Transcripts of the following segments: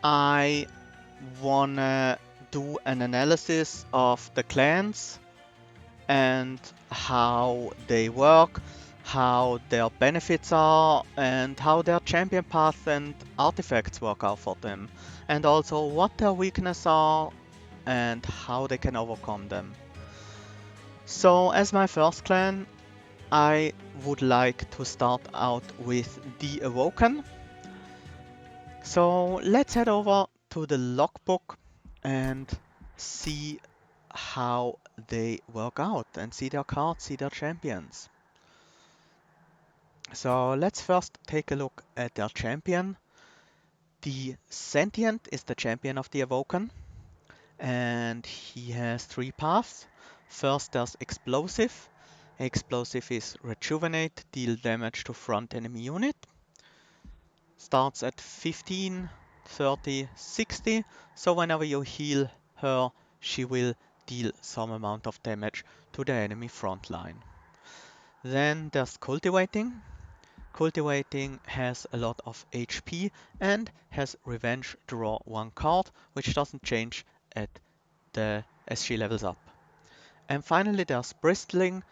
I wanna do an analysis of the clans and how they work, how their benefits are, and how their champion paths and artifacts work out for them, and also what their weaknesses are and how they can overcome them. So as my first clan, I would like to start out with the Awoken. So let's head over to the logbook and see how they work out and see their cards, see their champions. So let's first take a look at their champion. The Sentient is the champion of the Awoken, and he has three paths. First, there's Explosive. Explosive is Rejuvenate, deal damage to front enemy unit. Starts at 15, 30, 60. So whenever you heal her, she will deal some amount of damage to the enemy front line. Then there's Cultivating. Cultivating has a lot of HP and has Revenge, draw one card, which doesn't change as she levels up. And finally there's Bristling.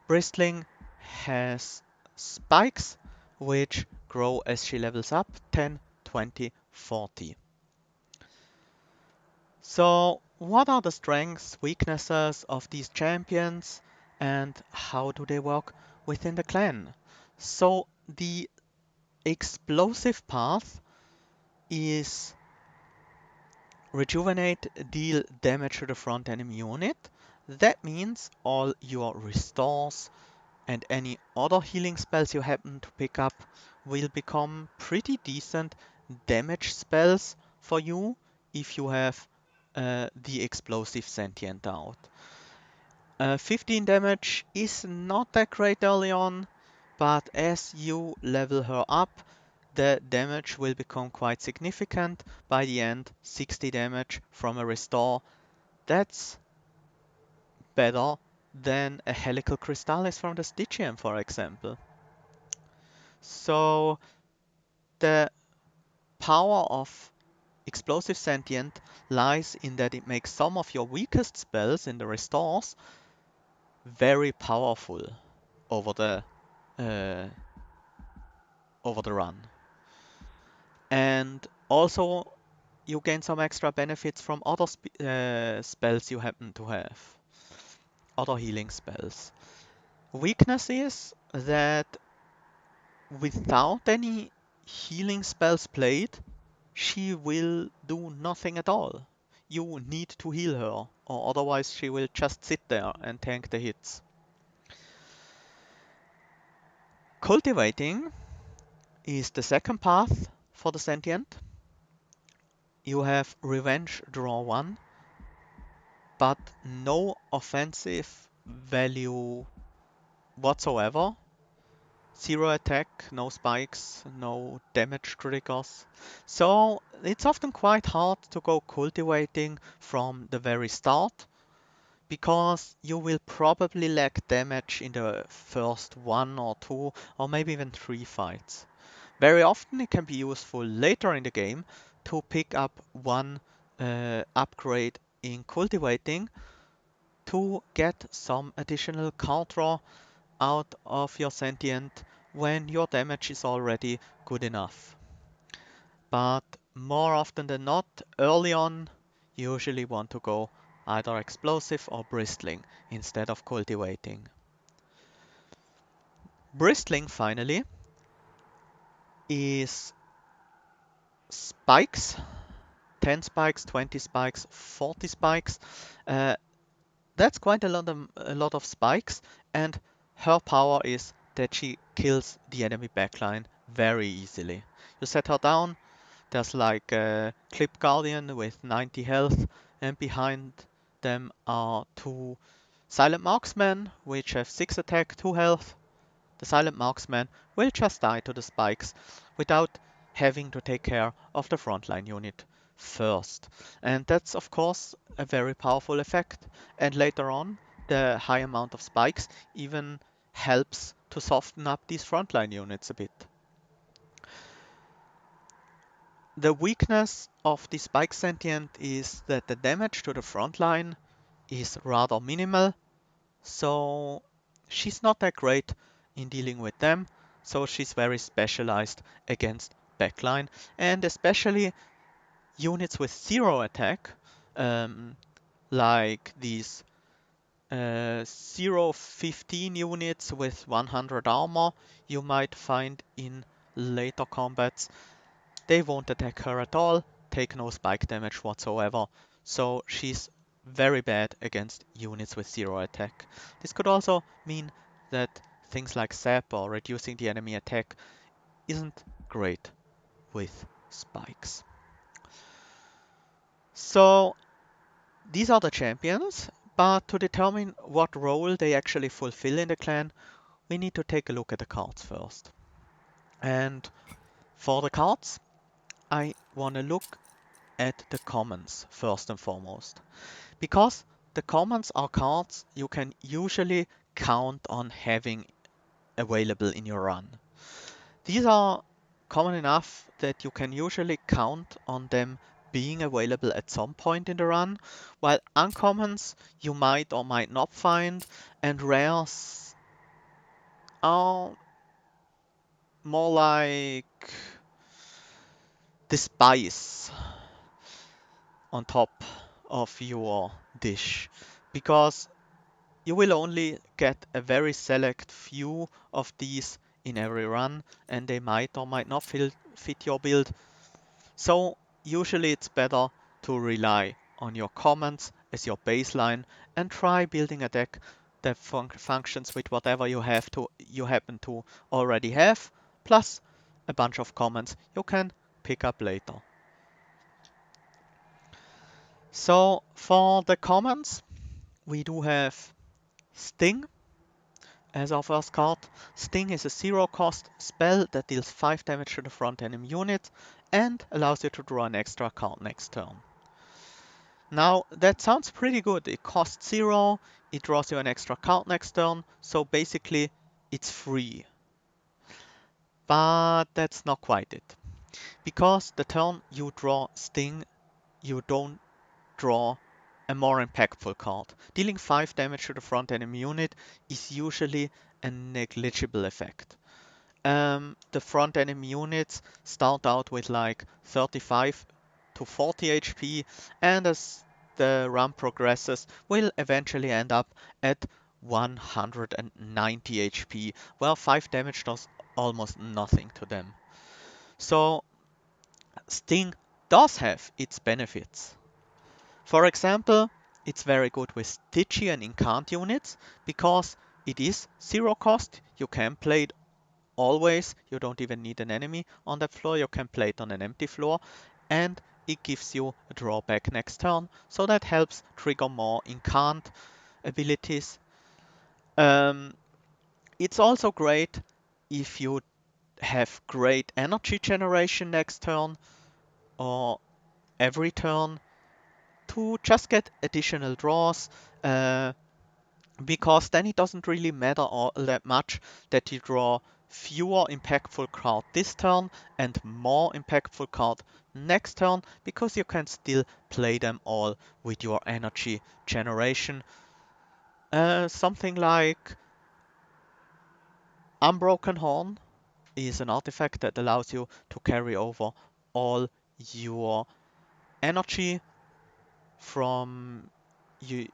Bristling has spikes, which grow as she levels up, 10, 20, 40. So what are the strengths, weaknesses of these champions, and how do they work within the clan? So the explosive path is Rejuvenate, deal damage to the front enemy unit. That means all your restores and any other healing spells you happen to pick up will become pretty decent damage spells for you if you have the explosive Sentient out. 15 damage is not that great early on, but as you level her up, the damage will become quite significant. By the end, 60 damage from a restore. That's better than a Helical Crystallis from the Stygian, for example. So the power of Explosive Sentient lies in that it makes some of your weakest spells in the restores very powerful over the uh, over the run. And also you gain some extra benefits from other spells you happen to have, other healing spells. Weakness is that without any healing spells played, she will do nothing at all. You need to heal her, or otherwise she will just sit there and tank the hits. Cultivating is the second path for the Sentient. You have Revenge, draw 1, but no offensive value whatsoever. Zero attack, no spikes, no damage triggers. So it's often quite hard to go cultivating from the very start, because you will probably lack damage in the first one or two or maybe even three fights. Very often it can be useful later in the game to pick up one upgrade in cultivating to get some additional card draw out of your Sentient when your damage is already good enough. But more often than not, early on, you usually want to go either explosive or bristling instead of cultivating. Bristling, finally, is spikes, 10 spikes, 20 spikes, 40 spikes. Uh, that's quite a lot of spikes, and her power is that she kills the enemy backline very easily. You set her down, there's like a Clip Guardian with 90 health, and behind them are two Silent Marksmen, which have 6 attack, 2 health. The Silent Marksman will just die to the spikes without having to take care of the frontline unit first. And that's of course a very powerful effect. And later on, the high amount of spikes even helps to soften up these frontline units a bit. The weakness of the Spike Sentient is that the damage to the front line is rather minimal, so she's not that great in dealing with them, so she's very specialized against backline, and especially units with zero attack, um, like these 0-15 units with 100 armor you might find in later combats. They won't attack her at all, take no spike damage whatsoever, so she's very bad against units with zero attack. This could also mean that things like sap or reducing the enemy attack isn't great with spikes. So these are the champions, but to determine what role they actually fulfill in the clan, we need to take a look at the cards first. And for the cards, I want to look at the commons first and foremost. Because the commons are cards you can usually count on having available in your run. These are common enough that you can usually count on them being available at some point in the run, while uncommons you might or might not find, and rares are more like the spice on top of your dish, because you will only get a very select few of these in every run, and they might or might not fit your build. So usually it's better to rely on your commons as your baseline and try building a deck that functions with whatever you happen to already have, plus a bunch of commons you can pick up later. So for the commons, we do have Sting as our first card. Sting is a zero cost spell that deals 5 damage to the front enemy unit and allows you to draw an extra card next turn. Now that sounds pretty good. It costs 0, it draws you an extra card next turn, so basically it's free. But that's not quite it. Because the turn you draw Sting, you don't draw a more impactful card. Dealing 5 damage to the front enemy unit is usually a negligible effect. The front enemy units start out with like 35 to 40 HP, and as the run progresses, will eventually end up at 190 HP, where 5 damage does almost nothing to them. So Sting does have its benefits. For example, it's very good with Stitchy and Incant units because it is zero cost. You can play it always. You don't even need an enemy on that floor. You can play it on an empty floor, and it gives you a drawback next turn. So that helps trigger more Incant abilities. It's also great if you have great energy generation next turn or every turn to just get additional draws, because then it doesn't really matter all that much that you draw fewer impactful cards this turn and more impactful card next turn, because you can still play them all with your energy generation. Something like Unbroken Horn is an artifact that allows you to carry over all your energy from you.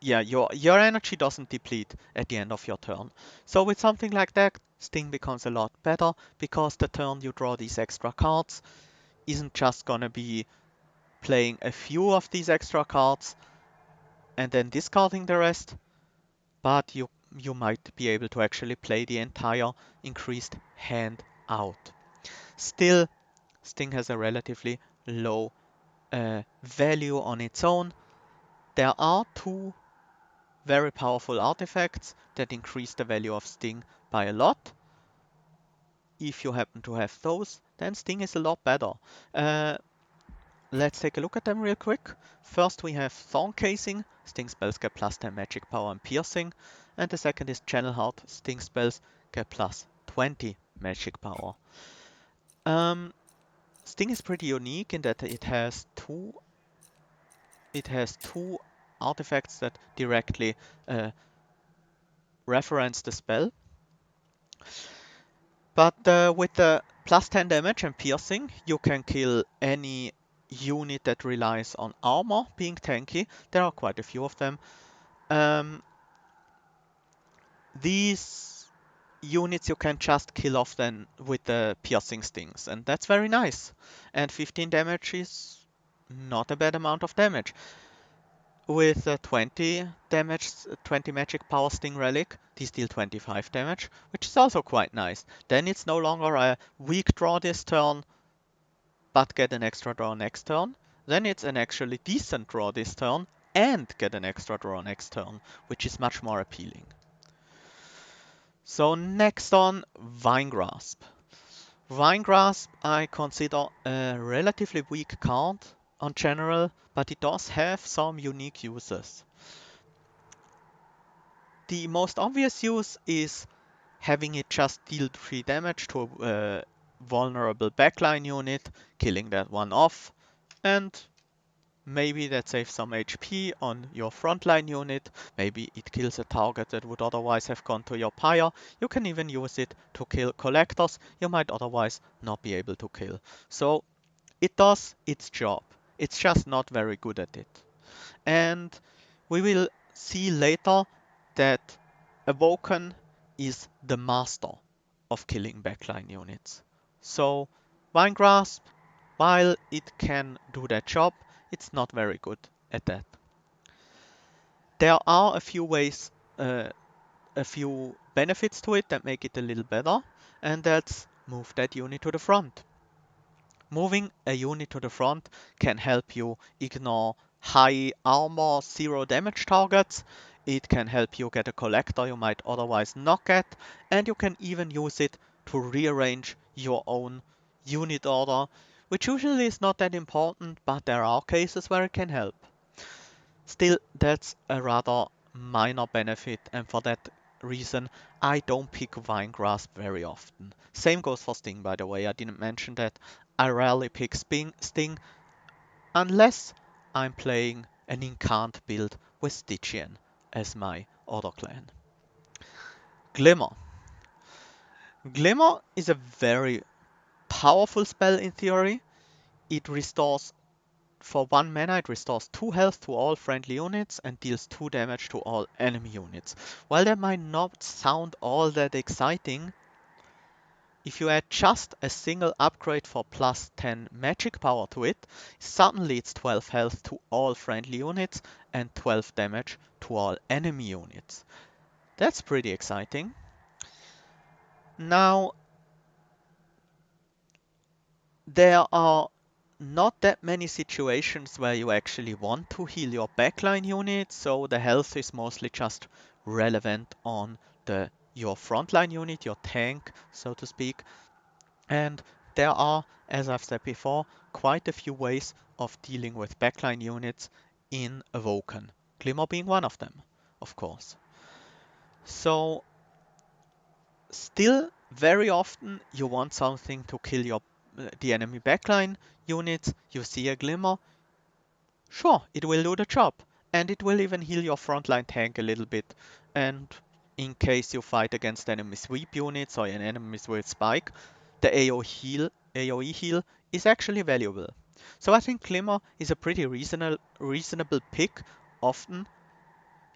Your energy doesn't deplete at the end of your turn. So with something like that, Sting becomes a lot better because the turn you draw these extra cards isn't just gonna be playing a few of these extra cards and then discarding the rest, but you might be able to actually play the entire increased hand out. Still, Sting has a relatively low value on its own. There are two very powerful artifacts that increase the value of Sting by a lot. If you happen to have those, then Sting is a lot better. Let's take a look at them real quick. First we have Thorn Casing. Sting spells get plus 10 magic power and piercing. And the second is Channel Heart. Sting spells get plus 20 magic power. Sting is pretty unique in that it has two artifacts that directly reference the spell. But with the plus 10 damage and piercing, you can kill any unit that relies on armor being tanky. There are quite a few of them. Um, these units you can just kill off then with the piercing stings, and that's very nice. And 15 damage is not a bad amount of damage. With 20 damage, 20 magic power sting relic, these deal 25 damage, which is also quite nice. Then it's no longer a weak draw this turn, but get an extra draw next turn. Then it's an actually decent draw this turn and get an extra draw next turn, which is much more appealing. So next on, Vine Grasp. Vine Grasp I consider a relatively weak card on general, but it does have some unique uses. The most obvious use is having it just deal 3 damage to a vulnerable backline unit, killing that one off, and maybe that saves some HP on your frontline unit. Maybe it kills a target that would otherwise have gone to your pyre. You can even use it to kill collectors you might otherwise not be able to kill. So it does its job. It's just not very good at it. And we will see later that Awoken is the master of killing backline units. So Vine Grasp, while it can do that job, it's not very good at that. There are a few benefits to it that make it a little better, and that's move that unit to the front. Moving a unit to the front can help you ignore high armor, 0 damage targets. It can help you get a collector you might otherwise not get, and you can even use it to rearrange your own unit order, which usually is not that important, but there are cases where it can help. Still, that's a rather minor benefit, and for that reason, I don't pick Vine Grasp very often. Same goes for Sting, by the way. I didn't mention that. I rarely pick Sting unless I'm playing an Incant build with Stygian as my other clan. Glimmer. Glimmer is a very powerful spell in theory. It restores For 1 mana, it restores 2 health to all friendly units and deals 2 damage to all enemy units. While that might not sound all that exciting, if you add just a single upgrade for plus 10 magic power to it, suddenly it's 12 health to all friendly units and 12 damage to all enemy units. That's pretty exciting. Now, there are not that many situations where you actually want to heal your backline unit, so the health is mostly just relevant on your frontline unit, your tank, so to speak. And there are, as I've said before, quite a few ways of dealing with backline units in Awoken. Glimmer being one of them, of course. So still, very often you want something to kill the enemy backline units. You see a Glimmer, sure, it will do the job, and it will even heal your frontline tank a little bit. And in case you fight against enemy sweep units or an enemies with spike, the AoE heal is actually valuable. So I think Glimmer is a pretty reasonable pick often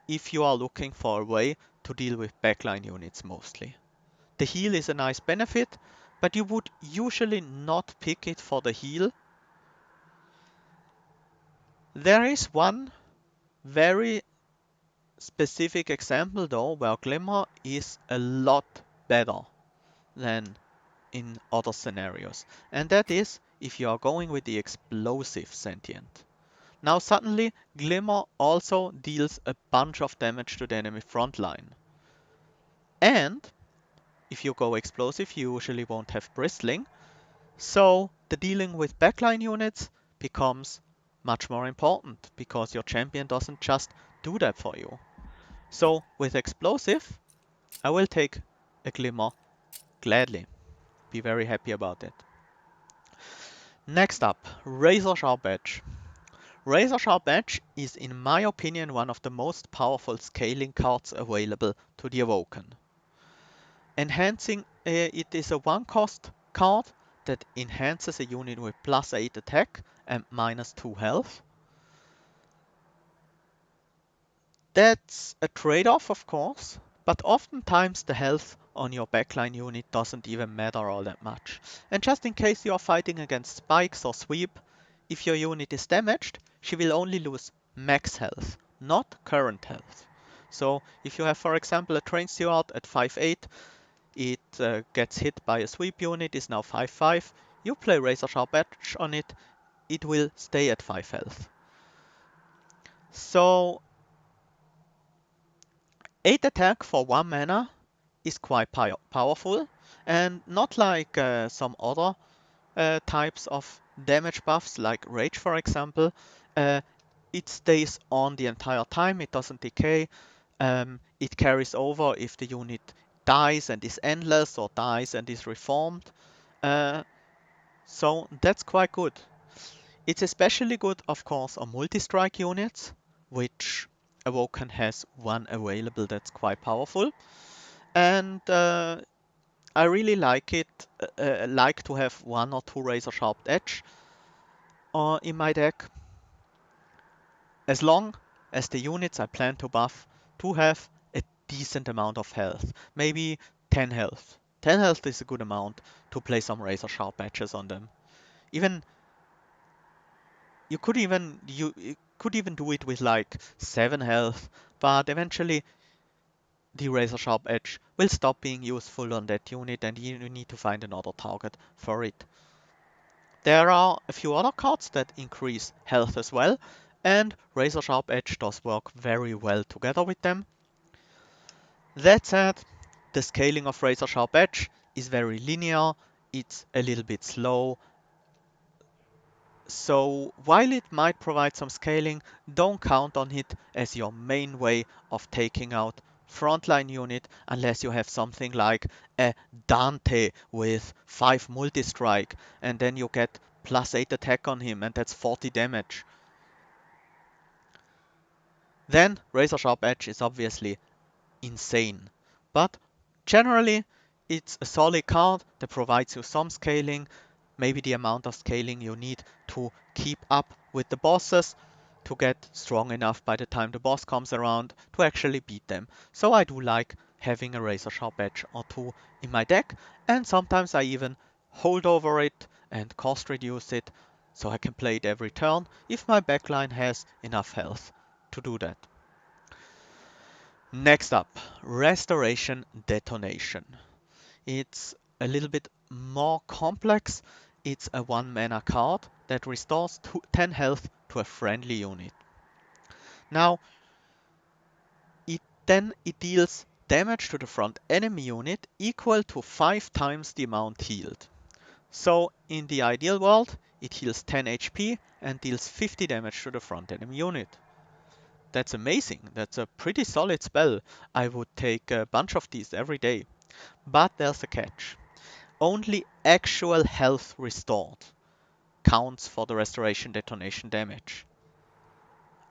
if you are looking for a way to deal with backline units mostly. The heal is a nice benefit, but you would usually not pick it for the heal. There is one very specific example though where Glimmer is a lot better than in other scenarios, and that is if you are going with the explosive Sentient. Now suddenly Glimmer also deals a bunch of damage to the enemy front line, and if you go explosive you usually won't have bristling, so the dealing with backline units becomes much more important because your champion doesn't just do that for you. So with explosive I will take a Glimmer gladly. Be very happy about it. Next up, Razor Sharp Edge. Razor Sharp Edge is, in my opinion, one of the most powerful scaling cards available to the Awoken. Enhancing it is a one-cost card that enhances a unit with +8 attack and -2 health. That's a trade-off, of course, but oftentimes the health on your backline unit doesn't even matter all that much. And just in case you are fighting against spikes or sweep, if your unit is damaged, she will only lose max health, not current health. So if you have, for example, a train steward at 5/8, it gets hit by a sweep unit, is now 5/5, you play Razor Sharp Edge on it, it will stay at 5 health. So 8 attack for 1 mana is quite powerful, and not like some other types of damage buffs like Rage, for example. Uh, it stays on the entire time, it doesn't decay. It carries over if the unit dies and is endless or dies and is reformed. So that's quite good. It's especially good, of course, on multi-strike units, which Awoken has one available that's quite powerful. And I really like it, like to have one or two razor sharp edge in my deck, as long as the units I plan to buff do have a decent amount of health, maybe 10 health. 10 health is a good amount to play some razor sharp edges on them. Even you could even do it with like 7 health, but eventually the razor sharp edge will stop being useful on that unit and you need to find another target for it. There are a few other cards that increase health as well, and Razor Sharp Edge does work very well together with them. That said, the scaling of Razor Sharp Edge is very linear, it's a little bit slow, so while it might provide some scaling, don't count on it as your main way of taking out frontline unit unless you have something like a Dante with 5 multi-strike and then you get +8 attack on him and that's 40 damage. Then Razor Sharp Edge is obviously insane. But generally, it's a solid card that provides you some scaling, maybe the amount of scaling you need to keep up with the bosses to get strong enough by the time the boss comes around to actually beat them. So I do like having a Razor Sharp Edge or two in my deck, and sometimes I even hold over it and cost reduce it so I can play it every turn if my backline has enough health to do that. Next up, Restoration Detonation. It's a little bit more complex. It's a 1 mana card that restores 10 health to a friendly unit. Now, it deals damage to the front enemy unit equal to 5 times the amount healed. So in the ideal world, it heals 10 HP and deals 50 damage to the front enemy unit. That's amazing. That's a pretty solid spell. I would take a bunch of these every day. But there's a catch. Only actual health restored counts for the restoration detonation damage.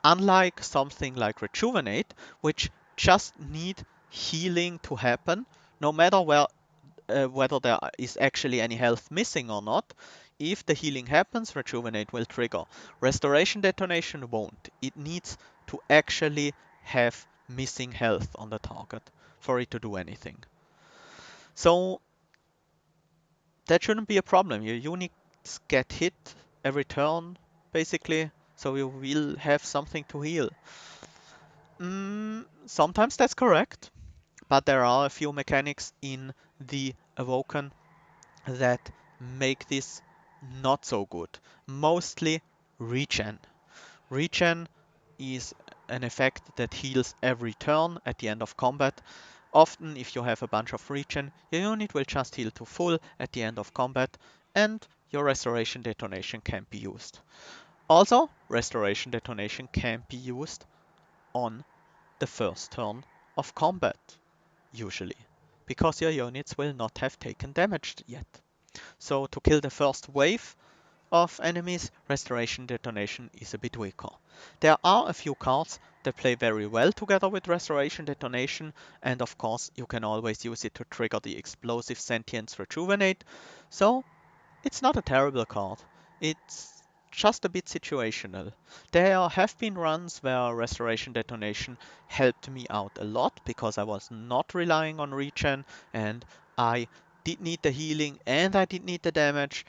Unlike something like Rejuvenate, which just need healing to happen, no matter whether there is actually any health missing or not, if the healing happens, Rejuvenate will trigger. Restoration detonation won't. It needs to actually have missing health on the target for it to do anything. So that shouldn't be a problem. Your units get hit every turn, basically, so you will have something to heal. Sometimes that's correct, but there are a few mechanics in the Awoken that make this not so good. Mostly regen. Regen is an effect that heals every turn at the end of combat. Often, if you have a bunch of regen, your unit will just heal to full at the end of combat, and your restoration detonation can be used. Also, restoration detonation can be used on the first turn of combat, usually, because your units will not have taken damage yet. So to kill the first wave of enemies, Restoration Detonation is a bit weaker. There are a few cards that play very well together with Restoration Detonation, and of course you can always use it to trigger the explosive Sentience Rejuvenate, so it's not a terrible card. It's just a bit situational. There have been runs where Restoration Detonation helped me out a lot because I was not relying on regen and I did need the healing and I did need the damage.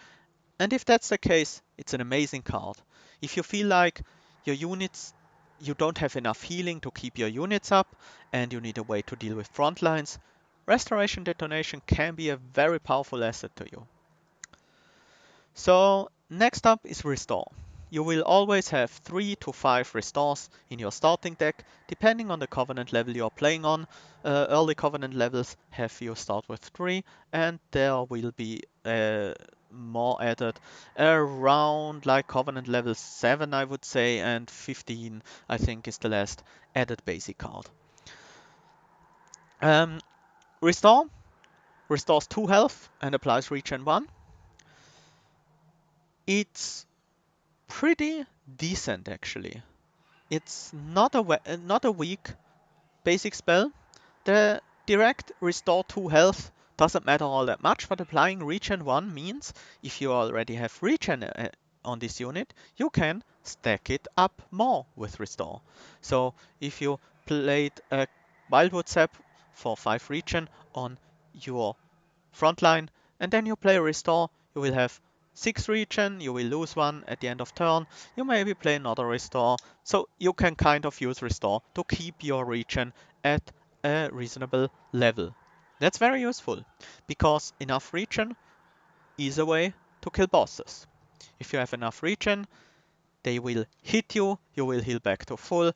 And if that's the case, it's an amazing card. If you feel like your units, you don't have enough healing to keep your units up and you need a way to deal with front lines, Restoration Detonation can be a very powerful asset to you. So next up is Restore. You will always have 3 to 5 restores in your starting deck, depending on the Covenant level you're playing on. Early Covenant levels have you start with 3, and there will be more added around like Covenant level 7, I would say, and 15, I think, is the last added basic card. Restore restores 2 health and applies regen 1. It's pretty decent actually. It's not a weak basic spell. The direct restore 2 health doesn't matter all that much, but applying regen 1 means if you already have regen on this unit, you can stack it up more with restore. So if you played a Wildwood Sap for 5 regen on your frontline, and then you play Restore, you will have 6 regen, you will lose 1 at the end of turn, you maybe play another Restore, so you can kind of use Restore to keep your regen at a reasonable level. That's very useful, because enough regen is a way to kill bosses. If you have enough regen, they will hit you, you will heal back to full,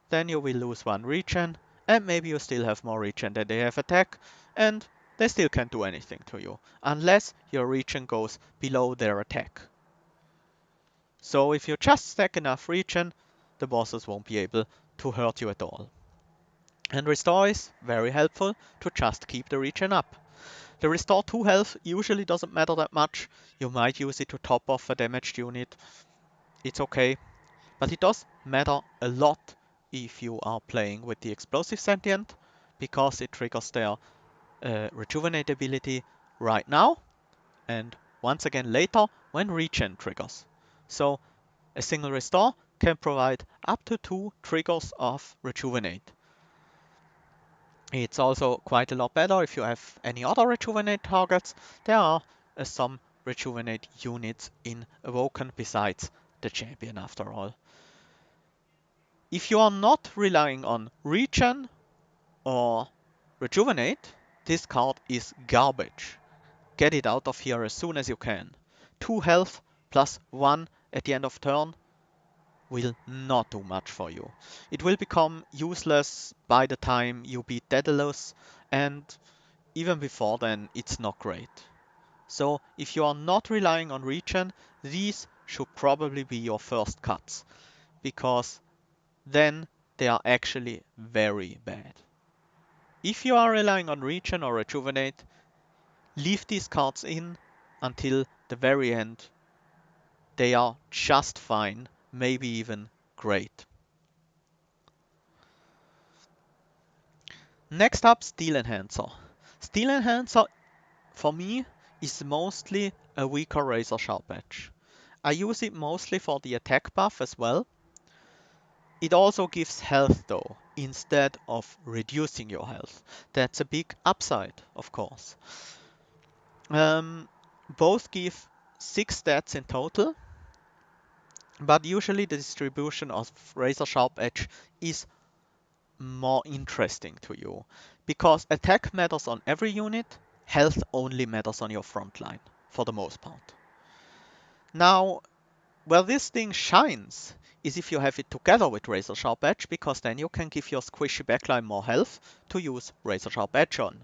then you will lose 1 regen, and maybe you still have more regen than they have attack, and they still can't do anything to you, unless your regen goes below their attack. So if you just stack enough regen, the bosses won't be able to hurt you at all. And Restore is very helpful to just keep the regen up. The Restore 2 health usually doesn't matter that much, you might use it to top off a damaged unit, it's okay. But it does matter a lot if you are playing with the Explosive Sentient, because it triggers their Rejuvenate ability right now, and once again later when Regen triggers. So a single Restore can provide up to 2 triggers of Rejuvenate. It's also quite a lot better if you have any other Rejuvenate targets. There are some Rejuvenate units in Awoken besides the champion after all. If you are not relying on Regen or Rejuvenate, this card is garbage. Get it out of here as soon as you can. 2 health plus 1 at the end of turn will not do much for you. It will become useless by the time you beat Daedalus, and even before then it's not great. So if you are not relying on Regen, these should probably be your first cuts, because then they are actually very bad. If you are relying on Regen or Rejuvenate, leave these cards in until the very end. They are just fine, maybe even great. Next up, Steel Enhancer. Steel Enhancer, for me, is mostly a weaker Razor Sharp Edge. I use it mostly for the attack buff as well. It also gives health though, instead of reducing your health. That's a big upside, of course. Both give 6 stats in total, but usually the distribution of Razor Sharp Edge is more interesting to you, because attack matters on every unit, health only matters on your front line, for the most part. Now, where this thing shines is if you have it together with Razor Sharp Edge, because then you can give your squishy backline more health to use Razor Sharp Edge on.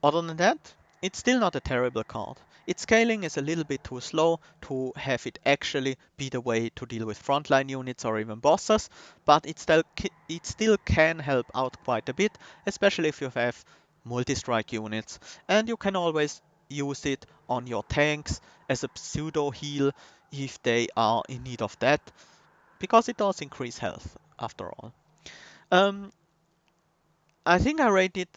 Other than that, it's still not a terrible card. Its scaling is a little bit too slow to have it actually be the way to deal with frontline units or even bosses, but it still can help out quite a bit, especially if you have multi-strike units, and you can always use it on your tanks as a pseudo heal if they are in need of that, because it does increase health after all. Um, I think I rate it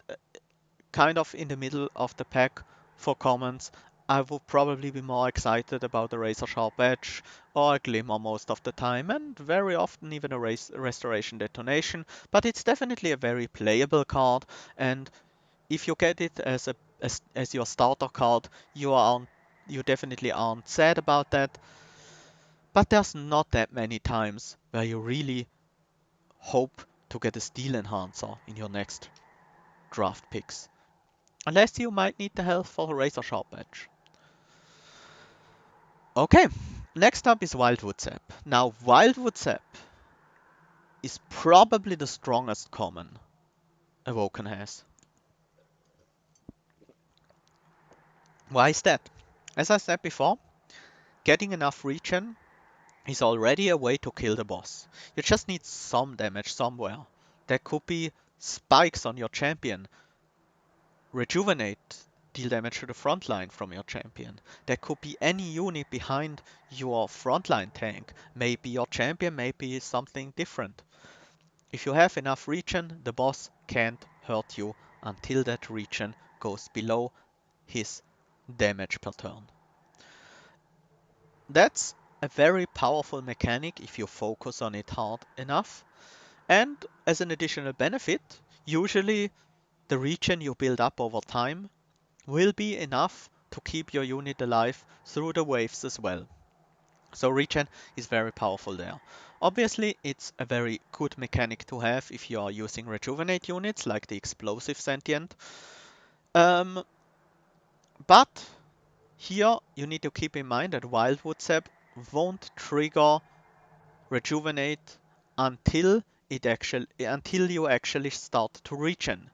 kind of in the middle of the pack for commons. I would probably be more excited about a razor sharp edge or a glimmer most of the time, and very often even a restoration detonation. But it's definitely a very playable card, and if you get it as your starter card, you definitely aren't sad about that. But there's not that many times where you really hope to get a steel enhancer in your next draft picks. Unless you might need the health for a razor sharp edge. Okay, next up is Wildwood Sap. Now, Wildwood Sap is probably the strongest common Awoken has. Why is that? As I said before, getting enough regen is already a way to kill the boss. You just need some damage somewhere. There could be spikes on your champion, rejuvenate, deal damage to the front line from your champion. There could be any unit behind your frontline tank. Maybe your champion, maybe something different. If you have enough regen, the boss can't hurt you until that regen goes below his damage per turn. That's a very powerful mechanic if you focus on it hard enough. And as an additional benefit, usually the regen you build up over time will be enough to keep your unit alive through the waves as well. So regen is very powerful there. Obviously, it's a very good mechanic to have if you are using rejuvenate units like the explosive Sentient. But here you need to keep in mind that Wildwood Sap won't trigger rejuvenate until you actually start to regen.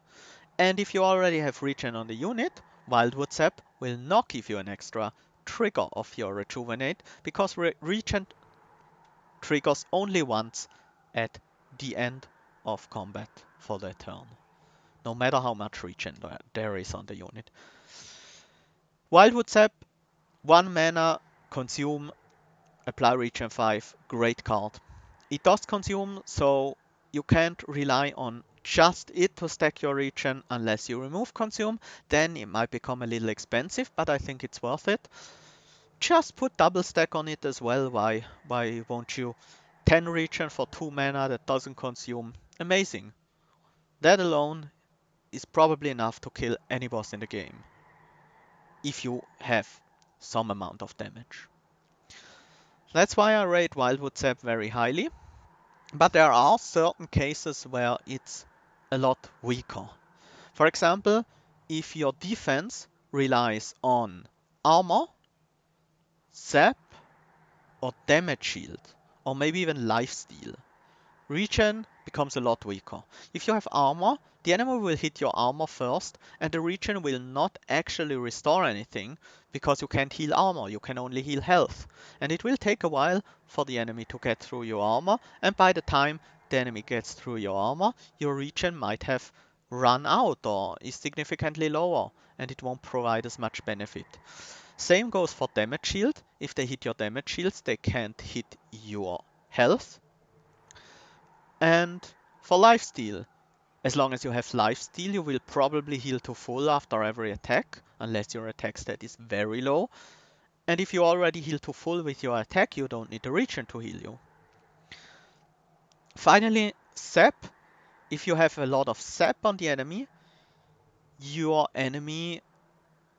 And if you already have regen on the unit, Wildwood Sap will not give you an extra trigger of your rejuvenate because regen triggers only once at the end of combat for that turn, no matter how much regen there is on the unit. Wildwood Sap, 1 mana, consume, apply regen 5, great card. It does consume, so you can't rely on just it to stack your regen unless you remove consume. Then it might become a little expensive, but I think it's worth it. Just put double stack on it as well. Why won't you? 10 regen for 2 mana that doesn't consume. Amazing. That alone is probably enough to kill any boss in the game if you have some amount of damage. That's why I rate Wildwood Sap very highly. But there are certain cases where it's a lot weaker. For example, if your defense relies on armor, sap, or damage shield, or maybe even lifesteal, regen becomes a lot weaker. If you have armor, the enemy will hit your armor first, and the regen will not actually restore anything, because you can't heal armor, you can only heal health. And it will take a while for the enemy to get through your armor, and by the time the enemy gets through your armor, your regen might have run out or is significantly lower, and it won't provide as much benefit. Same goes for damage shield. If they hit your damage shields, they can't hit your health. And for lifesteal, as long as you have lifesteal, you will probably heal to full after every attack, unless your attack stat is very low. And if you already heal to full with your attack, you don't need a regen to heal you. Finally, sap. If you have a lot of sap on the enemy, your enemy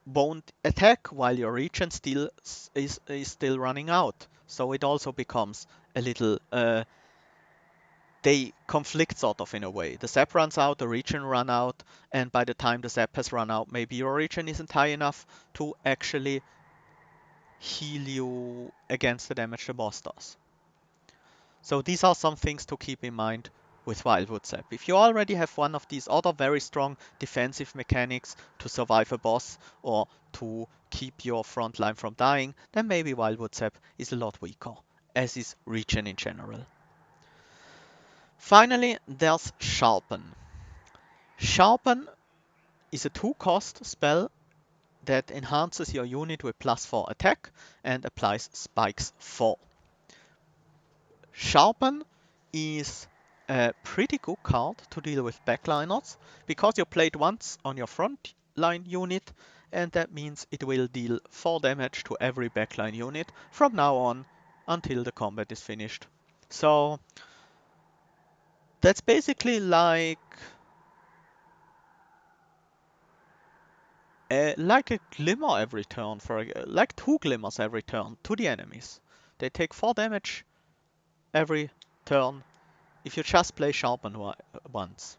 won't attack while your regen still is still running out. So it also becomes a little they conflict sort of in a way. The sap runs out, the regen run out, and by the time the sap has run out, maybe your regen isn't high enough to actually heal you against the damage the boss does. So these are some things to keep in mind with Wildwood Sap. If you already have one of these other very strong defensive mechanics to survive a boss or to keep your front line from dying, then maybe Wildwood Sap is a lot weaker, as is regen in general. Finally, there's Sharpen. Sharpen is a 2-cost spell that enhances your unit with +4 attack and applies spikes 4. Sharpen is a pretty good card to deal with backliners because you play it once on your front line unit, and that means it will deal 4 damage to every backline unit from now on until the combat is finished. So that's basically like a glimmer every turn, like 2 glimmers every turn to the enemies. They take 4 damage every turn if you just play Sharpen once.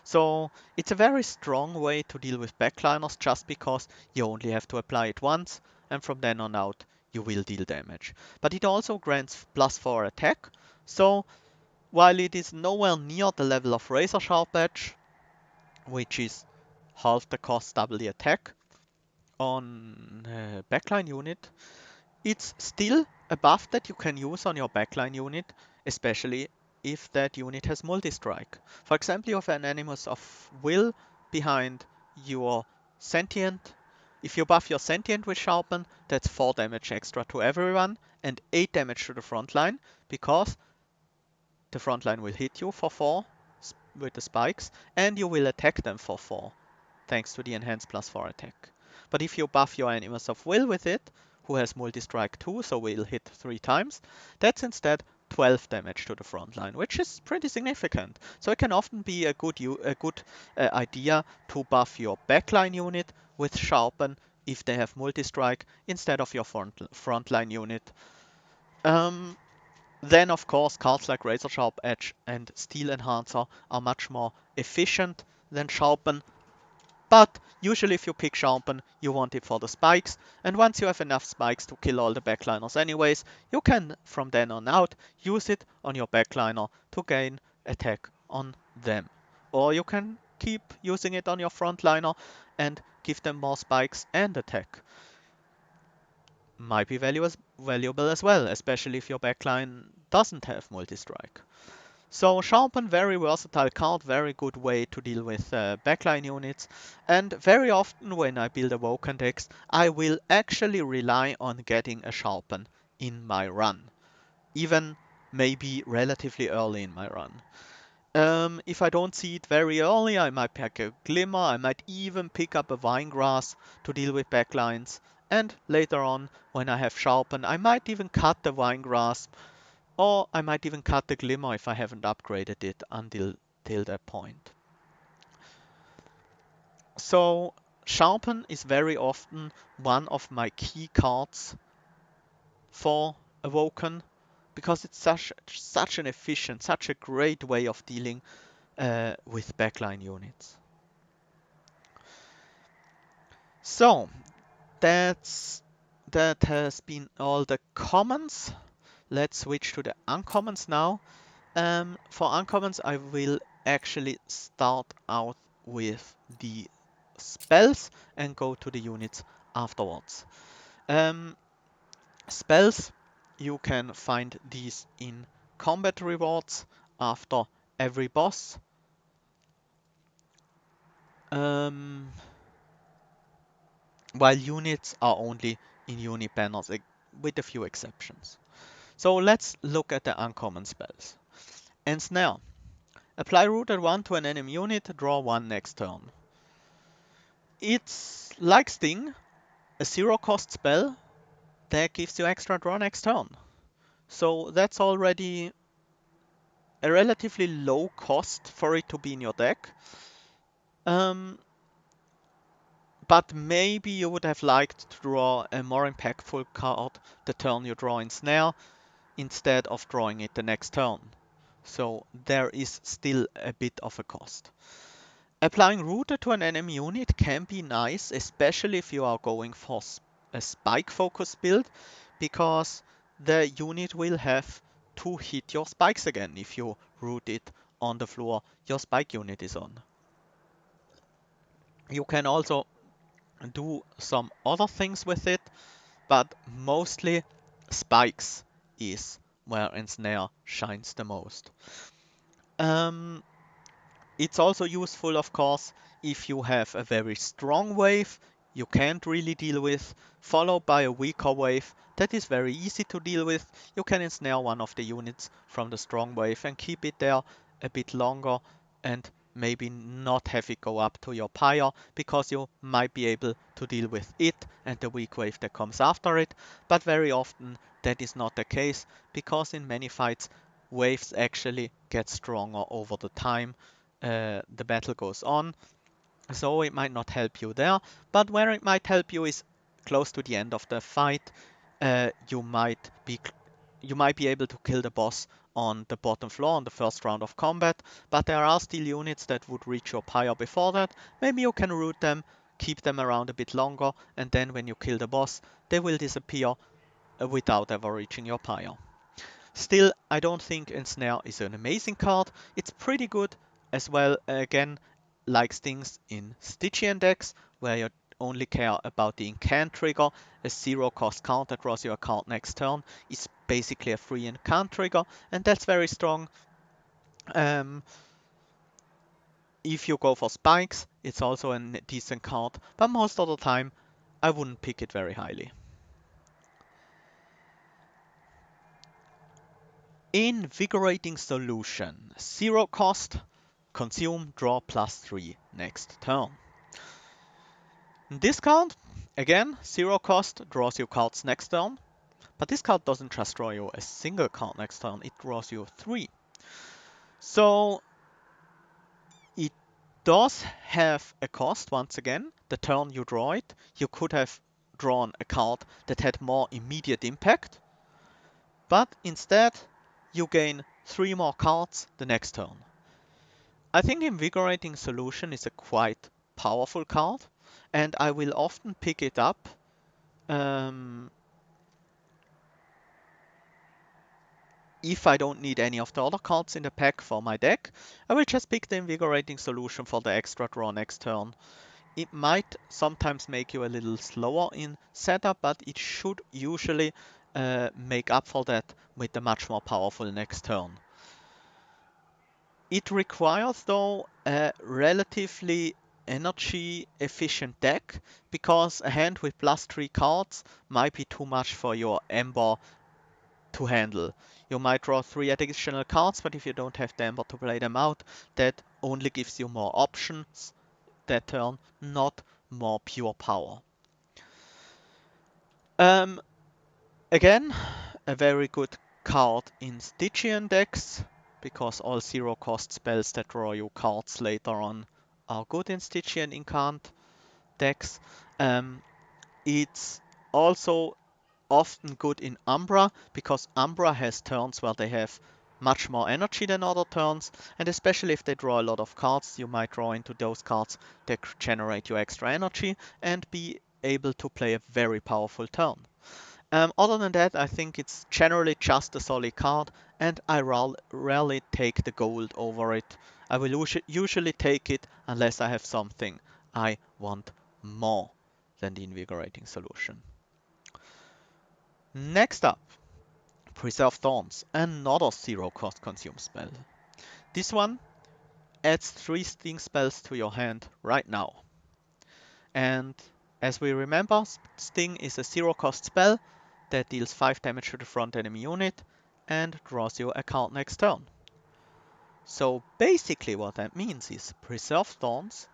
So it's a very strong way to deal with backliners just because you only have to apply it once, and from then on out you will deal damage. But it also grants +4 attack, so while it is nowhere near the level of Razor Sharp Edge, which is half the cost, double the attack on backline unit, it's still a buff that you can use on your backline unit, especially if that unit has multi-strike. For example, you have an Animus of Will behind your Sentient. If you buff your Sentient with Sharpen, that's 4 damage extra to everyone and 8 damage to the front line, because the front line will hit you for 4 with the spikes, and you will attack them for 4 thanks to the enhanced +4 attack. But if you buff your Animus of Will with it, who has multi-strike too, so will hit 3 times, that's instead 12 damage to the front line, which is pretty significant. So it can often be a good idea to buff your backline unit with Sharpen if they have multi-strike instead of your front line unit. Then, of course, cards like Razor Sharp Edge and Steel Enhancer are much more efficient than Sharpen. But usually if you pick Sharpen, you want it for the spikes, and once you have enough spikes to kill all the backliners anyways, you can from then on out use it on your backliner to gain attack on them. Or you can keep using it on your frontliner and give them more spikes and attack. Might be valuable as well, especially if your backline doesn't have multi-strike. So Sharpen, very versatile card, very good way to deal with backline units, and very often when I build Awoken decks, I will actually rely on getting a Sharpen in my run, even maybe relatively early in my run. If I don't see it very early, I might pick a Glimmer, I might even pick up a Winegrass to deal with backlines, and later on, when I have Sharpen, I might even cut the Winegrass, or I might even cut the Glimmer if I haven't upgraded it until that point. So Sharpen is very often one of my key cards for Awoken, because it's such an efficient, such a great way of dealing with backline units. So that has been all the commons. Let's switch to the uncommons now. For uncommons, I will actually start out with the spells and go to the units afterwards. Spells, you can find these in combat rewards after every boss. While units are only in unit banners, with a few exceptions. So let's look at the uncommon spells. Ensnare. Apply root at 1 to an enemy unit, draw 1 next turn. It's like Sting, a 0 cost spell that gives you extra draw next turn. So that's already a relatively low cost for it to be in your deck. But maybe you would have liked to draw a more impactful card the turn you draw Ensnare instead of drawing it the next turn. So there is still a bit of a cost. Applying Rooted to an enemy unit can be nice, especially if you are going for a spike focus build, because the unit will have to hit your spikes again if you root it on the floor your spike unit is on. You can also do some other things with it, but mostly spikes is where Ensnare shines the most. It's also useful, of course, if you have a very strong wave, you can't really deal with, followed by a weaker wave that is very easy to deal with. You can ensnare one of the units from the strong wave and keep it there a bit longer and maybe not have it go up to your pyre, because you might be able to deal with it and the weak wave that comes after it. But very often that is not the case, because in many fights waves actually get stronger over the time the battle goes on. So it might not help you there, but where it might help you is close to the end of the fight. You might be able to kill the boss on the bottom floor on the first round of combat, but there are still units that would reach your pyre before that. Maybe you can root them, keep them around a bit longer, and then when you kill the boss, they will disappear without ever reaching your pyre. Still, I don't think Ensnare is an amazing card. It's pretty good as well, again, like things in Stygian decks, where you only care about the incant trigger. A zero cost card that draws you a card next turn is basically a free incant trigger, and that's very strong. Um, if you go for spikes, it's also a decent card, but most of the time I wouldn't pick it very highly. Invigorating Solution. Zero cost, consume, draw +3 next turn. This card, again, zero cost, draws you cards next turn. But this card doesn't just draw you a single card next turn, it draws you 3. So it does have a cost once again. The turn you draw it, you could have drawn a card that had more immediate impact. But instead, you gain 3 more cards the next turn. I think Invigorating Solution is a quite powerful card, and I will often pick it up if I don't need any of the other cards in the pack for my deck. I will just pick the Invigorating Solution for the extra draw next turn. It might sometimes make you a little slower in setup, but it should usually make up for that with the much more powerful next turn. It requires, though, a relatively energy efficient deck, because a hand with +3 cards might be too much for your Ember to handle. You might draw 3 additional cards, but if you don't have the Ember to play them out, that only gives you more options that turn, not more pure power. Again, a very good card in Stygian decks, because all zero cost spells that draw you cards later on are good in Stygian incant decks. It's also often good in Umbra, because Umbra has turns where they have much more energy than other turns, and especially if they draw a lot of cards, you might draw into those cards that generate you extra energy and be able to play a very powerful turn. Other than that, I think it's generally just a solid card, and I rarely take the gold over it. I will usually take it unless I have something I want more than the Invigorating Solution. Next up, Preserve Thorns, another zero cost consume spell. This one adds 3 sting spells to your hand right now. And as we remember, Sting is a zero cost spell that deals 5 damage to the front enemy unit and draws you a card next turn. So basically what that means is Preserve Thorns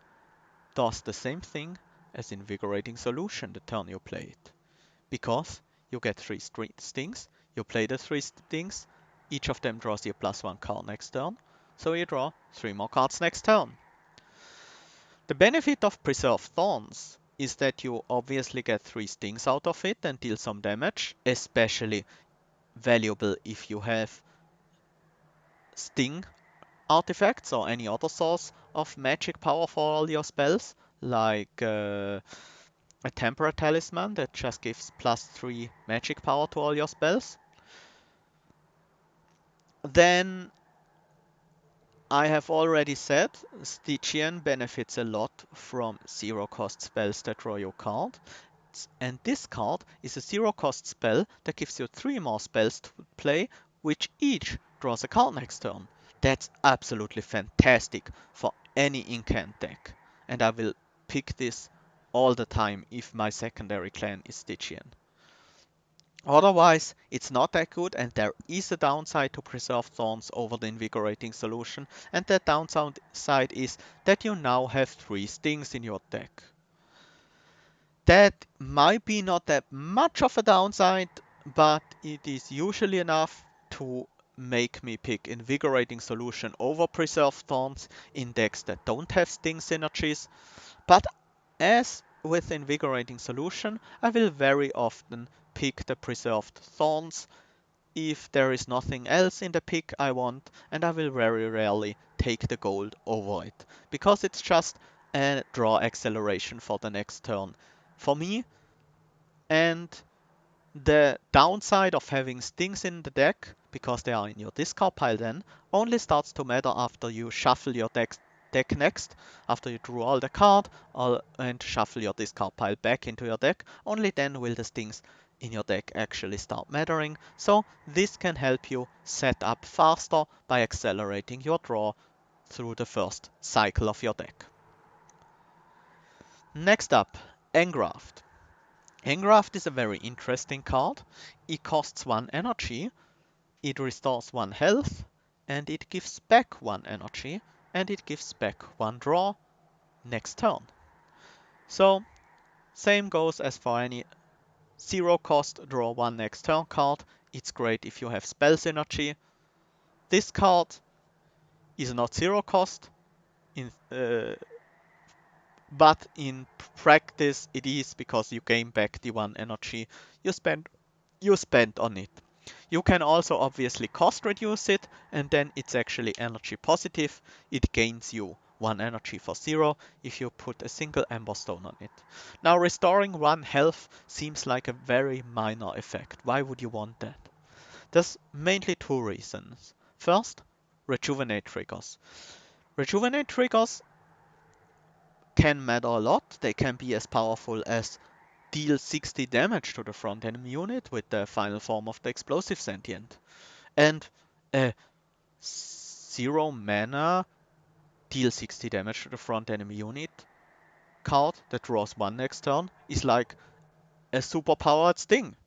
does the same thing as Invigorating Solution the turn you play it. Because you get 3 stings, you play the 3 stings, each of them draws you a +1 card next turn, so you draw 3 more cards next turn. The benefit of Preserve Thorns is that you obviously get 3 stings out of it and deal some damage, especially valuable if you have sting artifacts or any other source of magic power for all your spells, like a Temperate Talisman that just gives +3 magic power to all your spells. Then I have already said Stygian benefits a lot from zero cost spells that draw your card. And this card is a zero cost spell that gives you 3 more spells to play, which each draws a card next turn. That's absolutely fantastic for any incant deck. And I will pick this all the time if my secondary clan is Stygian. Otherwise, it's not that good, and there is a downside to Preserved Thorns over the Invigorating Solution, and that downside is that you now have 3 stings in your deck. That might be not that much of a downside, but it is usually enough to make me pick Invigorating Solution over Preserved Thorns in decks that don't have sting synergies. But as with Invigorating Solution, I will very often pick the Preserved Thorns if there is nothing else in the pick I want, and I will very rarely take the gold over it, because it's just a draw acceleration for the next turn for me. And the downside of having stings in the deck, because they are in your discard pile then, only starts to matter after you shuffle your deck next, after you drew all the card and shuffle your discard pile back into your deck. Only then will the stings in your deck actually start mattering. So this can help you set up faster by accelerating your draw through the first cycle of your deck. Next up, Engraft. Engraft is a very interesting card. It costs 1 energy, it restores 1 health, and it gives back 1 energy, and it gives back 1 draw next turn. So, same goes as for any 0 cost draw 1 next turn card. It's great if you have spell synergy. This card is not 0 cost, but in practice it is, because you gain back the 1 energy you spent on it. You can also obviously cost reduce it, and then it's actually energy positive. It gains you 1 energy for 0 if you put a single Ember Stone on it. Now, restoring 1 health seems like a very minor effect. Why would you want that? There's mainly 2 reasons. First, Rejuvenate triggers. Rejuvenate triggers can matter a lot. They can be as powerful as deal 60 damage to the front enemy unit with the final form of the explosive sentient. And a 0 mana deal 60 damage to the front enemy unit card that draws 1 next turn is like a super powered sting.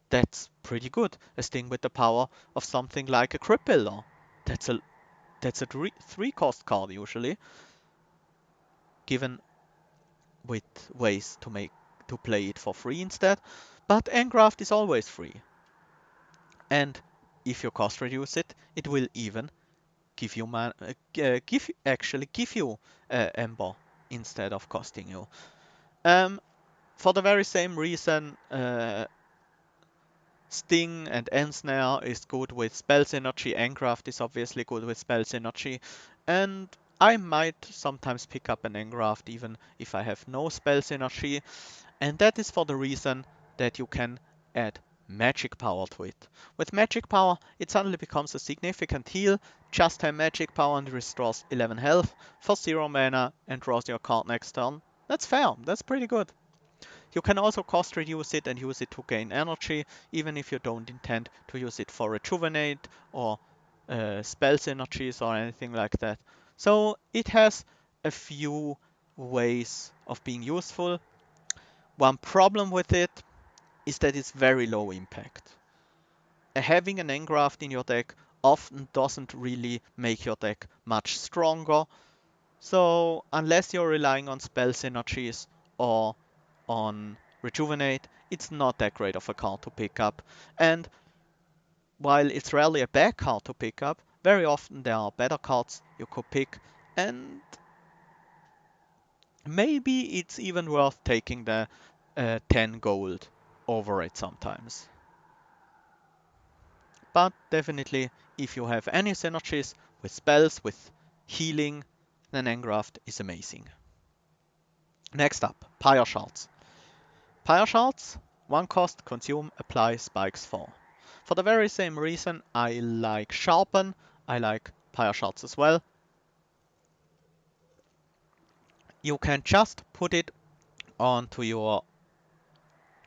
That's pretty good. A sting with the power of something like a Crypt Builder. That's a 3 cost card usually, given with ways to play it for free instead. But Engraft is always free. And if you cost reduce it, it will even give you give you Ember instead of costing you. For the very same reason, Sting and Ensnare is good with spell synergy. Engraft is obviously good with spell synergy, and I might sometimes pick up an Engraft even if I have no spell synergy, and that is for the reason that you can add magic power to it. With magic power, it suddenly becomes a significant heal. Just have magic power and restores 11 health for 0 mana and draws your card next turn. That's fair, that's pretty good. You can also cost reduce it and use it to gain energy, even if you don't intend to use it for rejuvenate or spell synergies or anything like that. So it has a few ways of being useful. One problem with it is that it's very low impact. Having an Engraft in your deck often doesn't really make your deck much stronger. So unless you're relying on spell synergies or on rejuvenate, it's not that great of a card to pick up. And while it's rarely a bad card to pick up, very often there are better cards you could pick, and maybe it's even worth taking the 10 gold over it sometimes. But definitely, if you have any synergies with spells, with healing, then Engraft is amazing. Next up, Pyre Shards. Pyre Shards, 1 cost, consume, apply, spikes 4. For the very same reason I like Sharpen, I like Pyre Shards as well. You can just put it onto your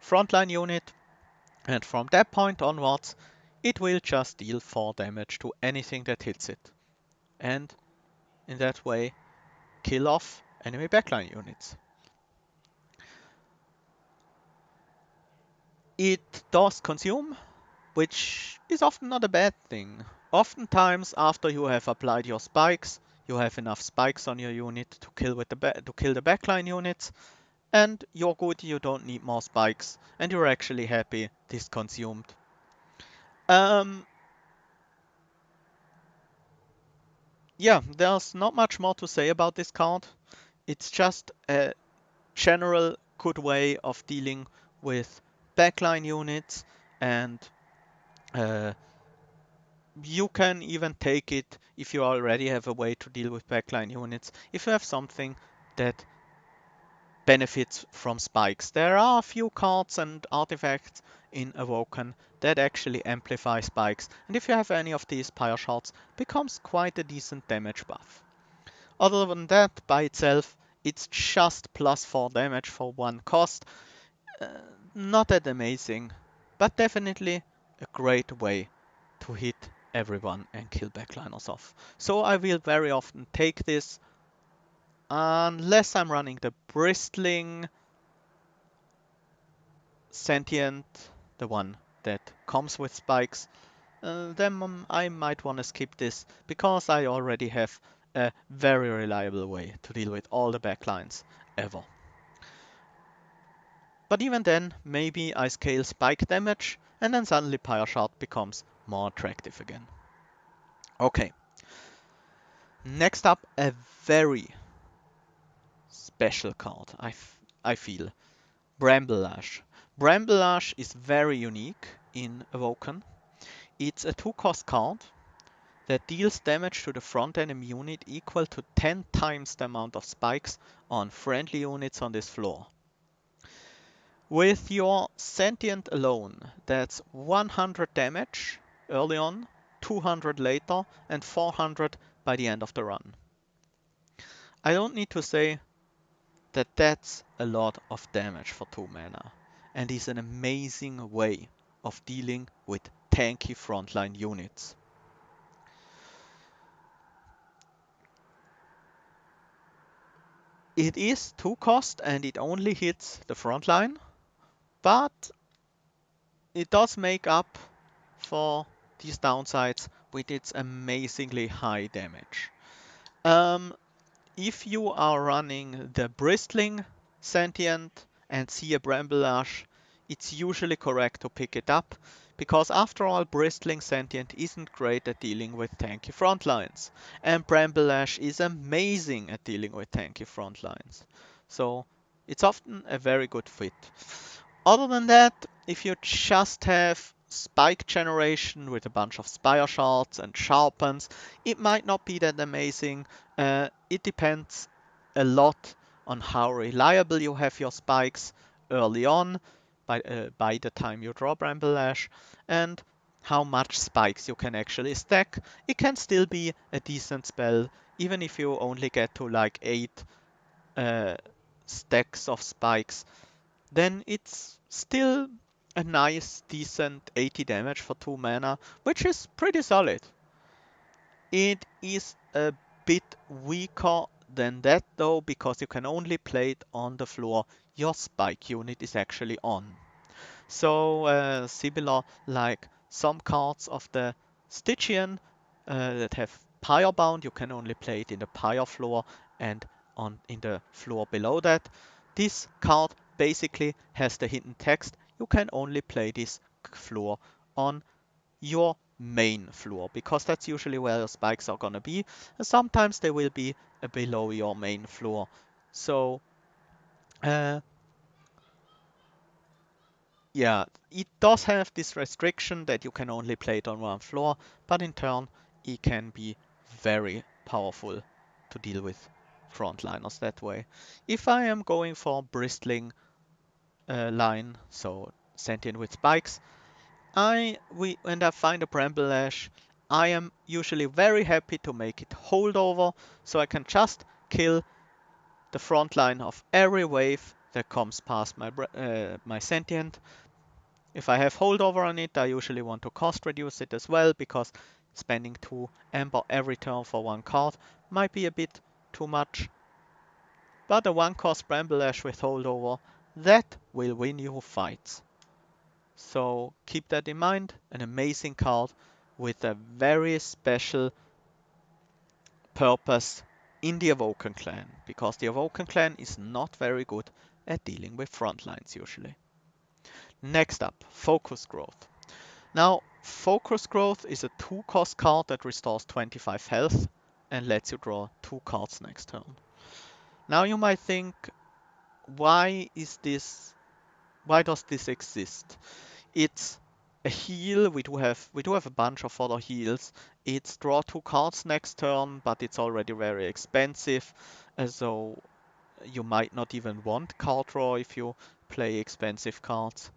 frontline unit, and from that point onwards, it will just deal 4 damage to anything that hits it. And in that way, kill off enemy backline units. It does consume, which is often not a bad thing. Oftentimes, after you have applied your spikes, you have enough spikes on your unit to kill the backline units, and you're good. You don't need more spikes, and you're actually happy this consumed. Um, yeah, there's not much more to say about this card. It's just a general good way of dealing with backline units, and uh, you can even take it if you already have a way to deal with backline units. If you have something that benefits from spikes, there are a few cards and artifacts in Awoken that actually amplify spikes, and if you have any of these, Pyre Shards becomes quite a decent damage buff. Other than that, by itself, it's just +4 damage for 1 cost. Uh, Not that amazing, but definitely a great way to hit everyone and kill backliners off. So I will very often take this, unless I'm running the bristling Sentient, the one that comes with spikes. Then I might want to skip this, because I already have a very reliable way to deal with all the backlines ever. But even then, maybe I scale spike damage, and then suddenly Pyre Shard becomes more attractive again. Okay, next up, a very special card, I feel. Bramble-Lash. Bramble-Lash is very unique in Awoken. It's a 2-cost card that deals damage to the front enemy unit equal to 10 times the amount of spikes on friendly units on this floor. With your Sentient alone, that's 100 damage early on, 200 later, and 400 by the end of the run. I don't need to say that that's a lot of damage for 2 mana, and is an amazing way of dealing with tanky frontline units. It is 2 cost and it only hits the frontline, but it does make up for these downsides with its amazingly high damage. Um, if you are running the Bristling Sentient and see a Bramble-Lash, it's usually correct to pick it up, because after all, Bristling Sentient isn't great at dealing with tanky frontlines, and Bramble-Lash is amazing at dealing with tanky frontlines. So it's often a very good fit. Other than that, if you just have spike generation with a bunch of spire shards and sharpens, it might not be that amazing. It depends a lot on how reliable you have your spikes early on, by the time you draw Bramble-Lash, and how much spikes you can actually stack. It can still be a decent spell, even if you only get to like 8 uh, stacks of spikes. Then it's still a nice, decent 80 damage for 2 mana, which is pretty solid. It is a bit weaker than that though, because you can only play it on the floor your spike unit is actually on. So similar like some cards of the Stygian that have Pyre bound, you can only play it in the Pyre floor and in the floor below that. This card basically has the hidden text. You can only play this floor on your main floor, because that's usually where your spikes are gonna be. And sometimes they will be below your main floor. So uh, yeah, it does have this restriction that you can only play it on one floor, but in turn it can be very powerful to deal with frontliners that way. If I am going for bristling line, so sentient with spikes, when I find a Bramble-Lash, I am usually very happy to make it holdover, so I can just kill the front line of every wave that comes past my Sentient. If I have holdover on it, I usually want to cost reduce it as well, because spending 2 Amber every turn for 1 card might be a bit too much. But a 1 cost Bramble-Lash with holdover, that will win you fights. So keep that in mind. An amazing card with a very special purpose in the Awoken clan, because the Awoken clan is not very good at dealing with front lines usually. Next up, Focus Growth. Now, Focus Growth is a 2-cost card that restores 25 health and lets you draw 2 cards next turn. Now you might think, why does this exist? It's a heal. We do have a bunch of other heals. It's draw 2 cards next turn, but it's already very expensive, so you might not even want card draw if you play expensive cards.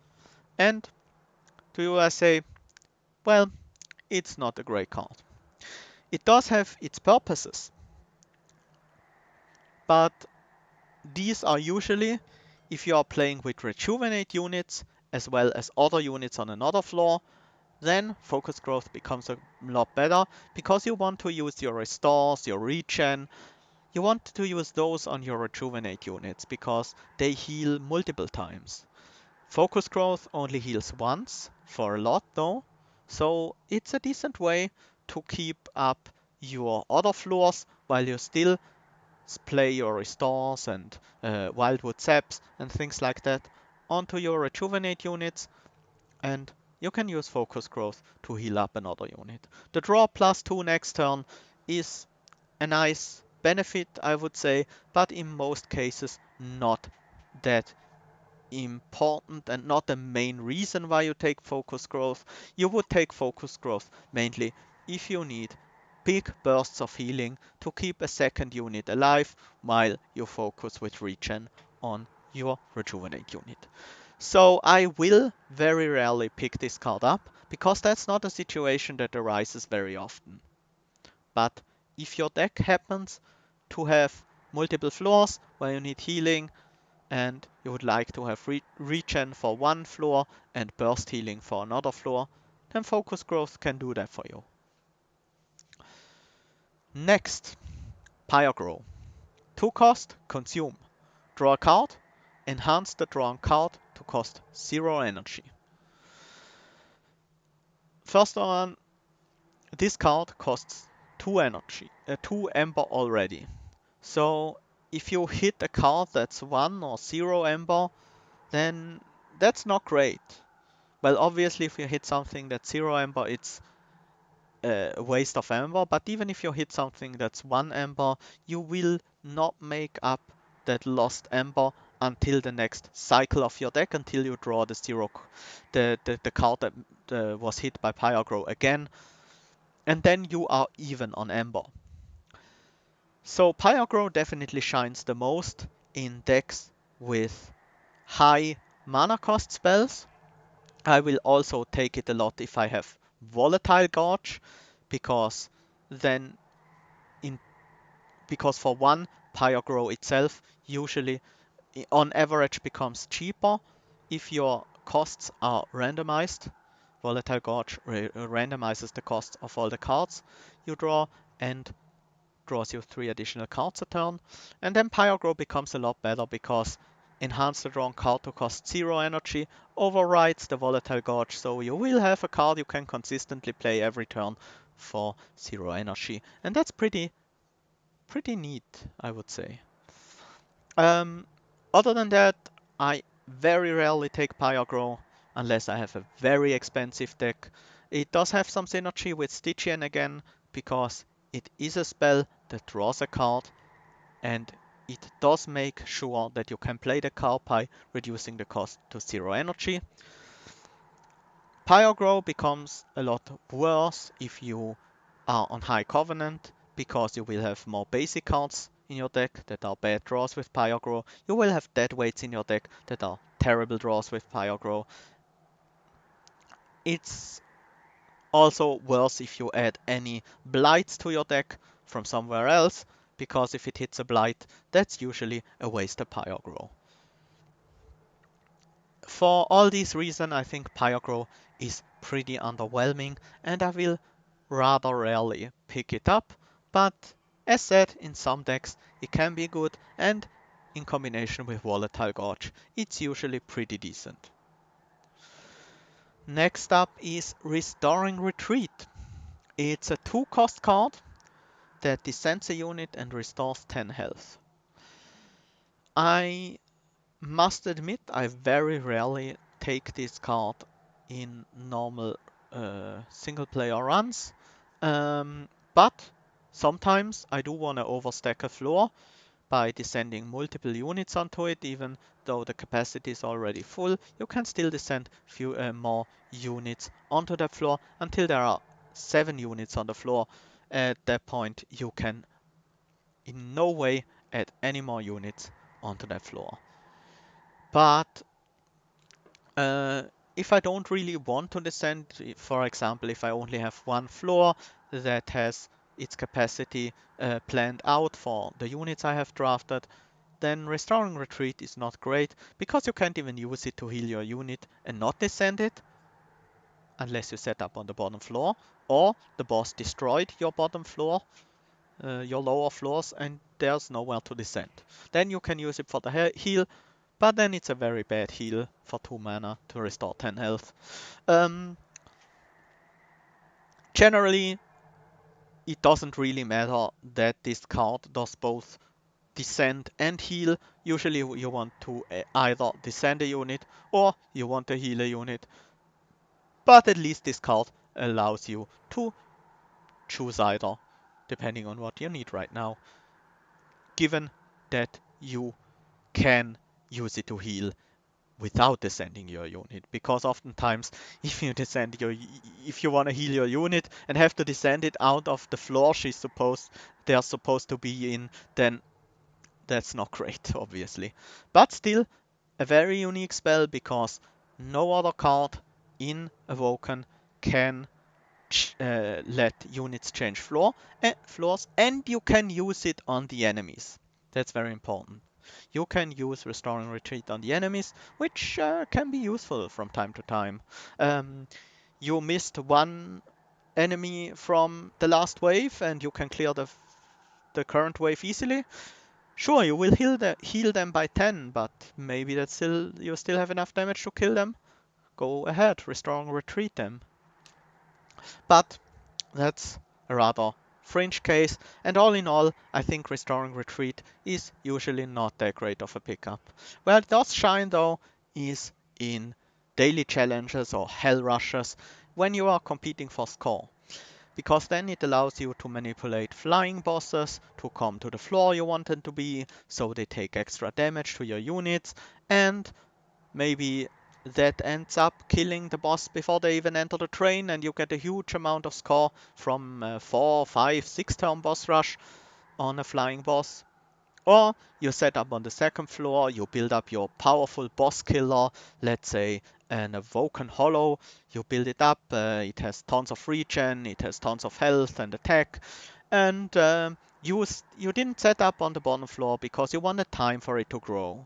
And to you I say, well, it's not a great card. It does have its purposes, but these are usually if you are playing with rejuvenate units as well as other units on another floor, then focus growth becomes a lot better because you want to use your restores, your regen. You want to use those on your rejuvenate units because they heal multiple times. Focus growth only heals once, for a lot though, so it's a decent way to keep up your other floors while you still play your restores and wildwood saps and things like that onto your rejuvenate units, and you can use focus growth to heal up another unit. The draw +2 next turn is a nice benefit, I would say, but in most cases not that important and not the main reason why you take focus growth. You would take focus growth mainly if you need big bursts of healing to keep a second unit alive while you focus with regen on your rejuvenate unit. So I will very rarely pick this card up because that's not a situation that arises very often. But if your deck happens to have multiple floors where you need healing, and you would like to have regen for one floor and burst healing for another floor, then focus growth can do that for you. Next, Pyrogrow. 2 cost, consume. Draw a card, enhance the drawn card to cost 0 energy. First one, this card costs 2 energy, 2 ember already. So if you hit a card that's 1 or 0 ember, then that's not great. Well, obviously, if you hit something that's 0 ember, it's a waste of ember. But even if you hit something that's 1 ember, you will not make up that lost ember until the next cycle of your deck, until you draw the card that was hit by Pyrogrow again, and then you are even on ember. So Pyrogrow definitely shines the most in decks with high mana cost spells. I will also take it a lot if I have Volatile Gorge, because then in because for one, Pyrogrow itself usually on average becomes cheaper if your costs are randomized. Volatile Gorge randomizes the cost of all the cards you draw and draws you 3 additional cards a turn. And then Pyrogrow becomes a lot better because enhance the drawn card to cost 0 energy overrides the Volatile Gorge, so you will have a card you can consistently play every turn for 0 energy. And that's pretty neat, I would say. Other than that, I very rarely take Pyrogrow unless I have a very expensive deck. It does have some synergy with Stygian again, because it is a spell that draws a card, and it does make sure that you can play the card by reducing the cost to 0 energy. Pyrogrow becomes a lot worse if you are on High Covenant, because you will have more basic cards in your deck that are bad draws with Pyrogrow. You will have deadweights in your deck that are terrible draws with Pyrogrow. It's also worse if you add any blights to your deck from somewhere else, because if it hits a blight, that's usually a wasted Pyrogrow. For all these reasons, I think Pyrogrow is pretty underwhelming, and I will rather rarely pick it up, but as said, in some decks it can be good, and in combination with Volatile Gorge, it's usually pretty decent. Next up is Restoring Retreat. It's a 2-cost card that descends a unit and restores 10 health. I must admit, I very rarely take this card in normal single player runs, but sometimes I do want to overstack a floor by descending multiple units onto it. Even though the capacity is already full, you can still descend few more units onto that floor until there are 7 units on the floor. At that point, you can in no way add any more units onto that floor. But if I don't really want to descend, for example, if I only have one floor that has its capacity planned out for the units I have drafted, then Restoring Retreat is not great because you can't even use it to heal your unit and not descend it unless you set up on the bottom floor, or the boss destroyed your bottom floor, your lower floors, and there's nowhere to descend. Then you can use it for the heal, but then it's a very bad heal for 2 mana to restore 10 health. Generally, it doesn't really matter that this card does both descend and heal. Usually you want to either descend a unit or you want to heal a unit, but at least this card allows you to choose either, depending on what you need right now, given that you can use it to heal without descending your unit, because oftentimes if you if you want to heal your unit and have to descend it out of the floor they're supposed to be in, then that's not great, obviously. But still a very unique spell because no other card in Awoken can let units change floors, and you can use it on the enemies. That's very important. You can use Restoring Retreat on the enemies, which can be useful from time to time. Um, you missed one enemy from the last wave and you can clear the current wave easily. Sure, you will heal them by 10, but maybe you still have enough damage to kill them. Go ahead, Restoring Retreat them. But that's a rather fringe case, and all in all, I think Restoring Retreat is usually not that great of a pickup. Where it does shine though is in daily challenges or hell rushes when you are competing for score, because then it allows you to manipulate flying bosses to come to the floor you want them to be, so they take extra damage to your units, and maybe that ends up killing the boss before they even enter the train, and you get a huge amount of score from 4, 5, 6 turn boss rush on a flying boss. Or you set up on the second floor, you build up your powerful boss killer, let's say an Awoken Hollow. You build it up, it has tons of regen, it has tons of health and attack, and you didn't set up on the bottom floor because you wanted time for it to grow.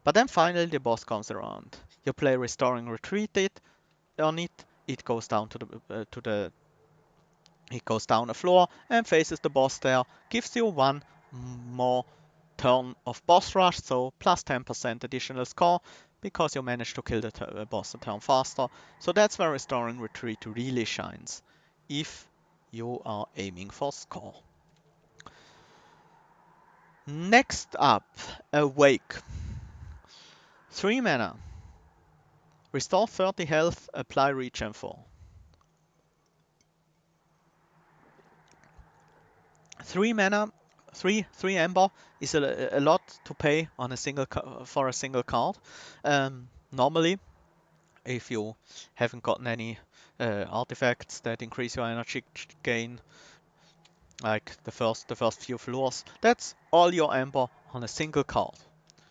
But then finally the boss comes around. You play Restoring Retreat on it. It goes down it goes down a floor and faces the boss there. Gives you one more turn of boss rush, so plus 10% additional score because you managed to kill the boss a turn faster. So that's where Restoring Retreat really shines, if you are aiming for score. Next up, Awake. 3 mana. Restore 30 health, apply regen 4. 3 mana, 3 amber is a lot to pay on for a single card. Normally, if you haven't gotten any artifacts that increase your energy gain, like the first few floors, that's all your amber on a single card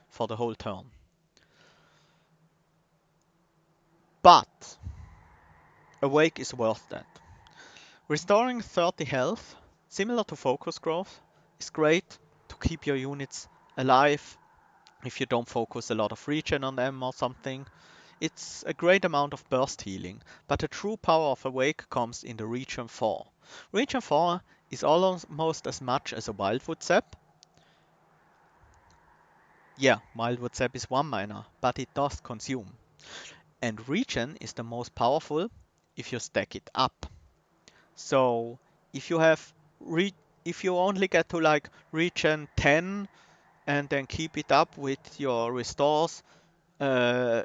for the whole turn. But Awake is worth that. Restoring 30 health, similar to focus growth, is great to keep your units alive if you don't focus a lot of regen on them or something. It's a great amount of burst healing, but the true power of Awake comes in the regen 4. Regen 4 is almost as much as a Wildwood Sap. Yeah, Wildwood Sap is 1 mana, but it does consume. And regen is the most powerful if you stack it up. So if you have if you only get to like regen 10 and then keep it up with your restores, uh,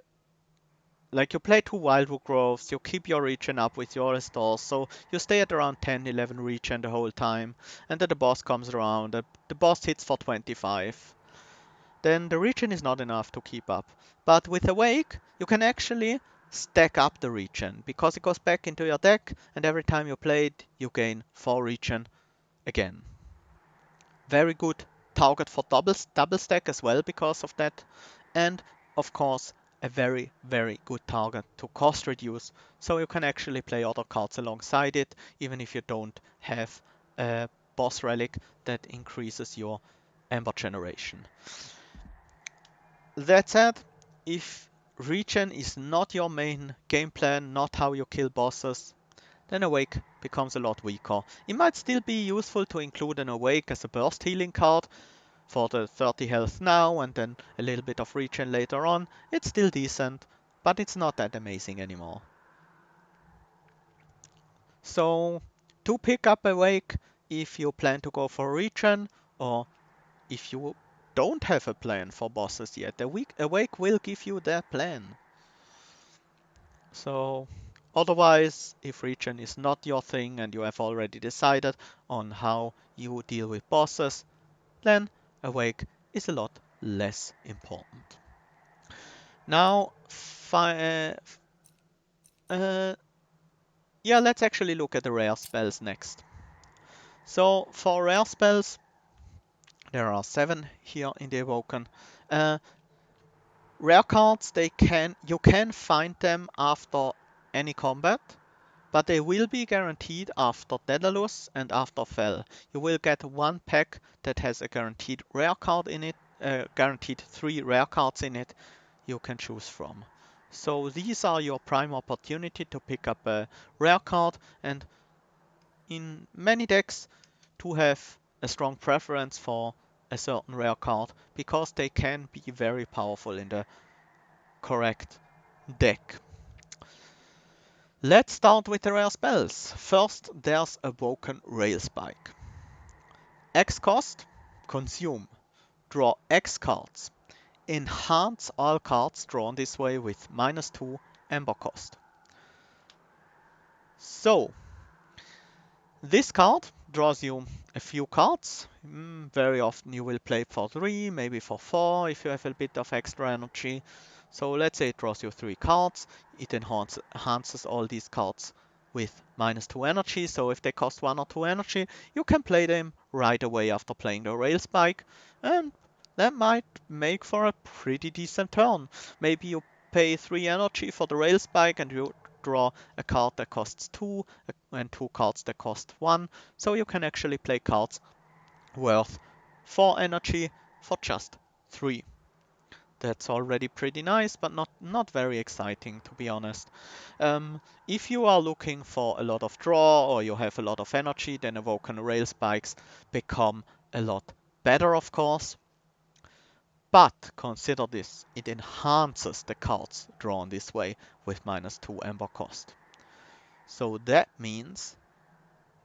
like you play 2 Wildwood Groves, you keep your regen up with your restores, so you stay at around 10, 11 regen the whole time, and then the boss comes around, the boss hits for 25. Then the regen is not enough to keep up. But with Awake, you can actually stack up the regen, because it goes back into your deck, and every time you play it, you gain 4 regen again. Very good target for double stack as well because of that. And of course, a very, very good target to cost reduce. So you can actually play other cards alongside it, even if you don't have a boss relic that increases your Ember generation. That said, if regen is not your main game plan, not how you kill bosses, then Awake becomes a lot weaker. It might still be useful to include an Awake as a burst healing card for the 30 health now and then a little bit of regen later on. It's still decent, but it's not that amazing anymore. So to pick up Awake, if you plan to go for regen, or if you don't have a plan for bosses yet, Awake will give you that plan. So otherwise, if regen is not your thing and you have already decided on how you deal with bosses, then Awake is a lot less important. Now, yeah, let's actually look at the rare spells next. So for rare spells, there are 7 here in the Awoken. Uh, Rare cards, you can find them after any combat, but they will be guaranteed after Daedalus and after Fel. You will get one pack that has a guaranteed rare card in it, guaranteed 3 rare cards in it you can choose from. So these are your prime opportunity to pick up a rare card, and in many decks to have a strong preference for a certain rare card, because they can be very powerful in the correct deck. Let's start with the rare spells. First, there's Awoken Railspike. X cost, consume. Draw X cards. Enhance all cards drawn this way with -2 Ember cost. So, this card draws you a few cards. Very often you will play for 3, maybe for 4 if you have a bit of extra energy. So let's say it draws you 3 cards. It enhances all these cards with -2 energy. So if they cost 1 or 2 energy, you can play them right away after playing the Rail Spike. And that might make for a pretty decent turn. Maybe you pay 3 energy for the Rail Spike and you draw a card that costs 2 and 2 cards that cost 1. So you can actually play cards worth 4 energy for just 3. That's already pretty nice, but not very exciting, to be honest. If you are looking for a lot of draw or you have a lot of energy, then Awoken Rail Spikes become a lot better, of course. But consider this, it enhances the cards drawn this way with -2 Ember cost. So that means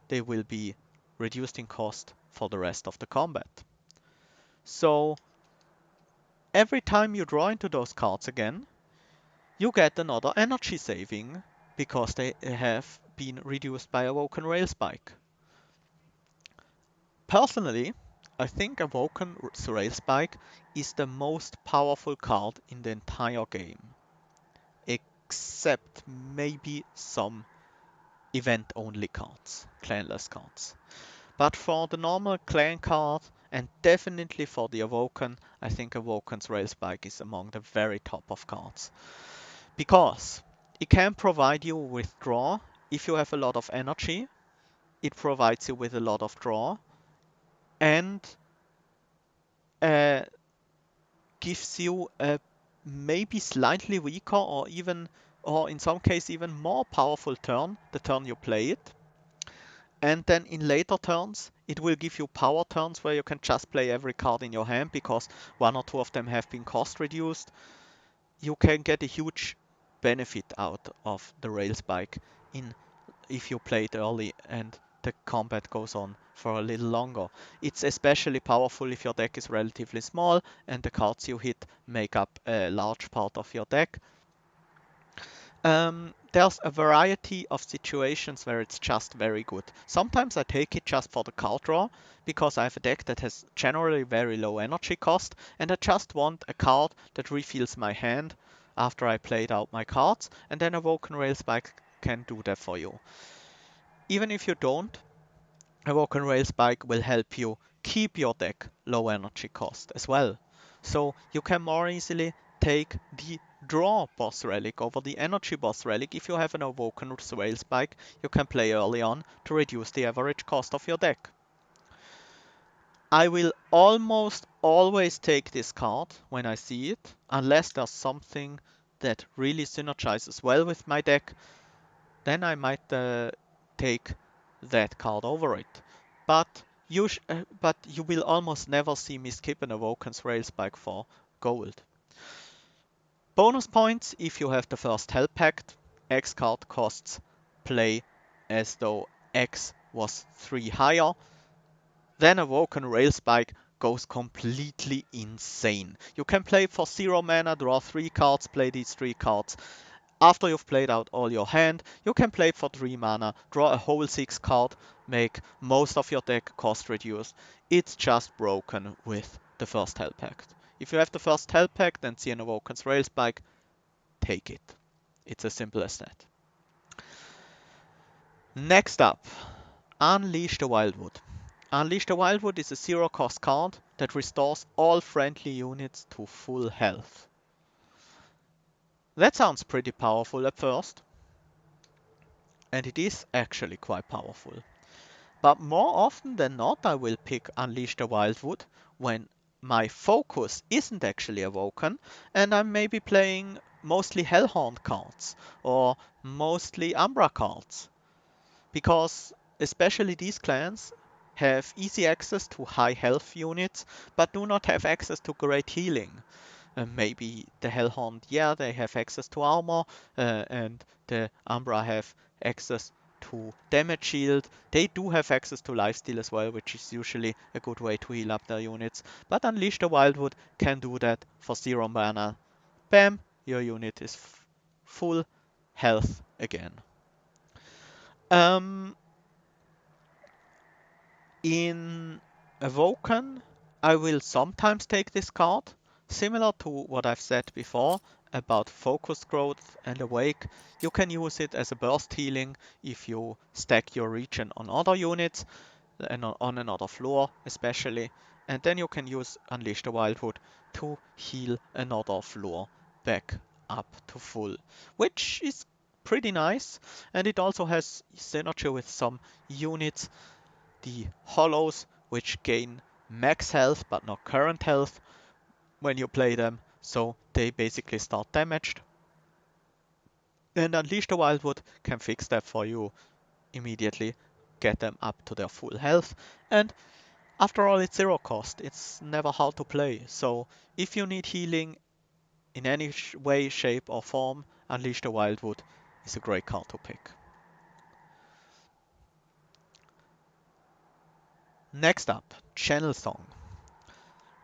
they will be reduced in cost for the rest of the combat. So every time you draw into those cards again, you get another energy saving because they have been reduced by Awoken Railspike. Personally, I think Awoken Railspike is the most powerful card in the entire game, except maybe some event-only cards, clanless cards. But for the normal clan card, and definitely for the Awoken, I think Awoken's Railspike is among the very top of cards. Because it can provide you with draw if you have a lot of energy. It provides you with a lot of draw and uh, gives you a maybe slightly weaker or in some case even more powerful turn, the turn you play it. And then in later turns, it will give you power turns where you can just play every card in your hand because 1 or 2 of them have been cost reduced. You can get a huge benefit out of the rail spike in if you play it early and the combat goes on for a little longer. It's especially powerful if your deck is relatively small and the cards you hit make up a large part of your deck. There's a variety of situations where it's just very good. Sometimes I take it just for the card draw, because I have a deck that has generally very low energy cost, and I just want a card that refills my hand after I played out my cards, and then Awoken Railspike can do that for you. Even if you don't, Awoken Railspike will help you keep your deck low energy cost as well. So you can more easily take the draw boss relic over the energy boss relic. If you have an Awoken Railspike, you can play early on to reduce the average cost of your deck. I will almost always take this card when I see it, unless there's something that really synergizes well with my deck. Then I might take that card over it. But you will almost never see me skip an Awoken's Railspike for gold. Bonus points if you have the first Hell Pact. X card costs play as though X was 3 higher. Then Awoken Railspike goes completely insane. You can play for 0 mana, draw 3 cards, play these 3 cards. After you've played out all your hand, you can play for 3 mana, draw a whole 6 card, make most of your deck cost reduced. It's just broken with the first Hell Pact. If you have the first Hell Pact and see an Awoken's Railspike, take it. It's as simple as that. Next up, Unleash the Wildwood. Unleash the Wildwood is a 0 cost card that restores all friendly units to full health. That sounds pretty powerful at first, and it is actually quite powerful. But more often than not, I will pick Unleash the Wildwood when my focus isn't actually Awoken, and I'm maybe playing mostly Hellhound cards or mostly Umbra cards. Because especially these clans have easy access to high health units, but do not have access to great healing. Maybe the Hellhound, yeah, they have access to armor, and the Umbra have access to damage shield. They do have access to lifesteal as well, which is usually a good way to heal up their units. But Unleash the Wildwood can do that for 0 mana. Bam, your unit is full health again. In Awoken, I will sometimes take this card, similar to what I've said before about focus growth and awake. You can use it as a burst healing if you stack your region on other units and on another floor especially, and then you can use Unleash the Wildwood to heal another floor back up to full, which is pretty nice, and it also has synergy with some units, the hollows, which gain max health but not current health when you play them, so they basically start damaged. And Unleash the Wildwood can fix that for you immediately, get them up to their full health, and after all, it's 0 cost, it's never hard to play, so if you need healing in any way, shape or form, Unleash the Wildwood is a great card to pick. Next up, Channel Song.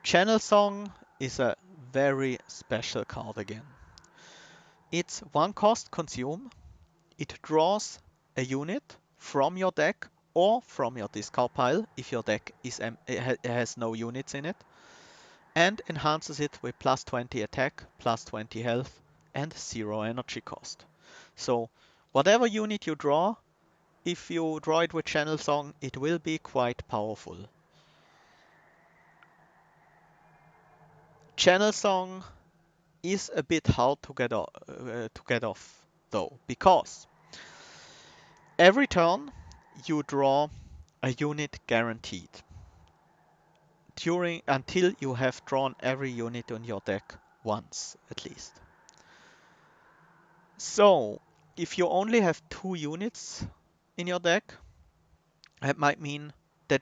Channel Song is a very special card again. It's 1 cost consume, it draws a unit from your deck or from your discard pile if your deck has no units in it, and enhances it with plus 20 attack, plus 20 health, and 0 energy cost. So whatever unit you draw, if you draw it with Channel Song, it will be quite powerful. Channel Song is a bit hard to get off though, because every turn you draw a unit guaranteed until you have drawn every unit on your deck once at least. So if you only have 2 units in your deck, that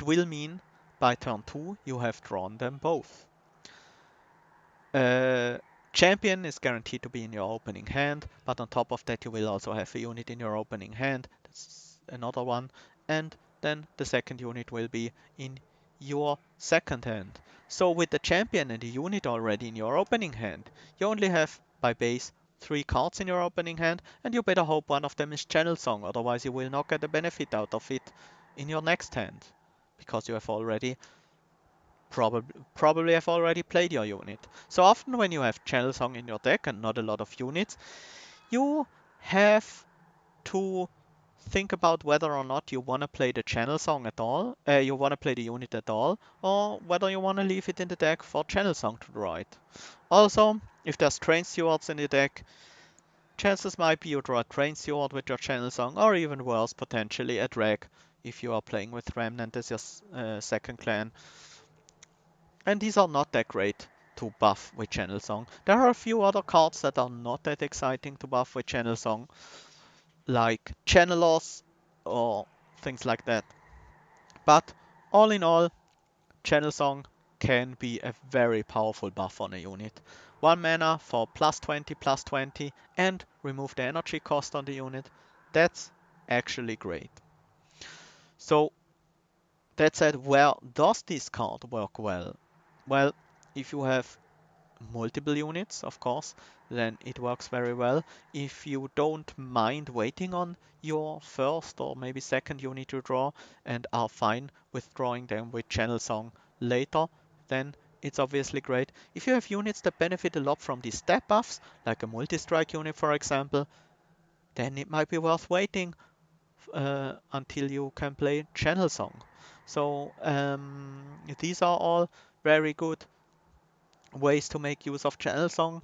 will mean by turn 2 you have drawn them both. Champion is guaranteed to be in your opening hand, but on top of that you will also have a unit in your opening hand. That's another one. And then the second unit will be in your second hand. So with the champion and the unit already in your opening hand, you only have by base 3 cards in your opening hand, and you better hope one of them is Channel Song, otherwise you will not get a benefit out of it in your next hand, because you have already probably have already played your unit. So often when you have Channel Song in your deck and not a lot of units, you have to think about whether or not you want to play the Channel Song at all, you want to play the unit at all, or whether you want to leave it in the deck for Channel Song to draw it. Also, if there's Train Stewards in the deck, chances might be you draw a Train Steward with your Channel Song, or even worse, potentially a Drag if you are playing with Remnant as your second clan. And these are not that great to buff with Channel Song. There are a few other cards that are not that exciting to buff with Channel Song, like Channelers or things like that. But all in all, Channel Song can be a very powerful buff on a unit. 1 mana for +20/+20 and remove the energy cost on the unit. That's actually great. So that said, where does this card work well? Well, if you have multiple units, of course, then it works very well. If you don't mind waiting on your first or maybe second unit to draw and are fine with drawing them with Channel Song later, then it's obviously great. If you have units that benefit a lot from these stat buffs, like a multi-strike unit for example, then it might be worth waiting until you can play Channel Song. So these are all very good ways to make use of Channel Song,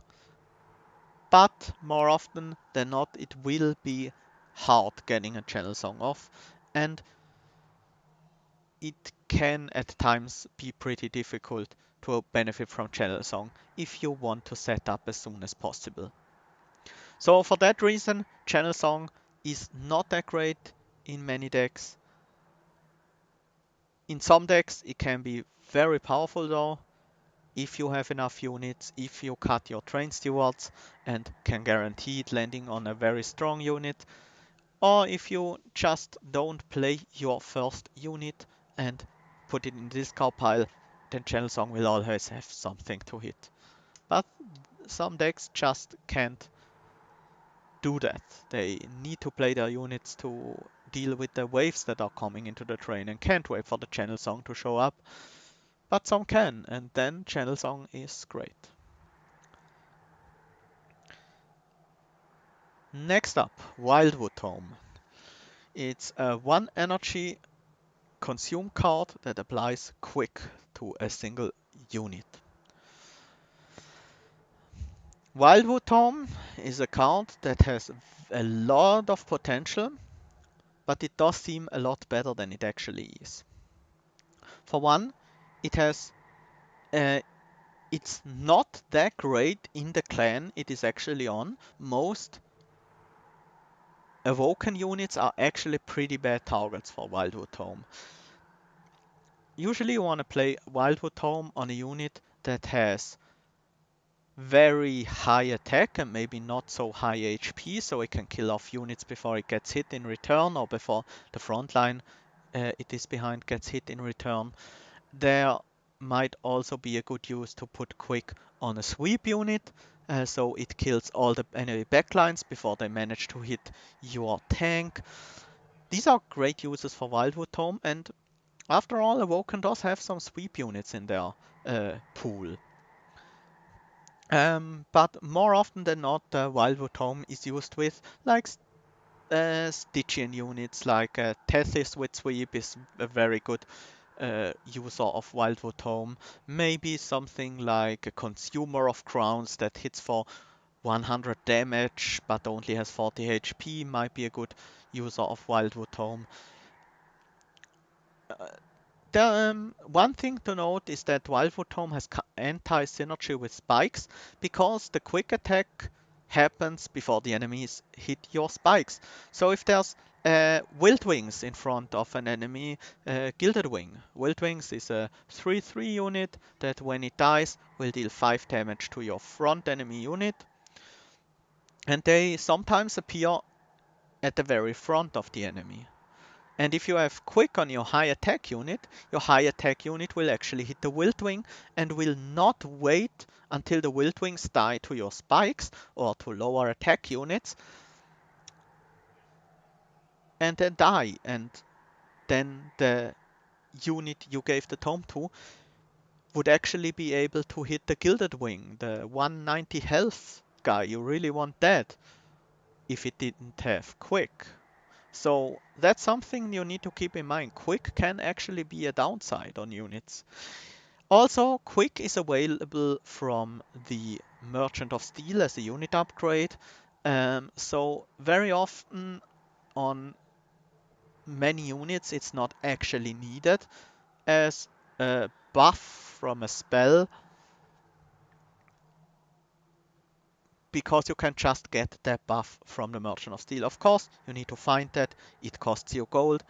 but more often than not it will be hard getting a Channel Song off, and it can at times be pretty difficult to benefit from Channel Song if you want to set up as soon as possible. So for that reason, Channel Song is not that great in many decks. In some decks it can be very powerful though, if you have enough units, if you cut your Train Stewards and can guarantee it landing on a very strong unit, or if you just don't play your first unit and put it in the discard pile, then Channel Song will always have something to hit. But some decks just can't do that. They need to play their units to deal with the waves that are coming into the train and can't wait for the Channel Song to show up. But some can, and then Channel Song is great. Next up, Wildwood Tome. It's a 1 energy consume card that applies quick to a single unit. Wildwood Tome is a card that has a lot of potential, but it does seem a lot better than it actually is. For one, it has it's not that great in the clan it is actually on. Most Awoken units are actually pretty bad targets for Wildwood Tome. Usually you want to play Wildwood Tome on a unit that has very high attack and maybe not so high HP, so it can kill off units before it gets hit in return or before the front line it is behind gets hit in return. There might also be a good use to put quick on a sweep unit, so it kills all the enemy backlines before they manage to hit your tank. These are great uses for Wildwood Tome, and after all, Awoken does have some sweep units in their pool. But more often than not, Wildwood Tome is used with like Stygian units, like Tethys with sweep is a very good user of Wildwood Tome. Maybe something like a Consumer of Crowns that hits for 100 damage but only has 40 HP might be a good user of Wildwood Tome. One thing to note is that Wildwood Tome has anti-synergy with spikes because the quick attack happens before the enemies hit your spikes. So if there's Wild Wings in front of an enemy Gilded Wing. Wild Wings is a 3/3 unit that when it dies will deal 5 damage to your front enemy unit. And they sometimes appear at the very front of the enemy. And if you have quick on your high attack unit will actually hit the Wild Wing and will not wait until the Wild Wings die to your spikes or to lower attack units and then die. And then the unit you gave the tome to would actually be able to hit the Gilded Wing, the 190 health guy. You really want that if it didn't have quick. So that's something you need to keep in mind. Quick can actually be a downside on units. Also, quick is available from the Merchant of Steel as a unit upgrade. So very often on many units it's not actually needed as a buff from a spell because you can just get that buff from the Merchant of Steel. Of course, you need to find that. It costs you gold.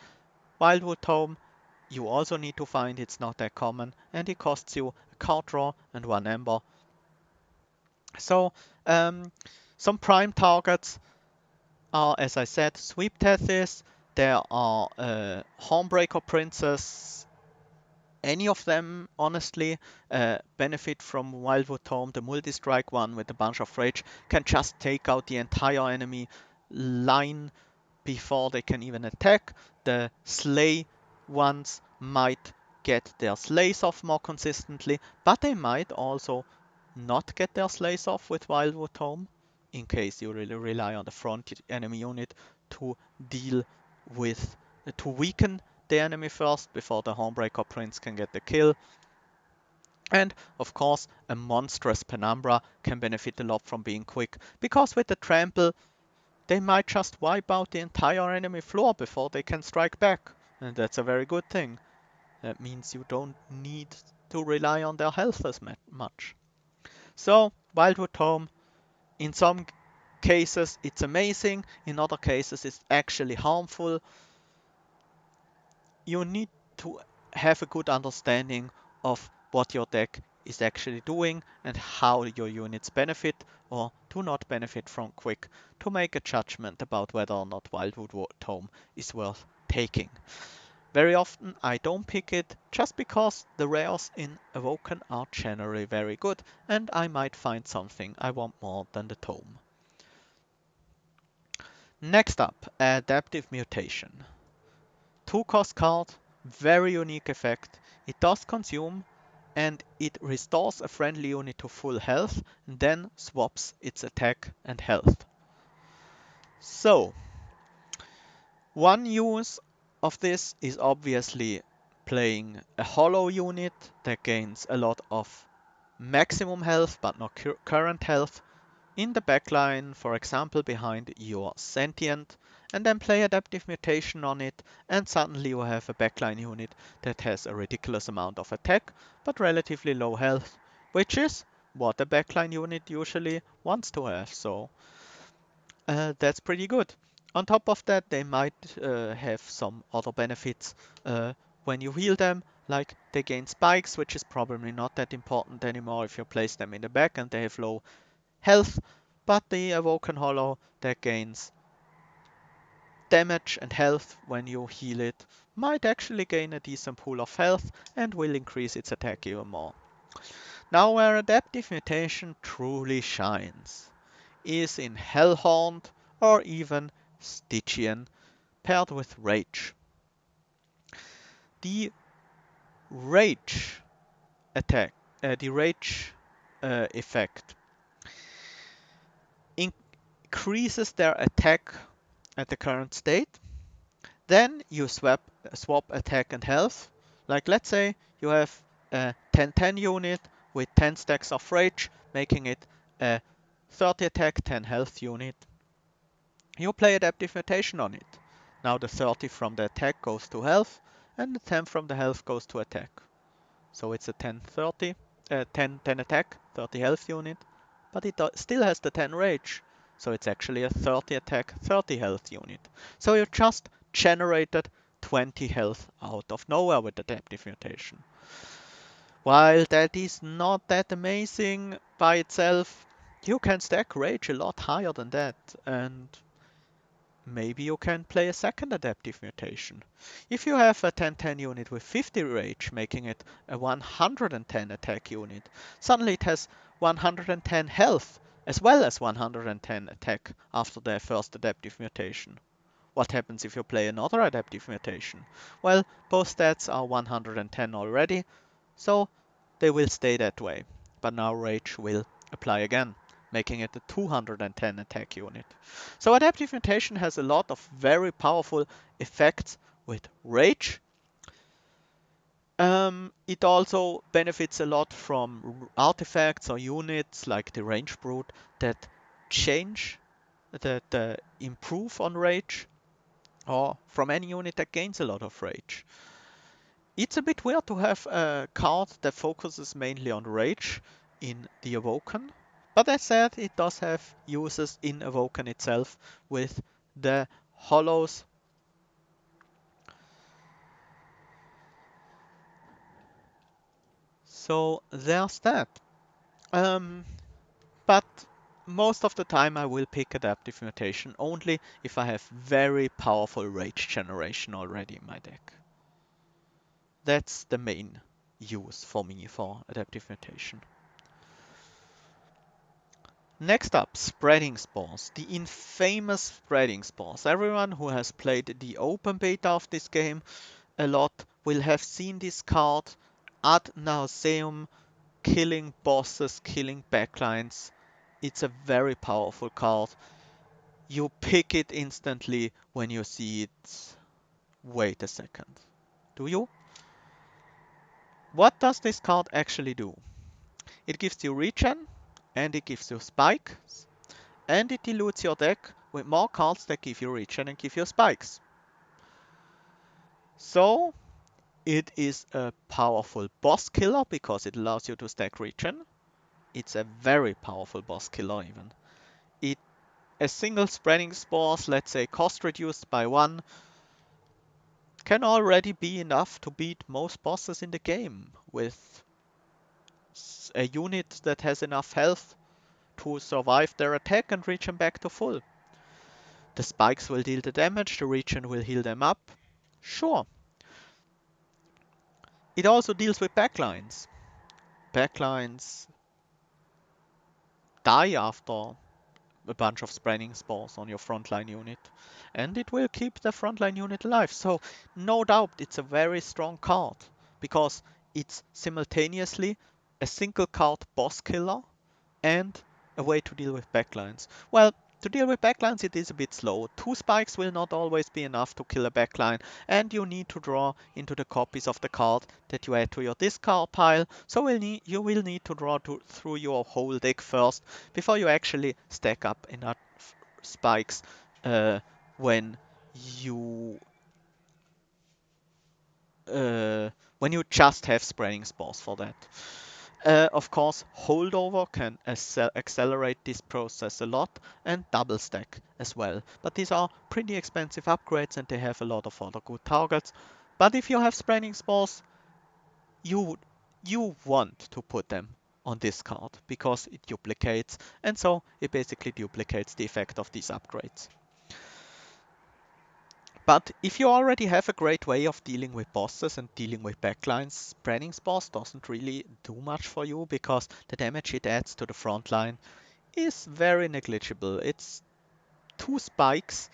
Wildwood Tome, you also need to find. It's not that common. And it costs you a card draw and 1 ember. So, some prime targets are, as I said, Sweep Tethys. There are Hornbreaker Princess. Any of them, honestly, benefit from Wildwood Tome. The multi-strike one with a bunch of rage can just take out the entire enemy line before they can even attack. The slay ones might get their slays off more consistently, but they might also not get their slays off with Wildwood Tome, in case you really rely on the front enemy unit to deal with, to weaken the enemy first before the Hornbreaker Prince can get the kill. And of course, a monstrous Penumbra can benefit a lot from being quick, because with the trample, they might just wipe out the entire enemy floor before they can strike back. And that's a very good thing. That means you don't need to rely on their health as much. So, Wildwood Tome, in some cases it's amazing, in other cases it's actually harmful. You need to have a good understanding of what your deck is actually doing and how your units benefit or do not benefit from quick to make a judgment about whether or not Wildwood Tome is worth taking. Very often I don't pick it just because the rares in Awoken are generally very good and I might find something I want more than the tome. Next up, Adaptive Mutation. 2-cost card, very unique effect. It does consume and it restores a friendly unit to full health and then swaps its attack and health. So, one use of this is obviously playing a hollow unit that gains a lot of maximum health but not current health in the backline, for example behind your Sentient, and then play Adaptive Mutation on it, and suddenly you have a backline unit that has a ridiculous amount of attack but relatively low health, which is what a backline unit usually wants to have. So that's pretty good. On top of that, they might have some other benefits when you heal them, like they gain spikes, which is probably not that important anymore if you place them in the back and they have low health, but the Awoken Hollow that gains damage and health when you heal it might actually gain a decent pool of health and will increase its attack even more. Now where Adaptive Mutation truly shines is in Hellhorned or even Stygian paired with Rage. The Rage attack, the Rage effect increases their attack at the current state. Then you swap attack and health. Like let's say you have a 10-10 unit with 10 stacks of rage, making it a 30 attack, 10 health unit. You play Adaptive Mutation on it. Now the 30 from the attack goes to health, and the 10 from the health goes to attack. So it's a 10-30, 10 attack, 30 health unit, but it still has the 10 rage. So it's actually a 30 attack, 30 health unit. So you just generated 20 health out of nowhere with adaptive mutation. While that is not that amazing by itself, you can stack rage a lot higher than that, and maybe you can play a second adaptive mutation. If you have a 10-10 unit with 50 rage, making it a 110 attack unit, suddenly it has 110 health as well as 110 attack after their first adaptive mutation. What happens if you play another adaptive mutation? Well, both stats are 110 already, so they will stay that way. But now rage will apply again, making it a 210 attack unit. So adaptive mutation has a lot of very powerful effects with rage. It also benefits a lot from artifacts or units like the range brute that change, that improve on rage, or from any unit that gains a lot of rage. It's a bit weird to have a card that focuses mainly on rage in the Awoken, but as said, it does have uses in Awoken itself with the hollows. So there's that. Um, but most of the time I will pick adaptive mutation only if I have very powerful rage generation already in my deck. That's the main use for me for adaptive mutation. Next up, spreading spores. The infamous spreading spores. Everyone who has played the open beta of this game a lot will have seen this card ad nauseum, killing bosses, killing backlines. It's a very powerful card. You pick it instantly when you see it. Wait a second. Do you? What does this card actually do? It gives you regen and it gives you spikes and it dilutes your deck with more cards that give you regen and give you spikes. So it is a powerful boss killer because it allows you to stack regen. It's a very powerful boss killer even. A single spreading spores, let's say cost reduced by 1, can already be enough to beat most bosses in the game with a unit that has enough health to survive their attack and regen back to full. The spikes will deal the damage, the regen will heal them up. Sure. It also deals with backlines. Backlines die after a bunch of spreading spores on your frontline unit, and it will keep the frontline unit alive. So no doubt it's a very strong card because it's simultaneously a single card boss killer and a way to deal with backlines. Well, to deal with backlines it is a bit slow. 2 spikes will not always be enough to kill a backline, and you need to draw into the copies of the card that you add to your discard pile, so you will need to draw through your whole deck first before you actually stack up enough spikes when you uh, when you just have spreading spores for that. Of course, holdover can accelerate this process a lot, and double stack as well. But these are pretty expensive upgrades and they have a lot of other good targets. But if you have spreading spores, you you want to put them on this card because it duplicates, and so it basically duplicates the effect of these upgrades. But if you already have a great way of dealing with bosses and dealing with backlines, spreading spores doesn't really do much for you because the damage it adds to the front line is very negligible. It's 2 spikes,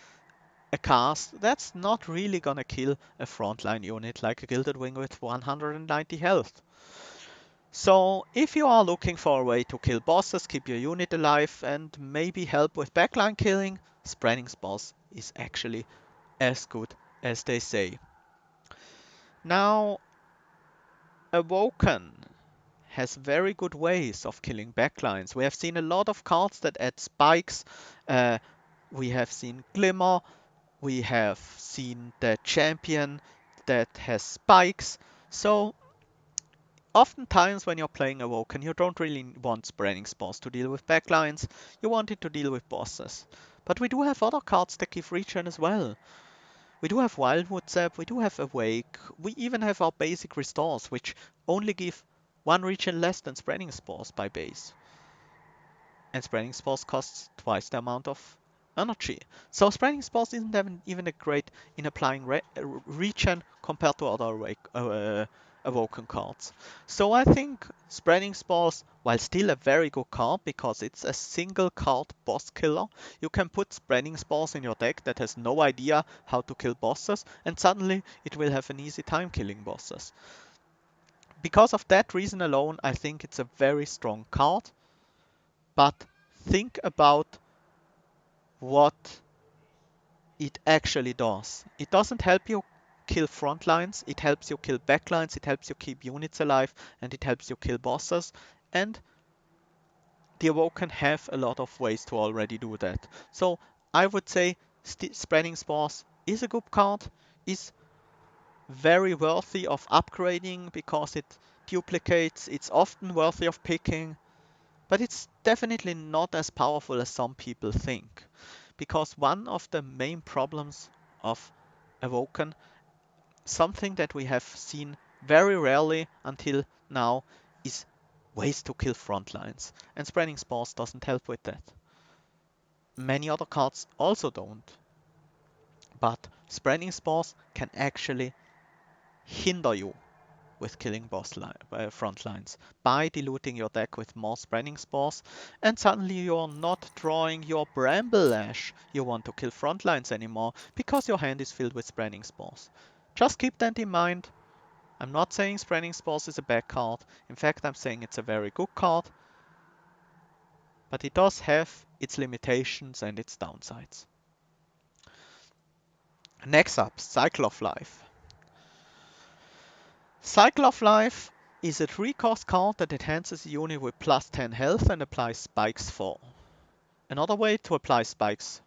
a cast, that's not really gonna kill a frontline unit like a Gilded Wing with 190 health. So if you are looking for a way to kill bosses, keep your unit alive, and maybe help with backline killing, spreading spores is actually as good as they say. Now, Awoken has very good ways of killing backlines. We have seen a lot of cards that add spikes. We have seen Glimmer. We have seen the champion that has spikes. So oftentimes when you're playing Awoken, you don't really want Spreading Spores to deal with backlines, you want it to deal with bosses. But we do have other cards that give regen as well. We do have Wildwood Zap, we do have Awake, we even have our basic restores, which only give one regen less than Spreading Spores by base. And Spreading Spores costs twice the amount of energy. So Spreading Spores isn't even that great in applying regen compared to other Awoken cards. So I think Spreading Spores, while still a very good card because it's a single card boss killer, you can put Spreading Spores in your deck that has no idea how to kill bosses, and suddenly it will have an easy time killing bosses. Because of that reason alone, I think it's a very strong card, but think about what it actually does. It doesn't help you kill front lines, it helps you kill backlines, it helps you keep units alive, and it helps you kill bosses. And the Awoken have a lot of ways to already do that. So I would say Spreading Spores is a good card, is very worthy of upgrading because it duplicates, it's often worthy of picking, but it's definitely not as powerful as some people think. Because one of the main problems of Awoken, something that we have seen very rarely until now, is ways to kill front lines. And Spreading Spores doesn't help with that. Many other cards also don't. But Spreading Spores can actually hinder you with killing front lines by diluting your deck with more Spreading Spores, and suddenly you're not drawing your Bramble Ash you want to kill front lines anymore because your hand is filled with Spreading Spores. Just keep that in mind. I'm not saying Spreading Spores is a bad card. In fact, I'm saying it's a very good card, but it does have its limitations and its downsides. Next up, Cycle of Life. Cycle of Life is a 3-cost card that enhances a unit with plus 10 health and applies spikes 4. Another way to apply spikes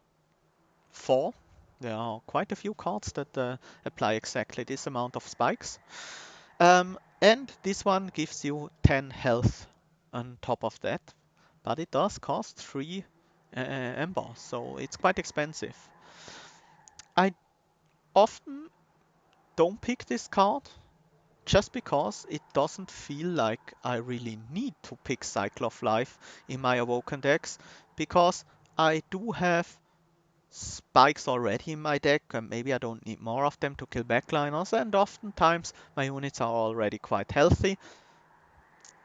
4, there are quite a few cards that apply exactly this amount of spikes. And this one gives you 10 health on top of that, but it does cost 3 ember, so it's quite expensive. I often don't pick this card just because it doesn't feel like I really need to pick Cycle of Life in my Awoken decks, because I do have spikes already in my deck and maybe I don't need more of them to kill backliners, and oftentimes my units are already quite healthy.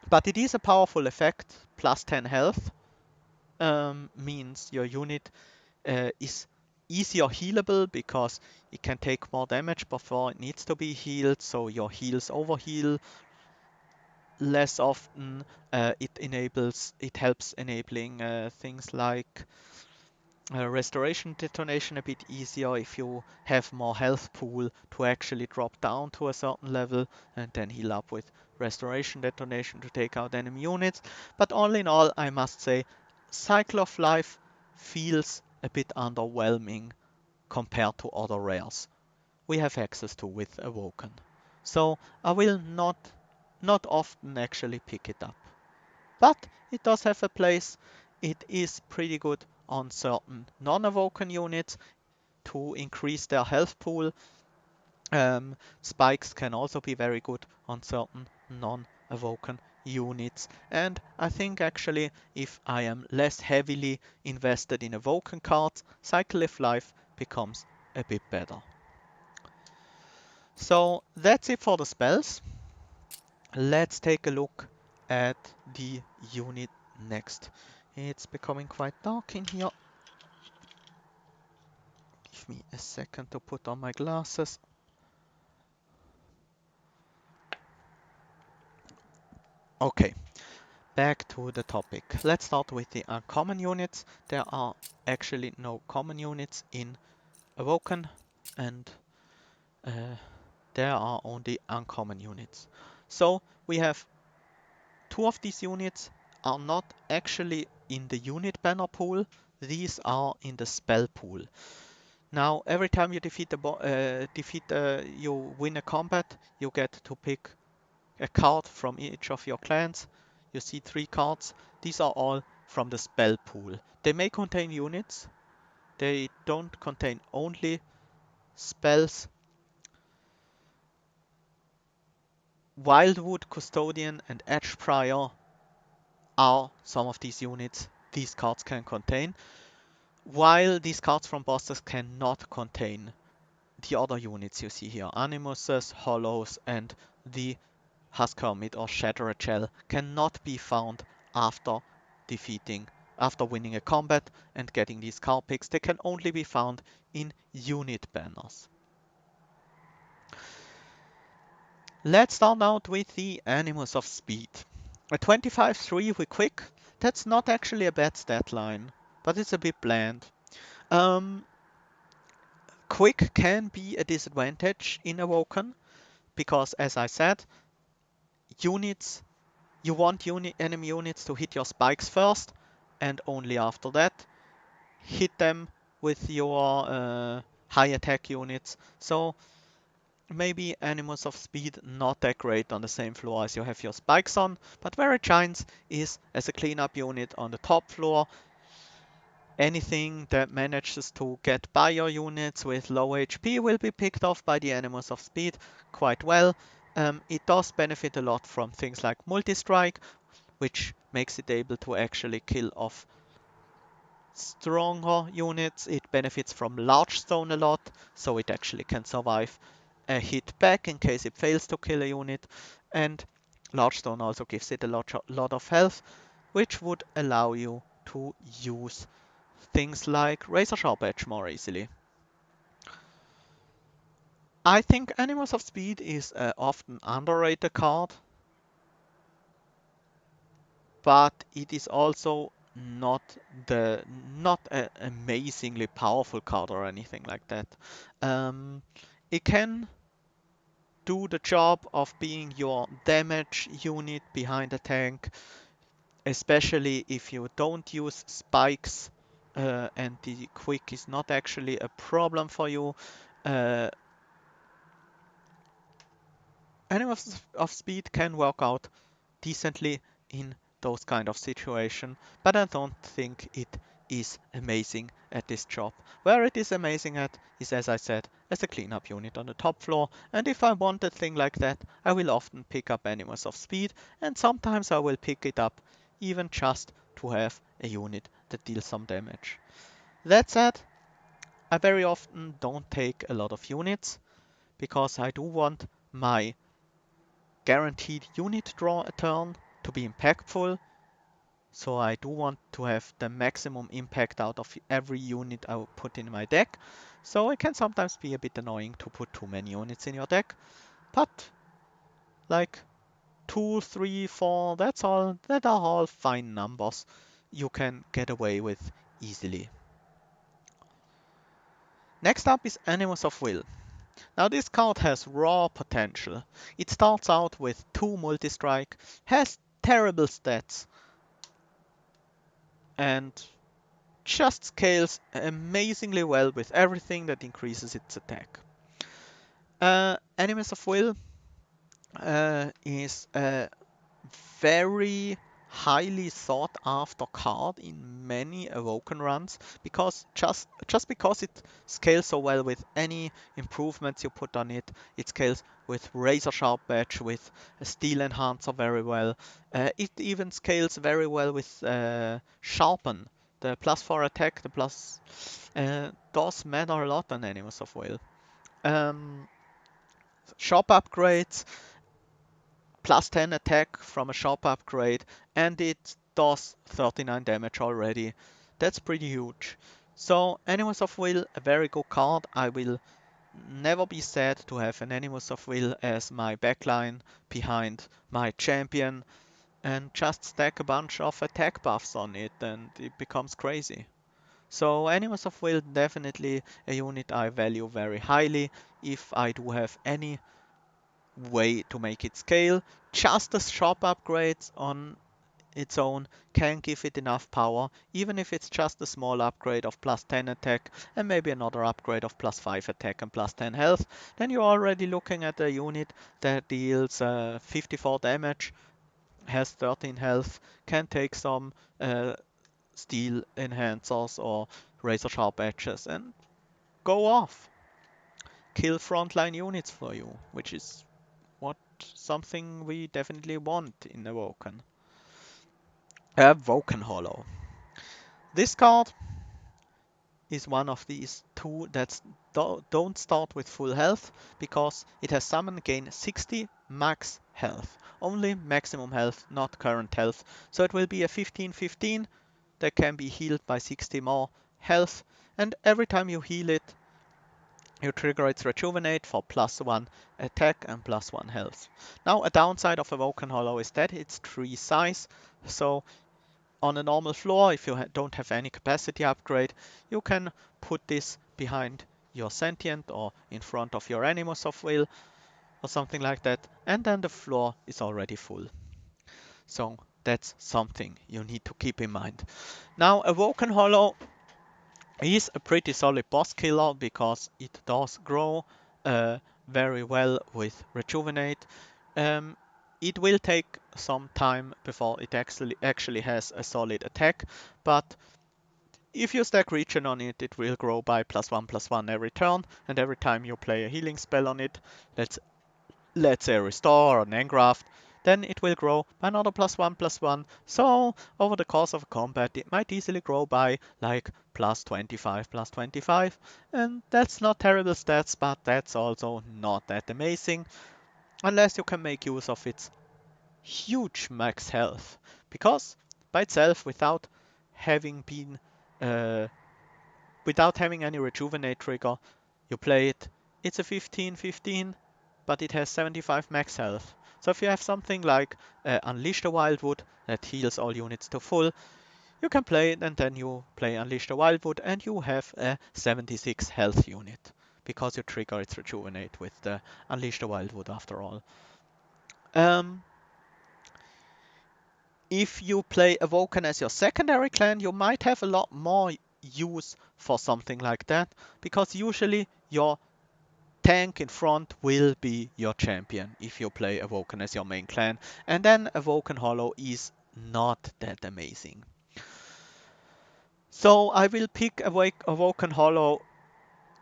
But it is a powerful effect. Plus 10 health means your unit is easier healable because it can take more damage before it needs to be healed, so your heals overheal less often. It helps enabling things like restoration detonation a bit easier if you have more health pool to actually drop down to a certain level and then heal up with restoration detonation to take out enemy units. But all in all, I must say, Cycle of Life feels a bit underwhelming compared to other rares we have access to with Awoken. So I will not often actually pick it up. But it does have a place. It is pretty good on certain non-Awoken units to increase their health pool. Spikes can also be very good on certain non-Awoken units. And I think actually if I am less heavily invested in Awoken cards, Cycle of Life becomes a bit better. So that's it for the spells. Let's take a look at the unit next. It's becoming quite dark in here. Give me a second to put on my glasses. Okay, back to the topic. Let's start with the uncommon units. There are actually no common units in Awoken, and there are only uncommon units. So we have two of these units are not actually in the unit banner pool. These are in the spell pool. Now, every time you you win a combat, you get to pick a card from each of your clans. You see 3 cards. These are all from the spell pool. They may contain units. They don't contain only spells. Wildwood, Custodian, and Edge Prior are some of these units these cards can contain, while these cards from bosses cannot contain the other units you see here. Animuses, Hollows, and the Husk Hermit or Shattered Shell cannot be found after winning a combat and getting these card picks. They can only be found in unit banners. Let's start out with the Animus of Speed. A 25-3 with Quick, that's not actually a bad stat line, but it's a bit bland. Quick can be a disadvantage in Awoken, because as I said, units you want enemy units to hit your spikes first, and only after that hit them with your high attack units. So maybe Animus of Speed not that great on the same floor as you have your spikes on, but where it shines is as a cleanup unit on the top floor. Anything that manages to get by your units with low HP will be picked off by the Animus of Speed quite well. It does benefit a lot from things like multi-strike, which makes it able to actually kill off stronger units. It benefits from large stone a lot, so it actually can survive a hit back in case it fails to kill a unit. And large stone also gives it a lot of health, which would allow you to use things like Razor Sharp Edge more easily. I think Animals of Speed is an often underrated card, but it is also not an amazingly powerful card or anything like that. It can do the job of being your damage unit behind a tank, especially if you don't use spikes and the quick is not actually a problem for you. Animals of Speed can work out decently in those kind of situation, but I don't think it is amazing at this job. Where it is amazing at is, as I said, as a cleanup unit on the top floor, and if I want a thing like that, I will often pick up Animals of Speed, and sometimes I will pick it up even just to have a unit that deals some damage. That said, I very often don't take a lot of units, because I do want my guaranteed unit draw a turn to be impactful. So I do want to have the maximum impact out of every unit I will put in my deck. So it can sometimes be a bit annoying to put too many units in your deck. But like 2, 3, 4, that are all fine numbers you can get away with easily. Next up is Animus of Will. Now this card has raw potential. It starts out with 2 multi-strike, has terrible stats, and just scales amazingly well with everything that increases its attack. Animus of Will is a very highly sought after card in many Awoken runs, because just because it scales so well with any improvements you put on it. It scales with Razor Sharp Edge, with a Steel Enhancer very well. It even scales very well with Sharpen. The +4 attack, the plus does matter a lot on Animus of Will. Shop upgrades, +10 attack from a shop upgrade, and it does 39 damage already. That's pretty huge. So Animus of Will, a very good card. I will never be sad to have an Animus of Will as my backline behind my champion, and just stack a bunch of attack buffs on it and it becomes crazy. So Animus of Will, definitely a unit I value very highly if I do have any way to make it scale. Just the shop upgrades on its own can give it enough power, even if it's just a small upgrade of plus 10 attack and maybe another upgrade of plus 5 attack and plus 10 health, then you're already looking at a unit that deals 54 damage, has 13 health, can take some steel enhancers or razor sharp edges and go off. Kill frontline units for you, which is what something we definitely want in Awoken. Awoken Hollow. This card is one of these two that don't start with full health because it has summon gain 60 max health. Only maximum health, not current health. So it will be a 15-15 that can be healed by 60 more health. And every time you heal it, you trigger its rejuvenate for +1 attack and +1 health. Now a downside of Awoken Hollow is that it's 3 size. So on a normal floor, if you don't have any capacity upgrade, you can put this behind your Sentient or in front of your Animus of Will or something like that, and then the floor is already full. So that's something you need to keep in mind. Now, Awoken Hollow is a pretty solid boss killer because it does grow very well with Rejuvenate. Um, it will take some time before it actually has a solid attack, but if you stack Regen on it, it will grow by +1/+1 every turn, and every time you play a healing spell on it, let's say Restore or an Engraft, then it will grow by another +1/+1. So over the course of a combat, it might easily grow by like +25/+25, and that's not terrible stats, but that's also not that amazing, unless you can make use of its huge max health, because by itself, having been uh, without having any rejuvenate trigger, you play it, it's a 15-15, but it has 75 max health. So if you have something like Unleash the Wildwood that heals all units to full, you can play it and then you play Unleash the Wildwood and you have a 76 health unit because you trigger its rejuvenate with the Unleash the Wildwood after all. Um, if you play Awoken as your secondary clan, you might have a lot more use for something like that, because usually your tank in front will be your champion if you play Awoken as your main clan, and then Awoken Hollow is not that amazing. So I will pick Awoken Hollow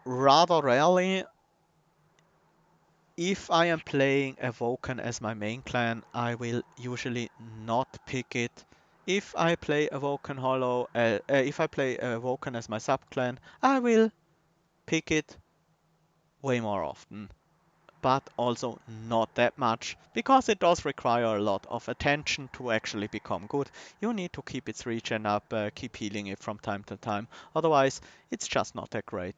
rather rarely. If I am playing Awoken as my main clan, I will usually not pick it. If I play Awoken Hollow, if I play Awoken as my sub clan, I will pick it way more often, but also not that much, because it does require a lot of attention to actually become good. You need to keep its regen up, keep healing it from time to time, otherwise it's just not that great.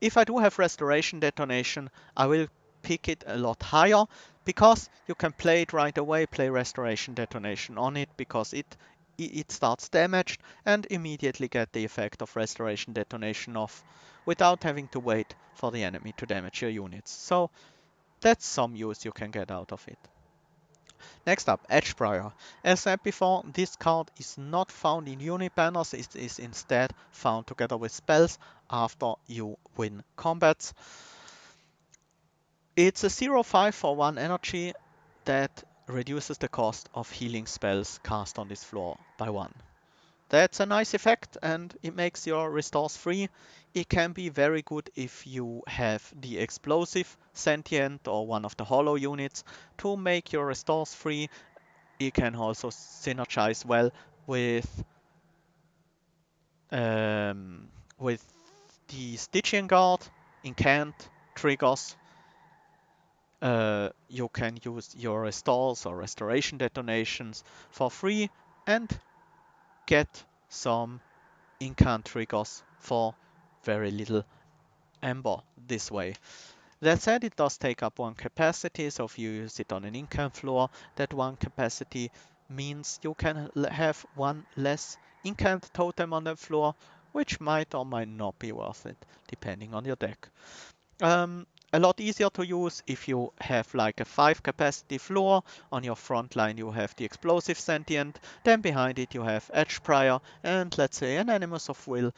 If I do have restoration detonation, I will pick it a lot higher, because you can play it right away, play restoration detonation on it, because it starts damaged and immediately get the effect of restoration detonation off without having to wait for the enemy to damage your units. So that's some use you can get out of it. Next up, Edgebriar. As said before, this card is not found in unit banners, it is instead found together with spells after you win combats. It's a 0/5 for 1 energy that reduces the cost of healing spells cast on this floor by 1. That's a nice effect and it makes your restores free. It can be very good if you have the explosive Sentient or one of the hollow units to make your restores free. It can also synergize well um, with the Stygian Guard, incant, triggers. You can use your restores or restoration detonations for free and get some incant triggers for very little amber this way. That said, it does take up 1 capacity, so if you use it on an incant floor, that 1 capacity means you can have 1 less incant totem on the floor, which might or might not be worth it, depending on your deck. A lot easier to use if you have like a 5 capacity floor. On your front line you have the explosive sentient, then behind it you have edge prior and let's say an animus of will.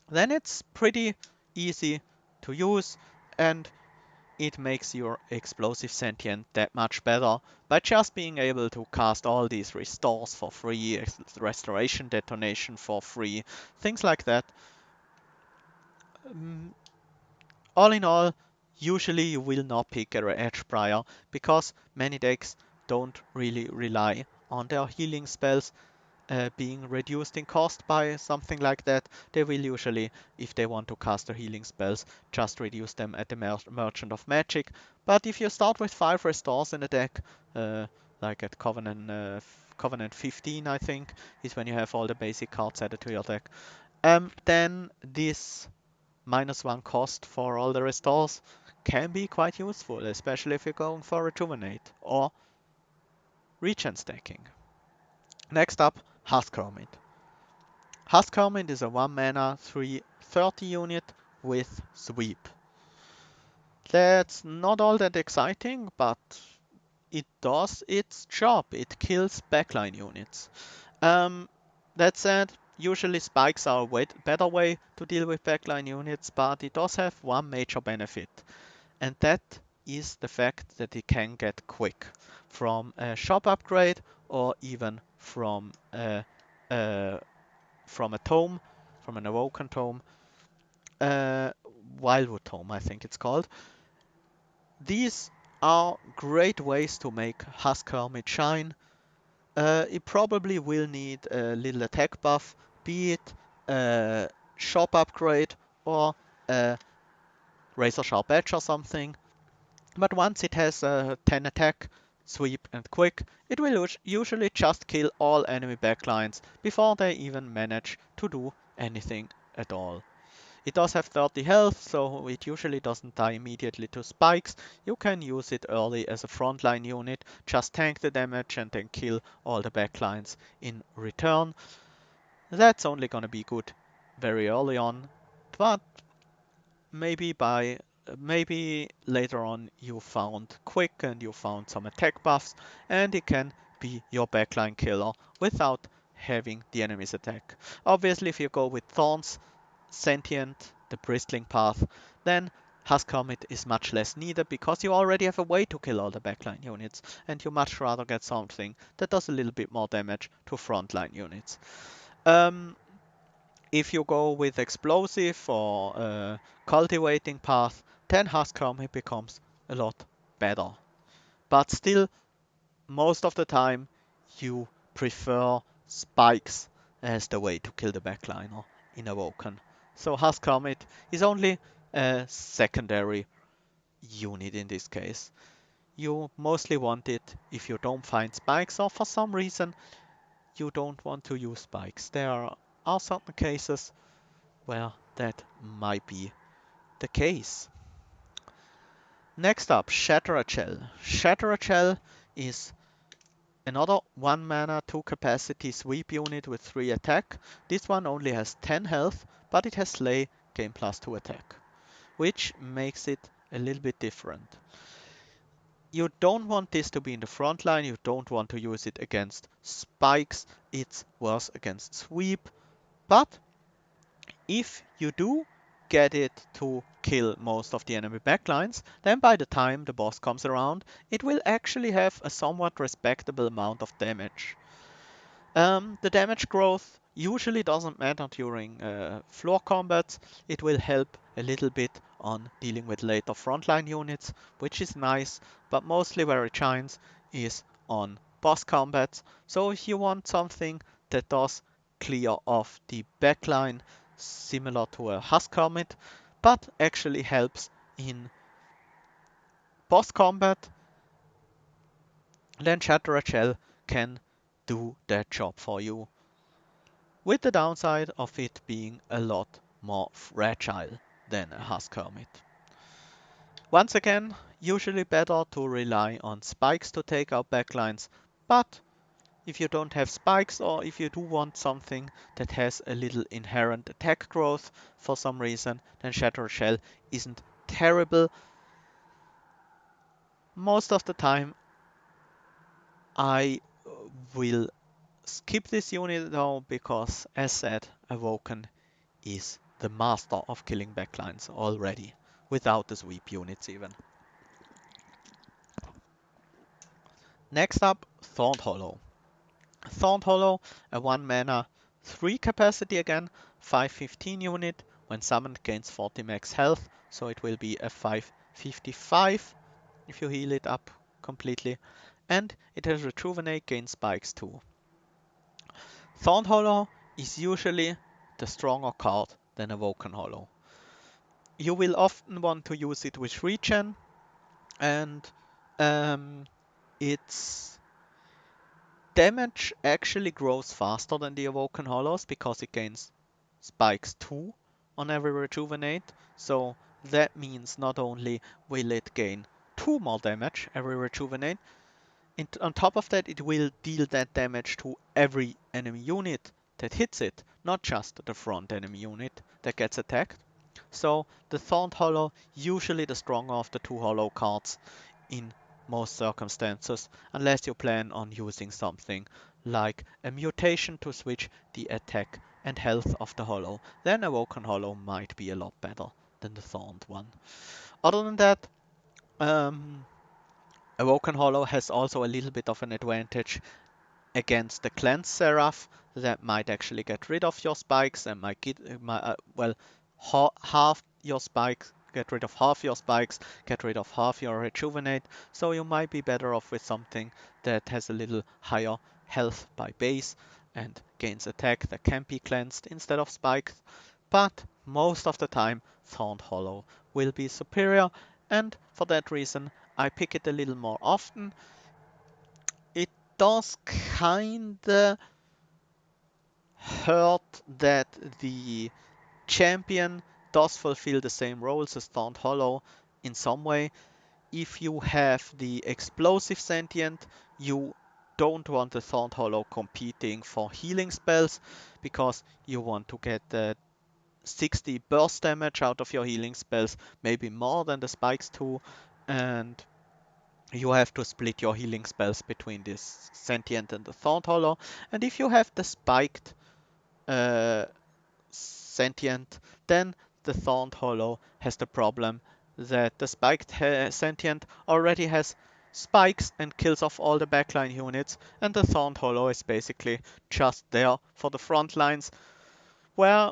Then it's pretty easy to use, and it makes your explosive sentient that much better by just being able to cast all these restores for free, restoration detonation for free, things like that. Um, all in all, usually you will not pick a edge prior because many decks don't really rely on their healing spells being reduced in cost by something like that. They will usually, if they want to cast their healing spells, just reduce them at the Merchant of Magic. But if you start with 5 restores in a deck, uh, like at Covenant 15, I think, is when you have all the basic cards added to your deck, then this -1 cost for all the restores can be quite useful, especially if you're going for Rejuvenate or Regen stacking. Next up, Husk Hermit. Husk Hermit is a 1 mana 3/30 unit with sweep. That's not all that exciting, but it does its job. It kills backline units. That said, usually spikes are a better way to deal with backline units, but it does have one major benefit, and that is the fact that it can get quick from a shop upgrade or even uh, from a tome, from an Awoken tome, uh, Wildwood tome, I think it's called. These are great ways to make Husk Hermit shine. It probably will need a little attack buff, be it a shop upgrade or a razor sharp edge or something. But once it has a 10 attack, sweep and quick, it will usually just kill all enemy backlines before they even manage to do anything at all. It does have 30 health, so it usually doesn't die immediately to spikes. You can use it early as a frontline unit, just tank the damage and then kill all the backlines in return. That's only gonna be good very early on, but maybe later on you found quick and you found some attack buffs, and it can be your backline killer without having the enemy's attack. Obviously, if you go with Thorns, Sentient, the Bristling Path, then Husk Hermit is much less needed because you already have a way to kill all the backline units, and you much rather get something that does a little bit more damage to frontline units. Um, if you go with Explosive or Cultivating Path, then Husk Hermit becomes a lot better. But still, most of the time, you prefer spikes as the way to kill the backliner in Awoken. So Husk Hermit is only a secondary unit in this case. You mostly want it if you don't find spikes or for some reason you don't want to use spikes. There are certain cases where that might be the case. Next up, Shatterachel. Shatterachel is another 1 mana 2 capacity sweep unit with 3 attack. This one only has 10 health, but it has Slay, gain +2 attack, which makes it a little bit different. You don't want this to be in the front line, you don't want to use it against spikes, it's worse against sweep, but if you do get it to kill most of the enemy backlines, then by the time the boss comes around, it will actually have a somewhat respectable amount of damage. The damage growth usually doesn't matter during floor combats. It will help a little bit on dealing with later frontline units, which is nice, but mostly where it shines is on boss combats. So if you want something that does clear off the backline, similar to a Husk Hermit, but actually helps in boss combat, then Shatterachel can do that job for you, with the downside of it being a lot more fragile than a Husk Hermit. Once again, usually better to rely on spikes to take out backlines, but if you don't have spikes or if you do want something that has a little inherent attack growth for some reason, then Shattershell isn't terrible. Most of the time I will skip this unit though, because as said, Awoken is the master of killing backlines already, without the sweep units even. Next up, Thorned Hollow. Thorned Hollow, a 1 mana, 3 capacity again, 515 unit. When summoned, gains 40 max health, so it will be a 555 if you heal it up completely. And it has Rejuvenate, gains spikes too. Thorned Hollow is usually the stronger card than Awoken Hollow. You will often want to use it with regen, and its damage actually grows faster than the Awoken Hollows because it gains spikes 2 on every Rejuvenate. So that means not only will it gain 2 more damage every Rejuvenate, on top of that it will deal that damage to every enemy unit that hits it, not just the front enemy unit that gets attacked. So the Thorned Hollow, usually the stronger of the 2 Hollow cards in most circumstances, unless you plan on using something like a mutation to switch the attack and health of the Hollow. Then Awoken Hollow might be a lot better than the Thorned one. Other than that, Awoken Hollow has also a little bit of an advantage against the Cleanse Seraph that might actually get rid of your spikes and might get, well, half your spikes, get rid of half your spikes, get rid of half your Rejuvenate. So you might be better off with something that has a little higher health by base and gains attack that can be cleansed instead of spikes. But most of the time, Thorned Hollow will be superior, and for that reason, I pick it a little more often. It does kinda hurt that the champion does fulfill the same roles as Thorned Hollow in some way. If you have the explosive Sentient, you don't want the Thorned Hollow competing for healing spells, because you want to get the 60 burst damage out of your healing spells, maybe more than the spikes too, and you have to split your healing spells between this Sentient and the Thorned Hollow. And if you have the spiked uh, Sentient, then the Thorned Hollow has the problem that the spiked Sentient already has spikes and kills off all the backline units, and the Thorned Hollow is basically just there for the front lines, where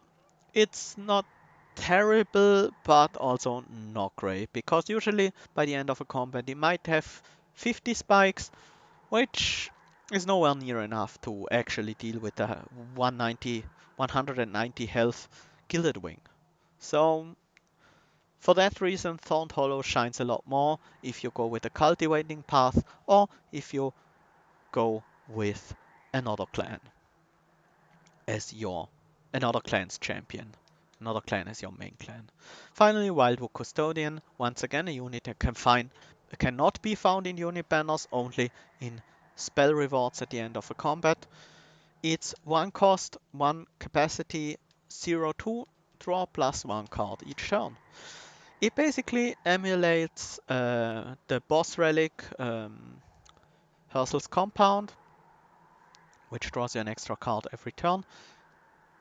it's not terrible, but also not great, because usually by the end of a combat you might have 50 spikes, which is nowhere near enough to actually deal with the 190 health Gilded Wing. So for that reason, Thorned Hollow shines a lot more if you go with a cultivating path, or if you go with another clan as your another clan's champion. Another clan as your main clan. Finally, Wildwood Custodian, once again a unit that cannot be found in unit banners, only in spell rewards at the end of a combat. It's 1 cost, 1 capacity, 0/2, draw +1 card each turn. It basically emulates the boss relic, Hersel's Compound, which draws you an extra card every turn.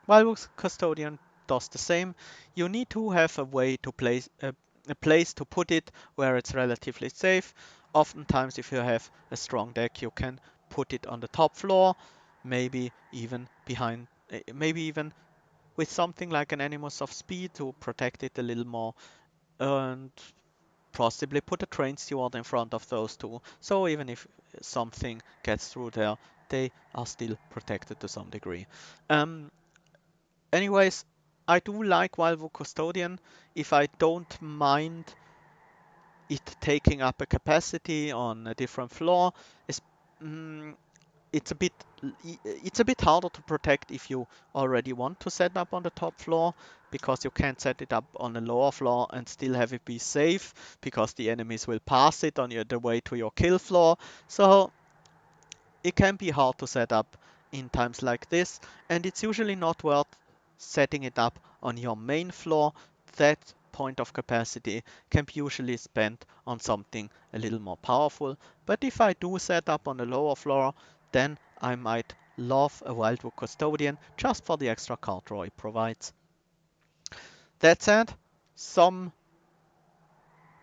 While Custodian does the same, you need to have a way to place a place to put it where it's relatively safe. Oftentimes, if you have a strong deck, you can put it on the top floor, maybe even behind, maybe even with something like an Animus of Speed to protect it a little more, and possibly put a Train Steward in front of those two. So even if something gets through there, they are still protected to some degree. Anyways, I do like Wildwood Custodian if I don't mind it taking up a capacity on a different floor. It's, mm, it's a bit it's a bit harder to protect if you already want to set up on the top floor, because you can't set it up on a lower floor and still have it be safe, because the enemies will pass it on the way to your kill floor. So it can be hard to set up in times like this, and it's usually not worth setting it up on your main floor. That point of capacity can be usually spent on something a little more powerful. But if I do set up on a lower floor, then I might love a Wildwood Custodian just for the extra card draw it provides. That said, some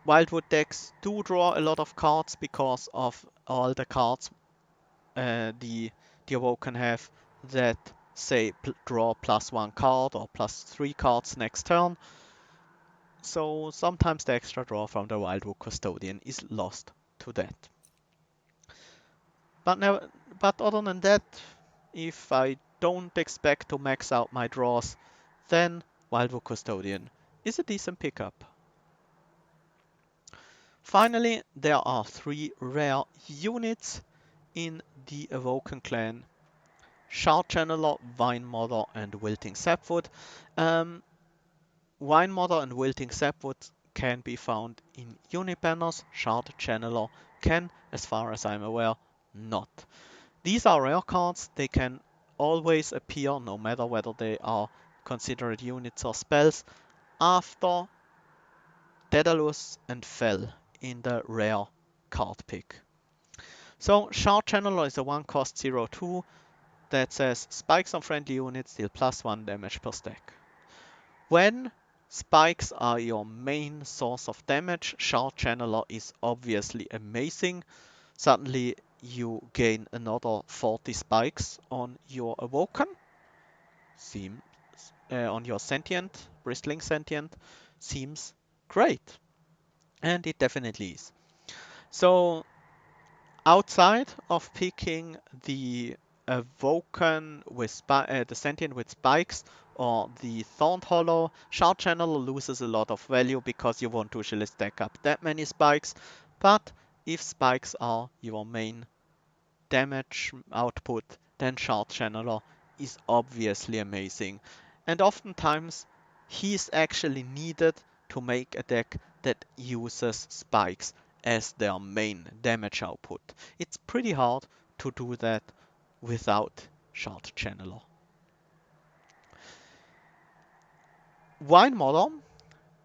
Wildwood decks do draw a lot of cards because of all the cards the Awoken have that say draw +1 card or +3 cards next turn. So sometimes the extra draw from the Wildwood Custodian is lost to that. But other than that, if I don't expect to max out my draws, then Wildwood Custodian is a decent pickup. Finally, there are 3 rare units in the Awoken clan: Shard Channeler, Vine Mother, and Wilting Sapwood. Vine Mother and Wilting Sapwood can be found in unit banners. Shard Channeler can, as far as I'm aware, not. These are rare cards. They can always appear, no matter whether they are considered units or spells, after Daedalus and Fel in the rare card pick. So Shard Channeler is a 1-cost 0/2 that says spikes on friendly units deal +1 damage per stack. When spikes are your main source of damage, Shard Channeler is obviously amazing. Suddenly you gain another 40 spikes on your Awoken, on your Sentient, Bristling Sentient, seems great. And it definitely is. So outside of picking the Awoken with the Sentient with spikes or the Thorned Hollow, Shard Channeler loses a lot of value because you won't usually stack up that many spikes. But if spikes are your main damage output, then Shard Channeler is obviously amazing. And oftentimes he's actually needed to make a deck that uses spikes as their main damage output. It's pretty hard to do that without Shard Channeler. Vine Mother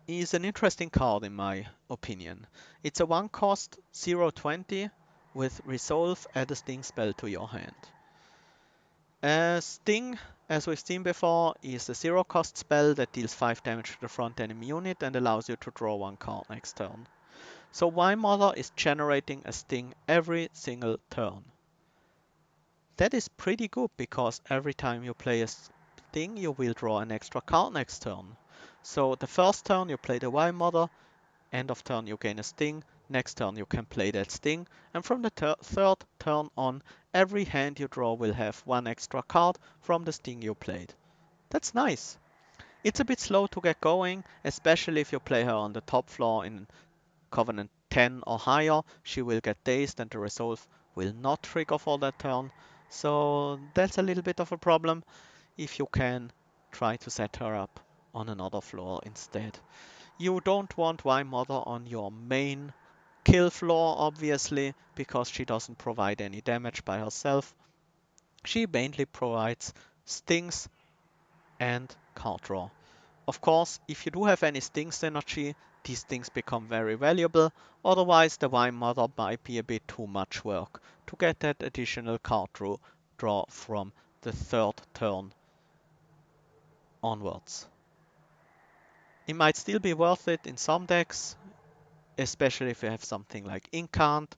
is an interesting card in my opinion. It's a 1-cost 0/20 with Resolve, add a Sting spell to your hand. Sting, as we've seen before, is a 0-cost spell that deals 5 damage to the front enemy unit and allows you to draw 1 card next turn. So Vine Mother is generating a Sting every single turn. That is pretty good because every time you play a Sting, you will draw an extra card next turn. So the first turn you play the Vine Mother, end of turn you gain a Sting, next turn you can play that Sting, and from the third turn on, every hand you draw will have 1 extra card from the Sting you played. That's nice. It's a bit slow to get going, especially if you play her on the top floor in Covenant 10 or higher. She will get dazed and the Resolve will not trigger for that turn. So that's a little bit of a problem. If you can, try to set her up on another floor instead. You don't want Vine Mother on your main kill floor, obviously, because she doesn't provide any damage by herself. She mainly provides stings and card draw. Of course, if you do have any sting synergy, these things become very valuable. Otherwise, the Vine Mother might be a bit too much work to get that additional card draw from the third turn onwards. It might still be worth it in some decks, especially if you have something like Incant.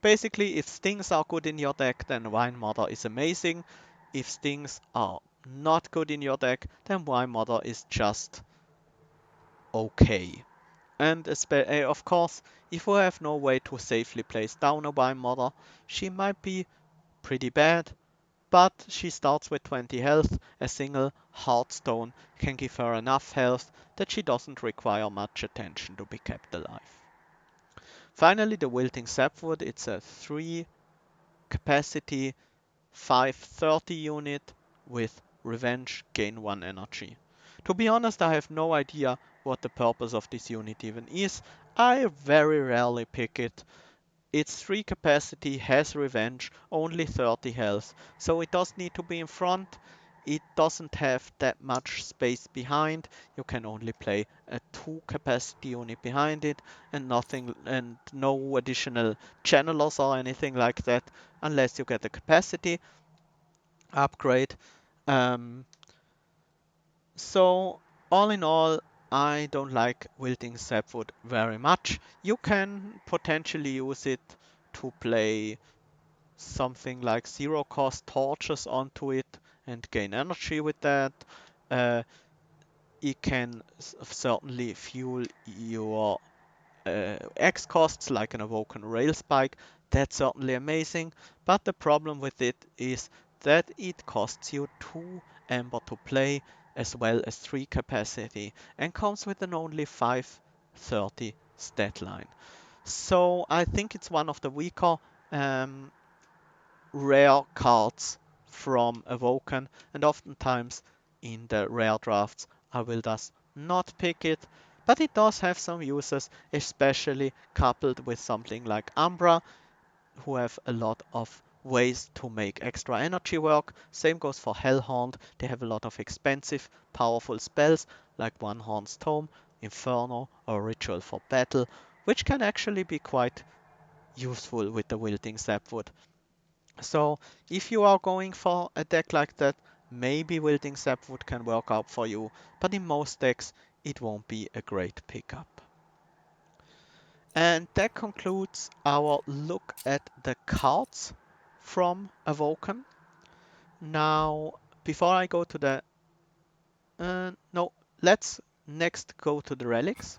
Basically, if stings are good in your deck, then Vine Mother is amazing. If stings are not good in your deck, then Vine Mother is just okay. And of course, if you have no way to safely place down a Vine Mother, she might be pretty bad, but she starts with 20 health. A single Heartstone can give her enough health that she doesn't require much attention to be kept alive. Finally, the Wilting Sapwood. It's a 3 capacity 530 unit with Revenge, gain 1 energy. To be honest, I have no idea what the purpose of this unit even is. I very rarely pick it. Its 3 capacity has Revenge, only 30 health, so it does need to be in front. it doesn't have that much space behind. You can only play a 2 capacity unit behind it and nothing and no additional channelers or anything like that unless you get a capacity upgrade. Um, so all in all, I don't like wilting sapwood very much. You can potentially use it to play something like zero cost torches onto it and gain energy with that. Uh, it can certainly fuel your X costs like an Awoken rail spike. That's certainly amazing, but the problem with it is that it costs you 2 amber to play as well as 3 capacity and comes with an only 530 stat line. So I think it's one of the weaker um, rare cards from Awoken, and oftentimes in the rare drafts I will thus not pick it, but it does have some uses, especially coupled with something like Umbra, who have a lot of ways to make extra energy work. Same goes for Hellhound, they have a lot of expensive, powerful spells like One Horn's Tome, Inferno, or Ritual for Battle, which can actually be quite useful with the Wilting Sapwood. So if you are going for a deck like that, maybe Wilting Sapwood can work out for you, but in most decks it won't be a great pickup. And that concludes our look at the cards from Awoken. Now, before I go to the... no, let's next go to the relics.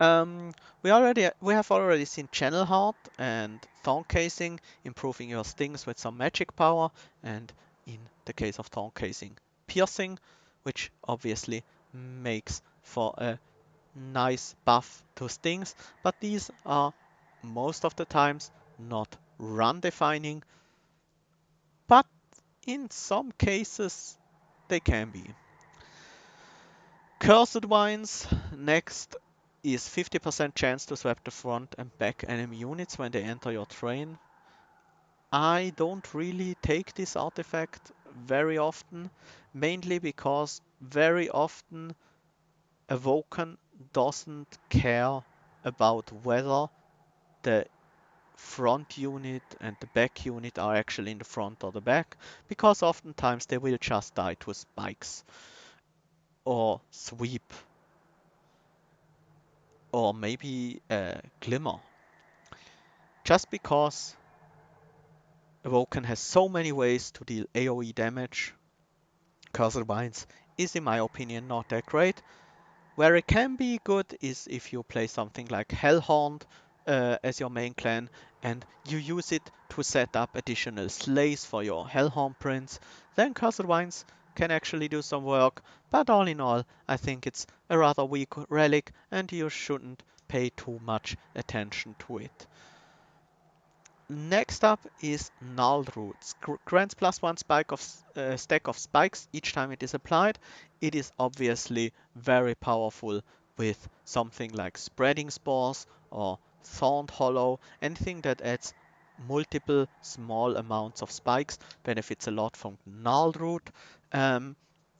We have already seen Channel Heart and Thorn Casing, improving your stings with some magic power, and in the case of Thorn Casing, Piercing, which obviously makes for a nice buff to stings, but these are most of the times not run defining, but in some cases they can be. Cursed Vines next is 50% chance to swap the front and back enemy units when they enter your train. I don't really take this artifact very often, mainly because very often Awoken doesn't care about whether the front unit and the back unit are actually in the front or the back, because oftentimes they will just die to spikes or sweep or maybe glimmer. Just because Awoken has so many ways to deal AoE damage, Cursed Vines is in my opinion not that great. Where it can be good is if you play something like Hellhound as your main clan and you use it to set up additional slays for your Hellhound prince, then Cursed Vines can actually do some work, but all in all I think it's a rather weak relic and you shouldn't pay too much attention to it. Next up is Null Roots. Grants +1 spike of stack of spikes each time it is applied. It is obviously very powerful with something like Spreading Spores or Thorned Hollow. Anything that adds multiple small amounts of spikes benefits a lot from Null Root.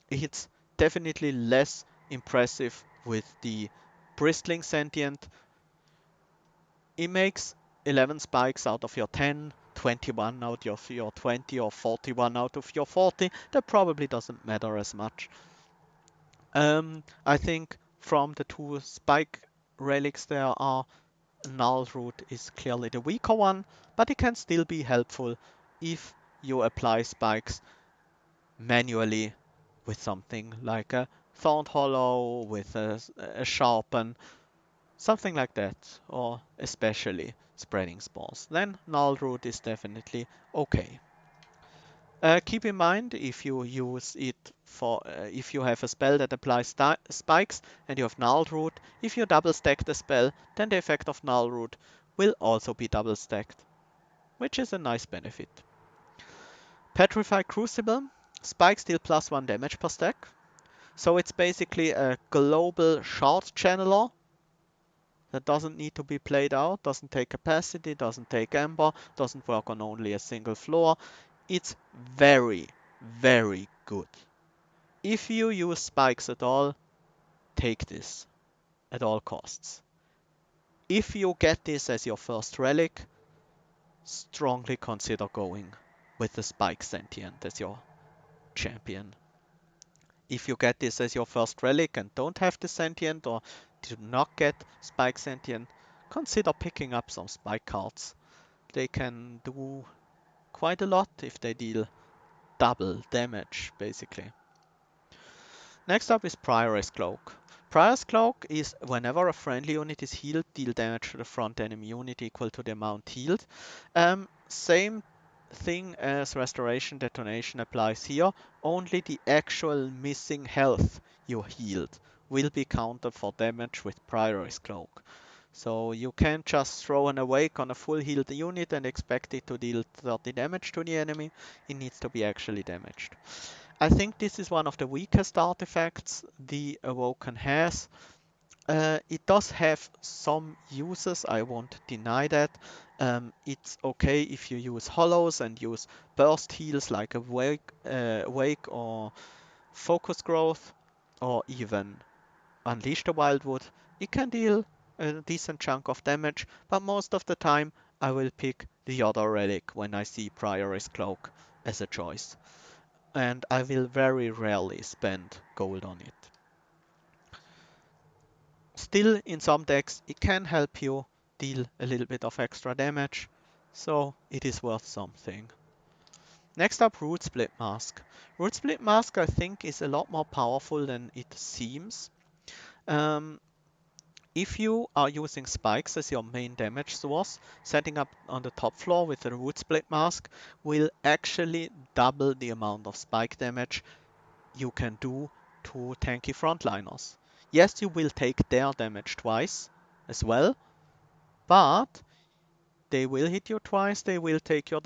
It's definitely less impressive with the Bristling Sentient. It makes 11 spikes out of your 10, 21 out of your 20, or 41 out of your 40. That probably doesn't matter as much. I think from the two spike relics there are, Null Root is clearly the weaker one, but it can still be helpful if you apply spikes manually with something like a Thorned Hollow, with a Sharpen, something like that, or especially Spreading Spores. Then Null Root is definitely okay. Keep in mind, if you use it for, if you have a spell that applies spikes and you have Null Root, if you double stack the spell, then the effect of Null Root will also be double stacked, which is a nice benefit. Petrify Crucible, spikes deal +1 damage per stack, so it's basically a global shard channeler that doesn't need to be played out, doesn't take capacity, doesn't take amber, doesn't work on only a single floor. It's very, very good. If you use spikes at all, take this at all costs. If you get this as your first relic, strongly consider going with the Spike Sentient as your champion. If you get this as your first relic and don't have the Sentient or do not get Spike Sentient, consider picking up some Spike cards. They can do quite a lot if they deal double damage, basically. Next up is Prioress Cloak. Prioress Cloak is whenever a friendly unit is healed, deal damage to the front enemy unit equal to the amount healed. Same thing as Restoration Detonation applies here, only the actual missing health you healed will be counted for damage with Prioress Cloak. So you can't just throw an Awake on a full healed unit and expect it to deal 30 damage to the enemy, it needs to be actually damaged. I think this is one of the weakest artifacts the Awoken has. It does have some uses, I won't deny that. It's okay if you use hollows and use burst heals like Wake or Focus Growth, or even Unleash the Wildwood. It can deal a decent chunk of damage, but most of the time I will pick the other relic when I see Prioress Cloak as a choice. And I will very rarely spend gold on it. Still, in some decks, it can help you deal a little bit of extra damage, so it is worth something. Next up, Root Split Mask. Root Split Mask, I think, is a lot more powerful than it seems. If you are using spikes as your main damage source, setting up on the top floor with a Root Split Mask will actually double the amount of spike damage you can do to tanky frontliners. Yes, you will take their damage twice as well, but they will hit you twice, they will take your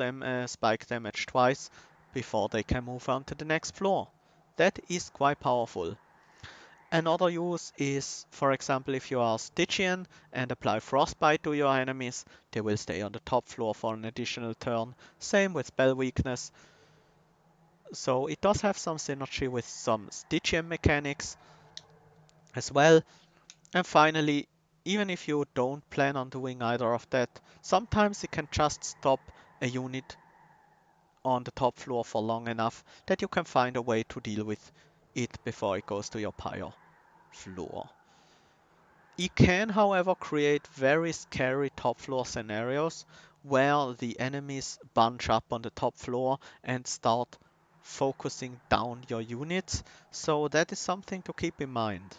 spike damage twice before they can move on to the next floor. That is quite powerful. Another use is, for example, if you are Stygian and apply Frostbite to your enemies, they will stay on the top floor for an additional turn. Same with Spell Weakness. So it does have some synergy with some Stygian mechanics as well. And finally, even if you don't plan on doing either of that, sometimes it can just stop a unit on the top floor for long enough that you can find a way to deal with it before it goes to your pyre floor. It can, however, create very scary top floor scenarios where the enemies bunch up on the top floor and start focusing down your units. So that is something to keep in mind.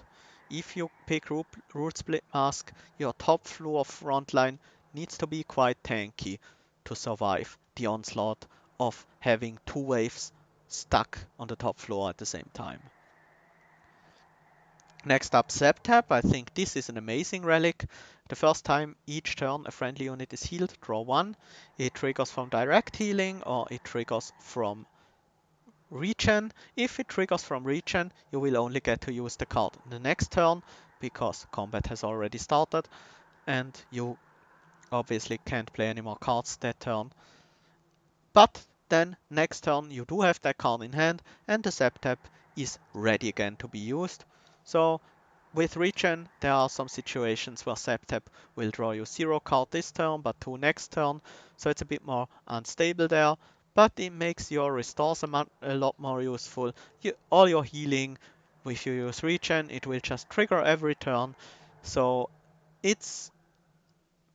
If you pick Root Split Mask, your top floor frontline needs to be quite tanky to survive the onslaught of having two waves stuck on the top floor at the same time. Next up, Zap Tap. I think this is an amazing relic. The first time each turn a friendly unit is healed, draw one. It triggers from direct healing or it triggers from regen. If it triggers from regen, you will only get to use the card the next turn because combat has already started and you obviously can't play any more cards that turn. But then next turn you do have that card in hand and the Zap Tap is ready again to be used. So with regen, there are some situations where Zap Tap will draw you 0 card this turn, but 2 next turn, so it's a bit more unstable there. But it makes your restores a lot more useful. All your healing, if you use regen, it will just trigger every turn. So it's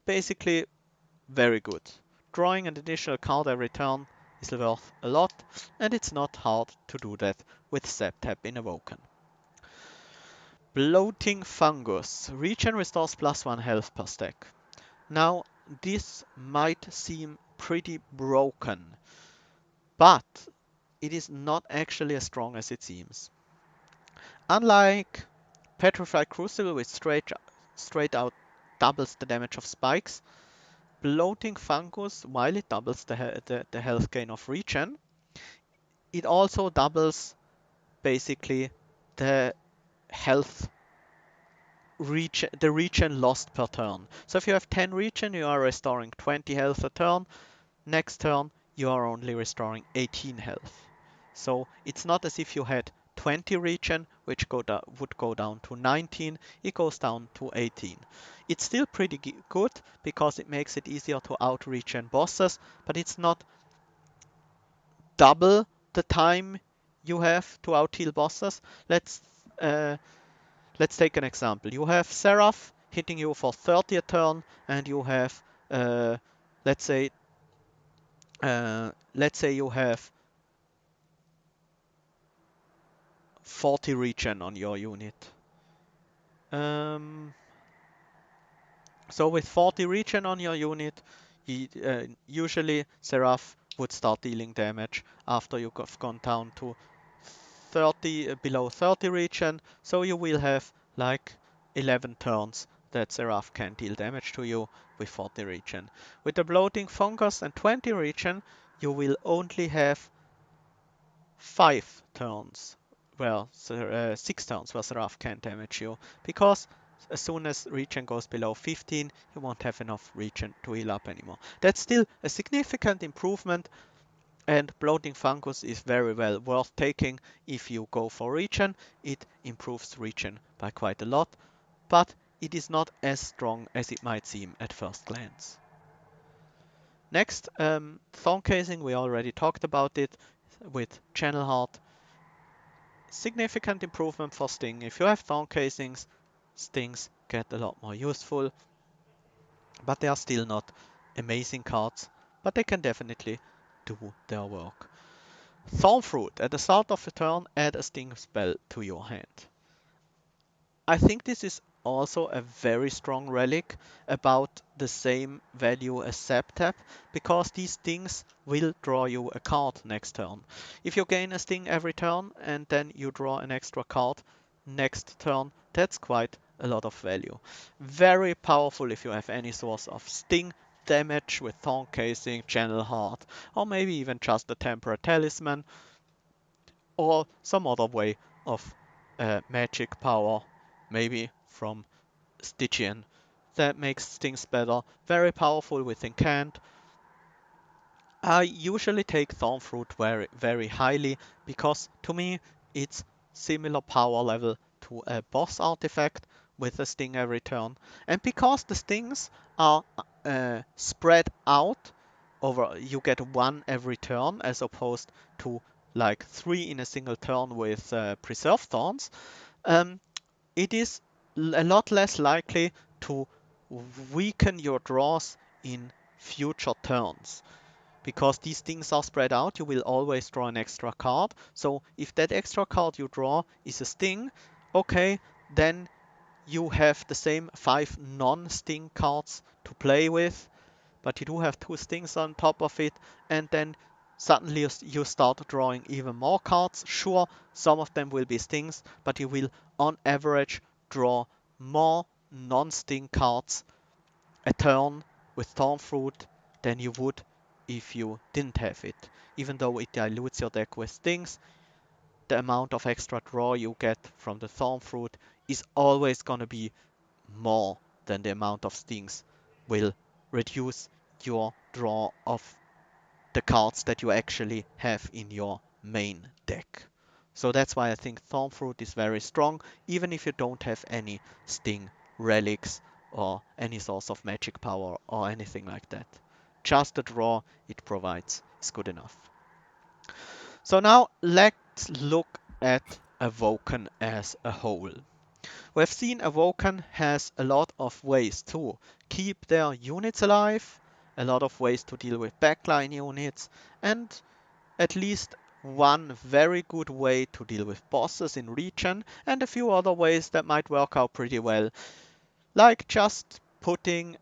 basically very good. Drawing an additional card every turn is worth a lot, and it's not hard to do that with Zap Tap in Awoken. Bloating Fungus. Regen restores +1 health per stack. Now, this might seem pretty broken, but it is not actually as strong as it seems. Unlike Petrified Crucible, which straight out doubles the damage of spikes, Bloating Fungus, while it doubles the health gain of regen, it also doubles basically the health the regen lost per turn. So if you have 10 regen, you are restoring 20 health a turn. Next turn, you are only restoring 18 health. So it's not as if you had 20 regen, which would go down to 19, it goes down to 18. It's still pretty good because it makes it easier to out-regen bosses, but it's not double the time you have to out-heal bosses. Uh, let's take an example. You have Seraph hitting you for 30 a turn, and you have, uh, let's say, you have 40 regen on your unit. So with 40 regen on your unit, usually Seraph would start dealing damage after you've gone down to 30, below 30 regen. So you will have like 11 turns that Seraph can deal damage to you with 40 regen. With the bloating fungus and 20 regen, you will only have 5 turns, well, 6 turns where Seraph can damage you, because as soon as regen goes below 15, you won't have enough regen to heal up anymore. That's still a significant improvement, and bloating fungus is very well worth taking if you go for regen. It improves regen by quite a lot, but it is not as strong as it might seem at first glance. Next, Thorn Casing, we already talked about it with Channel Heart. Significant improvement for Sting. If you have Thorn Casings, Stings get a lot more useful, but they are still not amazing cards, but they can definitely do their work. Thorn Fruit. At the start of the turn, add a Sting spell to your hand. I think this is also a very strong relic, about the same value as Zap-Tap, because these stings will draw you a card next turn. If you gain a sting every turn and then you draw an extra card next turn, that's quite a lot of value. Very powerful if you have any source of sting damage with Thorn Casing, Channel Heart, or maybe even just a Temperate Talisman, or some other way of magic power, maybe from Stygian, that makes things better. Very powerful with Incant. I usually take Thornfruit very, very highly, because to me it's similar power level to a boss artifact with a sting every turn. And because the stings are spread out over, you get one every turn as opposed to like 3 in a single turn with Preserve Thorns, it is a lot less likely to weaken your draws in future turns. Because these things are spread out, you will always draw an extra card. So if that extra card you draw is a sting, okay, then you have the same 5 non-sting cards to play with, but you do have 2 stings on top of it, and then suddenly you start drawing even more cards. Sure, some of them will be stings, but you will on average draw more non-sting cards a turn with Thornfruit than you would if you didn't have it. Even though it dilutes your deck with stings, the amount of extra draw you get from the Thornfruit is always gonna be more than the amount of stings will reduce your draw of the cards that you actually have in your main deck. So that's why I think Thornfruit is very strong, even if you don't have any Sting, relics, or any source of magic power or anything like that. Just the draw it provides is good enough. So now let's look at Awoken as a whole. We've seen Awoken has a lot of ways to keep their units alive, a lot of ways to deal with backline units, and at least one very good way to deal with bosses in regen, and a few other ways that might work out pretty well, like just putting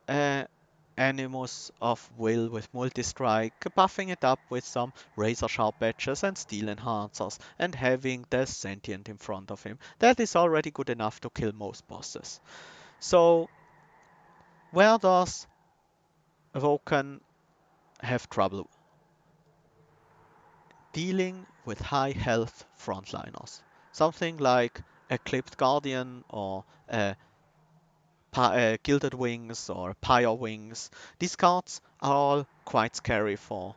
Animus of Will with multi-strike, buffing it up with some razor sharp edges and steel enhancers, and having the Sentient in front of him. That is already good enough to kill most bosses. So where does Awoken have trouble? Dealing with high health frontliners. Something like a Clipped Guardian or a Gilded Wings or Pyre Wings. These cards are all quite scary for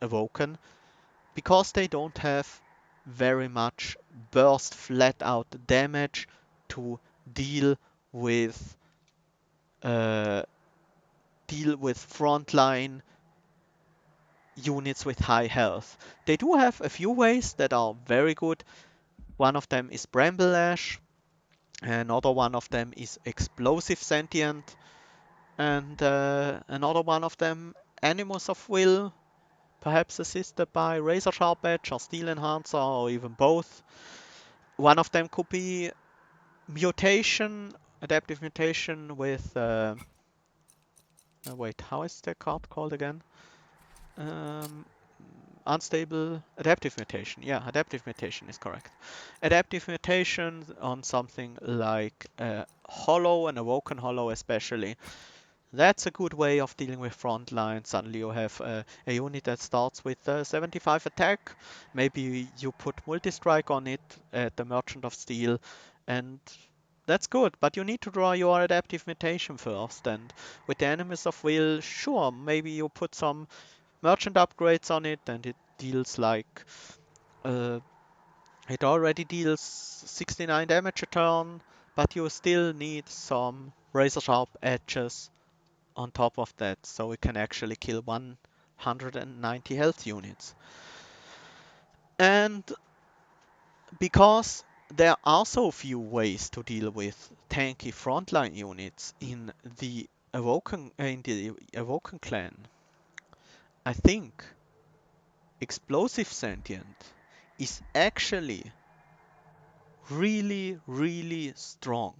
Awoken. because they don't have very much burst flat out damage to deal with uh, frontline units with high health. They do have a few ways that are very good. One of them is Bramble Ash, another one of them is Explosive Sentient, and another one of them Animus of Will, perhaps assisted by Razor Sharp Edge or Steel Enhancer or even both. One of them could be Mutation, Adaptive Mutation with wait, how is the card called again? Um, Unstable adaptive mutation. Yeah, adaptive mutation is correct. Adaptive mutation on something like Hollow and Awoken Hollow especially. That's a good way of dealing with frontline. Suddenly you have a unit that starts with 75 attack. Maybe you put multi-strike on it at the Merchant of Steel, and that's good. But you need to draw your adaptive mutation first. And with the Enemies of Will, sure, maybe you put some merchant upgrades on it, and it deals like uh, it already deals 69 damage a turn, but you still need some razor sharp edges on top of that, so it can actually kill 190 health units. And because there are so few ways to deal with tanky frontline units in the Awoken clan, I think Explosive Sentient is actually really, really strong.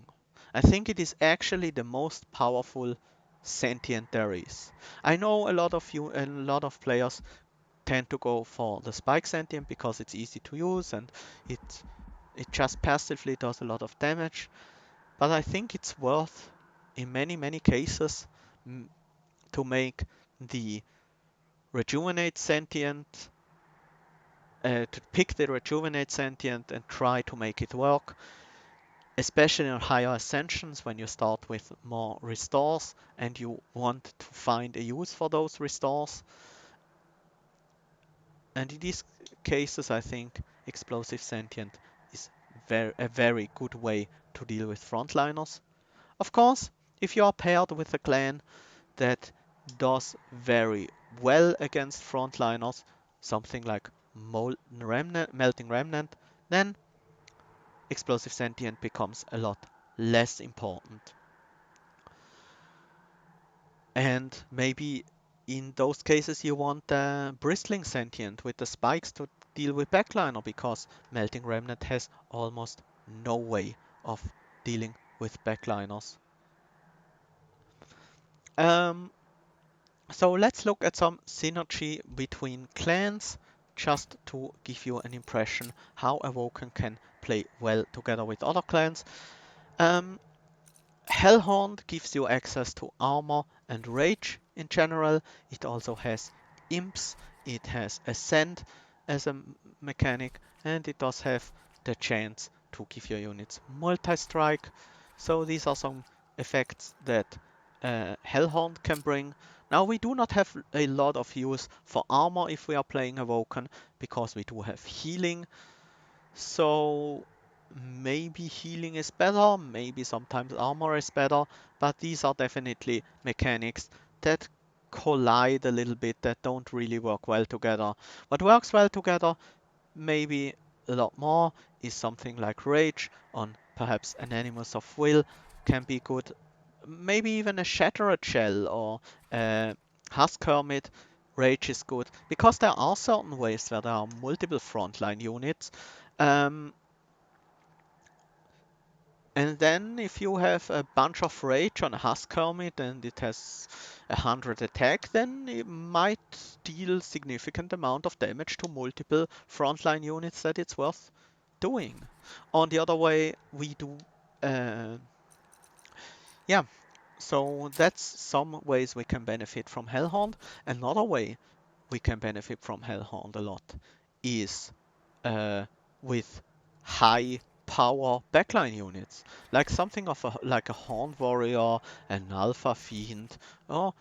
I think it is actually the most powerful sentient there is. I know a lot of players tend to go for the Spike Sentient because it's easy to use and it it just passively does a lot of damage. But I think it's worth, in many cases, to make the Rejuvenate Sentient, to pick the Rejuvenate Sentient and try to make it work, especially on higher ascensions when you start with more restores and you want to find a use for those restores. And in these cases, I think Explosive Sentient is a very good way to deal with frontliners. Of course, if you are paired with a clan that does very well against frontliners, something like Melting Remnant, then Explosive Sentient becomes a lot less important. And maybe in those cases you want Bristling Sentient with the spikes to deal with Backliner, because Melting Remnant has almost no way of dealing with backliners. Um, so let's look at some synergy between clans, just to give you an impression how Awoken can play well together with other clans. Um, Hellhorn gives you access to armor and rage in general. It also has imps, it has ascent as a mechanic, and it does have the chance to give your units multi-strike. So these are some effects that Hellhorn can bring. Now we do not have a lot of use for armor if we are playing Awoken, because we do have healing. So maybe healing is better, maybe sometimes armor is better, but these are definitely mechanics that collide a little bit, that don't really work well together. What works well together, maybe a lot more, is something like Rage on perhaps an Animus of Will can be good. Maybe even a Shattered Shell or a Husk Hermit. Rage is good because there are certain ways where there are multiple frontline units. Um, and then if you have a bunch of rage on a Husk Hermit and it has 100 attack, then it might deal significant amount of damage to multiple frontline units that it's worth doing. On the other way, we do, uh, yeah, so that's some ways we can benefit from Hellhound. Another way we can benefit from Hellhound a lot is with high power backline units, like something of like a Horn Warrior, an Alpha Fiend, or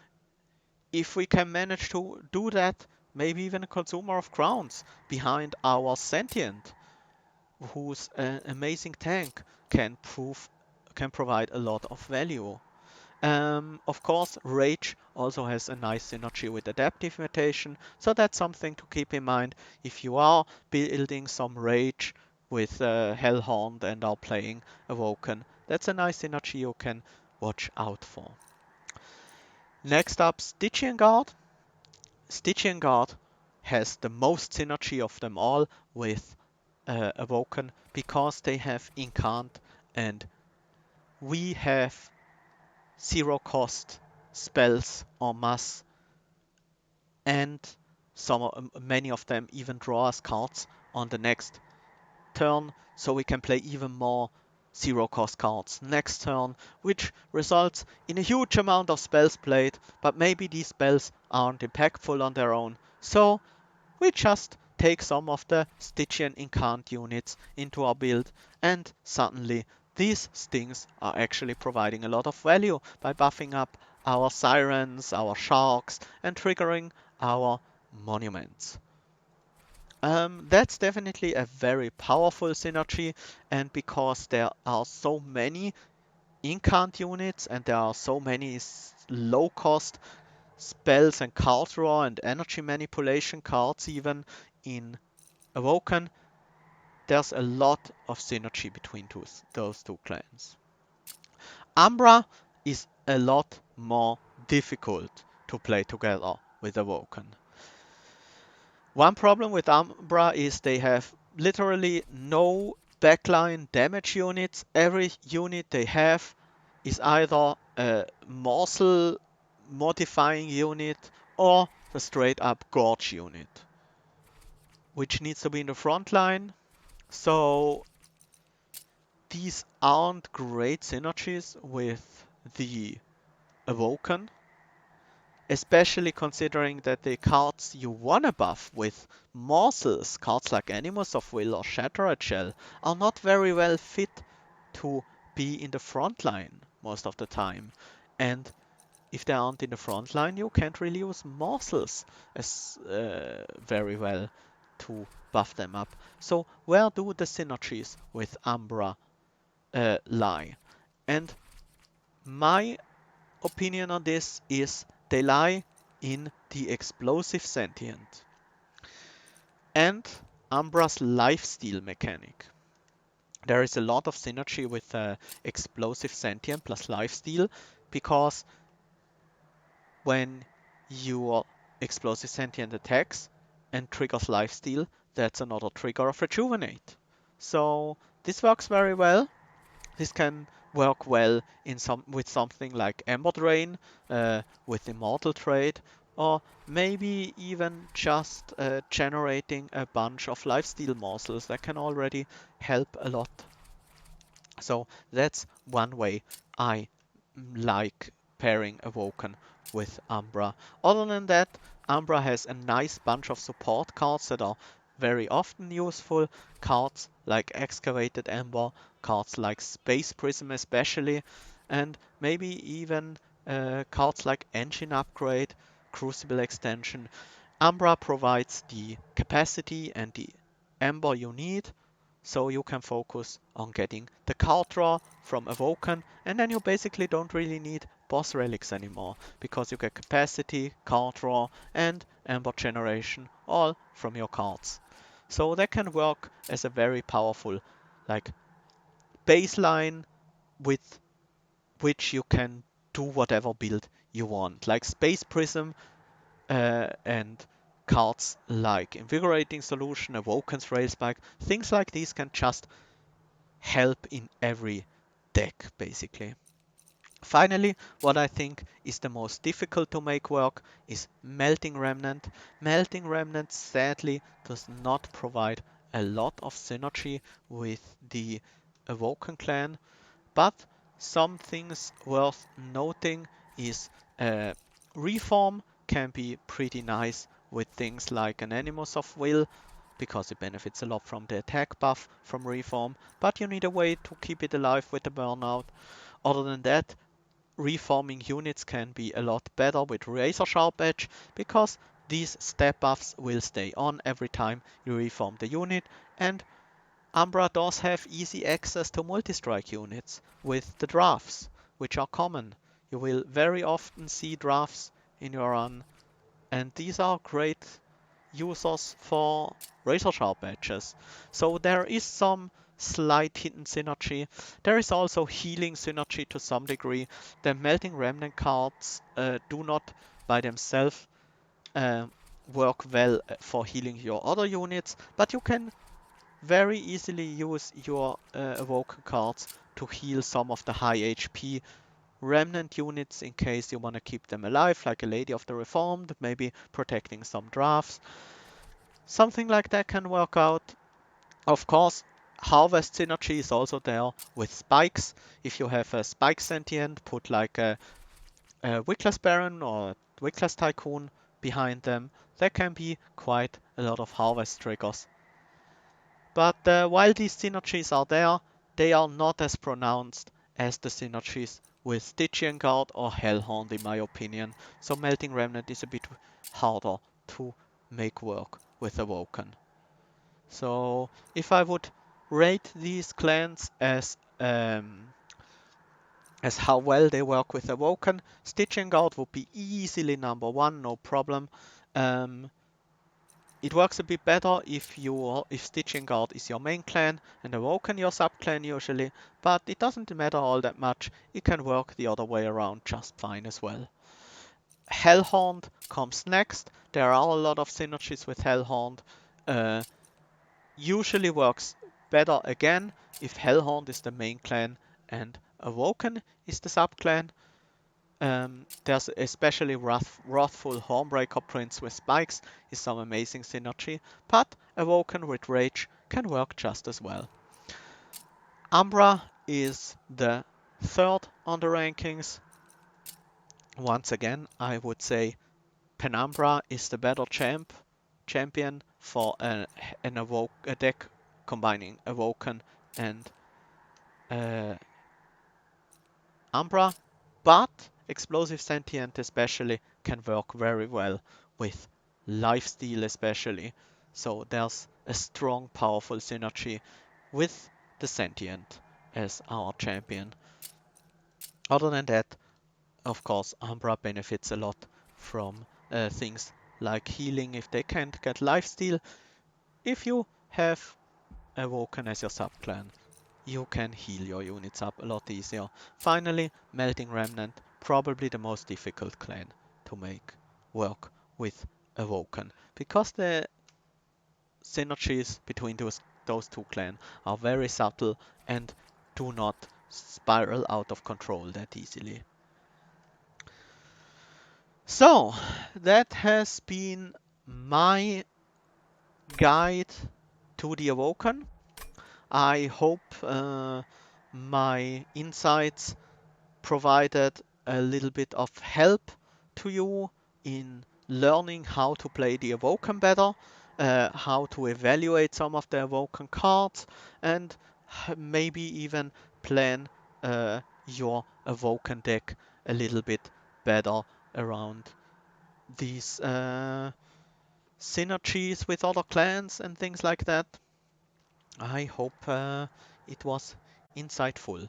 if we can manage to do that maybe even a consumer of crowns behind our Sentient, whose amazing tank can provide a lot of value. Of course, Rage also has a nice synergy with Adaptive Mutation, so that's something to keep in mind if you are building some Rage with Hellhound and are playing Awoken. That's a nice synergy you can watch out for. Next up, Stygian Guard. Stygian Guard has the most synergy of them all with Awoken because they have Incant and we have zero cost spells en masse, and many of them even draw us cards on the next turn, so we can play even more zero cost cards next turn, which results in a huge amount of spells played, but maybe these spells aren't impactful on their own, so we just take some of the Stygian Incant units into our build, and suddenly these stings are actually providing a lot of value by buffing up our sirens, our sharks, and triggering our monuments. That's definitely a very powerful synergy, and because there are so many Incant units and there are so many low cost spells and card draw and energy manipulation cards even in Awoken, there's a lot of synergy between those two clans. Umbra is a lot more difficult to play together with Awoken. One problem with Umbra is they have literally no backline damage units. Every unit they have is either a morsel modifying unit or the straight up gorge unit, which needs to be in the front line. So these aren't great synergies with the Awoken, especially considering that the cards you wanna buff with morsels, cards like Animus of Will or Shattered Shell, are not very well fit to be in the front line most of the time. And if they aren't in the front line, you can't really use morsels as very well to buff them up. So where do the synergies with Umbra lie? And my opinion on this is they lie in the explosive sentient and Umbra's lifesteal mechanic. There is a lot of synergy with explosive sentient plus lifesteal because when your explosive sentient attacks and triggers lifesteal, that's another trigger of rejuvenate. So this works very well. This can work well with something like Ember Drain, with Immortal Trade, or maybe even just generating a bunch of lifesteal morsels that can already help a lot. So that's one way I like pairing Awoken with Umbra. Other than that, Umbra has a nice bunch of support cards that are very often useful. Cards like Excavated Ember, cards like Space Prism especially, and maybe even cards like Engine Upgrade, Crucible Extension. Umbra provides the capacity and the Ember you need, so you can focus on getting the card draw from Awoken, and then you basically don't really need boss relics anymore, because you get capacity, card draw, and Ember generation all from your cards. So that can work as a very powerful like baseline with which you can do whatever build you want. Like Space Prism and cards like Invigorating Solution, Awoken's Railspike, things like these can just help in every deck, basically. Finally, what I think is the most difficult to make work is Melting Remnant. Melting Remnant sadly does not provide a lot of synergy with the Awoken clan, but some things worth noting is Reform can be pretty nice with things like an Animus of Will, because it benefits a lot from the attack buff from Reform, but you need a way to keep it alive with the Burnout. Other than that, reforming units can be a lot better with Razor Sharp Edge, because These step buffs will stay on every time you reform the unit, and Umbra does have easy access to multi-strike units with the drafts, which are common. You will very often see drafts in your run, and these are great users for razor sharp edges. So there is some slight hidden synergy. There is also healing synergy to some degree. The melting remnant cards do not by themselves uh, work well for healing your other units, but you can very easily use your Awoken cards to heal some of the high HP remnant units in case you want to keep them alive, like a Lady of the Reformed, maybe protecting some drafts. Something like that can work out. Of course, Harvest synergy is also there with spikes. If you have a spike sentient, put like a Wickless Baron or a Wickless Tycoon behind them. There can be quite a lot of harvest triggers. But while these synergies are there, they are not as pronounced as the synergies with Stygian Guard or Hellhound in my opinion. So Melting Remnant is a bit harder to make work with Awoken. So if I would rate these clans as how well they work with Awoken, Stygian Guard would be easily number one, no problem. Um, It works a bit better if Stygian Guard is your main clan and Awoken your sub clan usually, but it doesn't matter all that much. It can work the other way around just fine as well. Hellhound comes next. There are a lot of synergies with Hellhound. Uh, Usually works better again if Hellhound is the main clan and Awoken is the sub clan. There's especially Wrathful Hornbreaker Prince with spikes is some amazing synergy, but Awoken with Rage can work just as well. Umbra is the third on the rankings. Once again, I would say Penumbra is the better champion for a deck combining Awoken and uh, Umbra, but Explosive Sentient especially can work very well with Lifesteal especially. So there's a strong, powerful synergy with the Sentient as our champion. Other than that, of course, Umbra benefits a lot from things like healing if they can't get Lifesteal. If you have Awoken as your sub-clan, you can heal your units up a lot easier. Finally, Melting Remnant, probably the most difficult clan to make work with Awoken, because the synergies between those two clans are very subtle and do not spiral out of control that easily. So, that has been my guide to the Awoken. I hope my insights provided a little bit of help to you in learning how to play the Awoken better, how to evaluate some of the Awoken cards, and maybe even plan your Awoken deck a little bit better around these synergies with other clans and things like that. I hope it was insightful.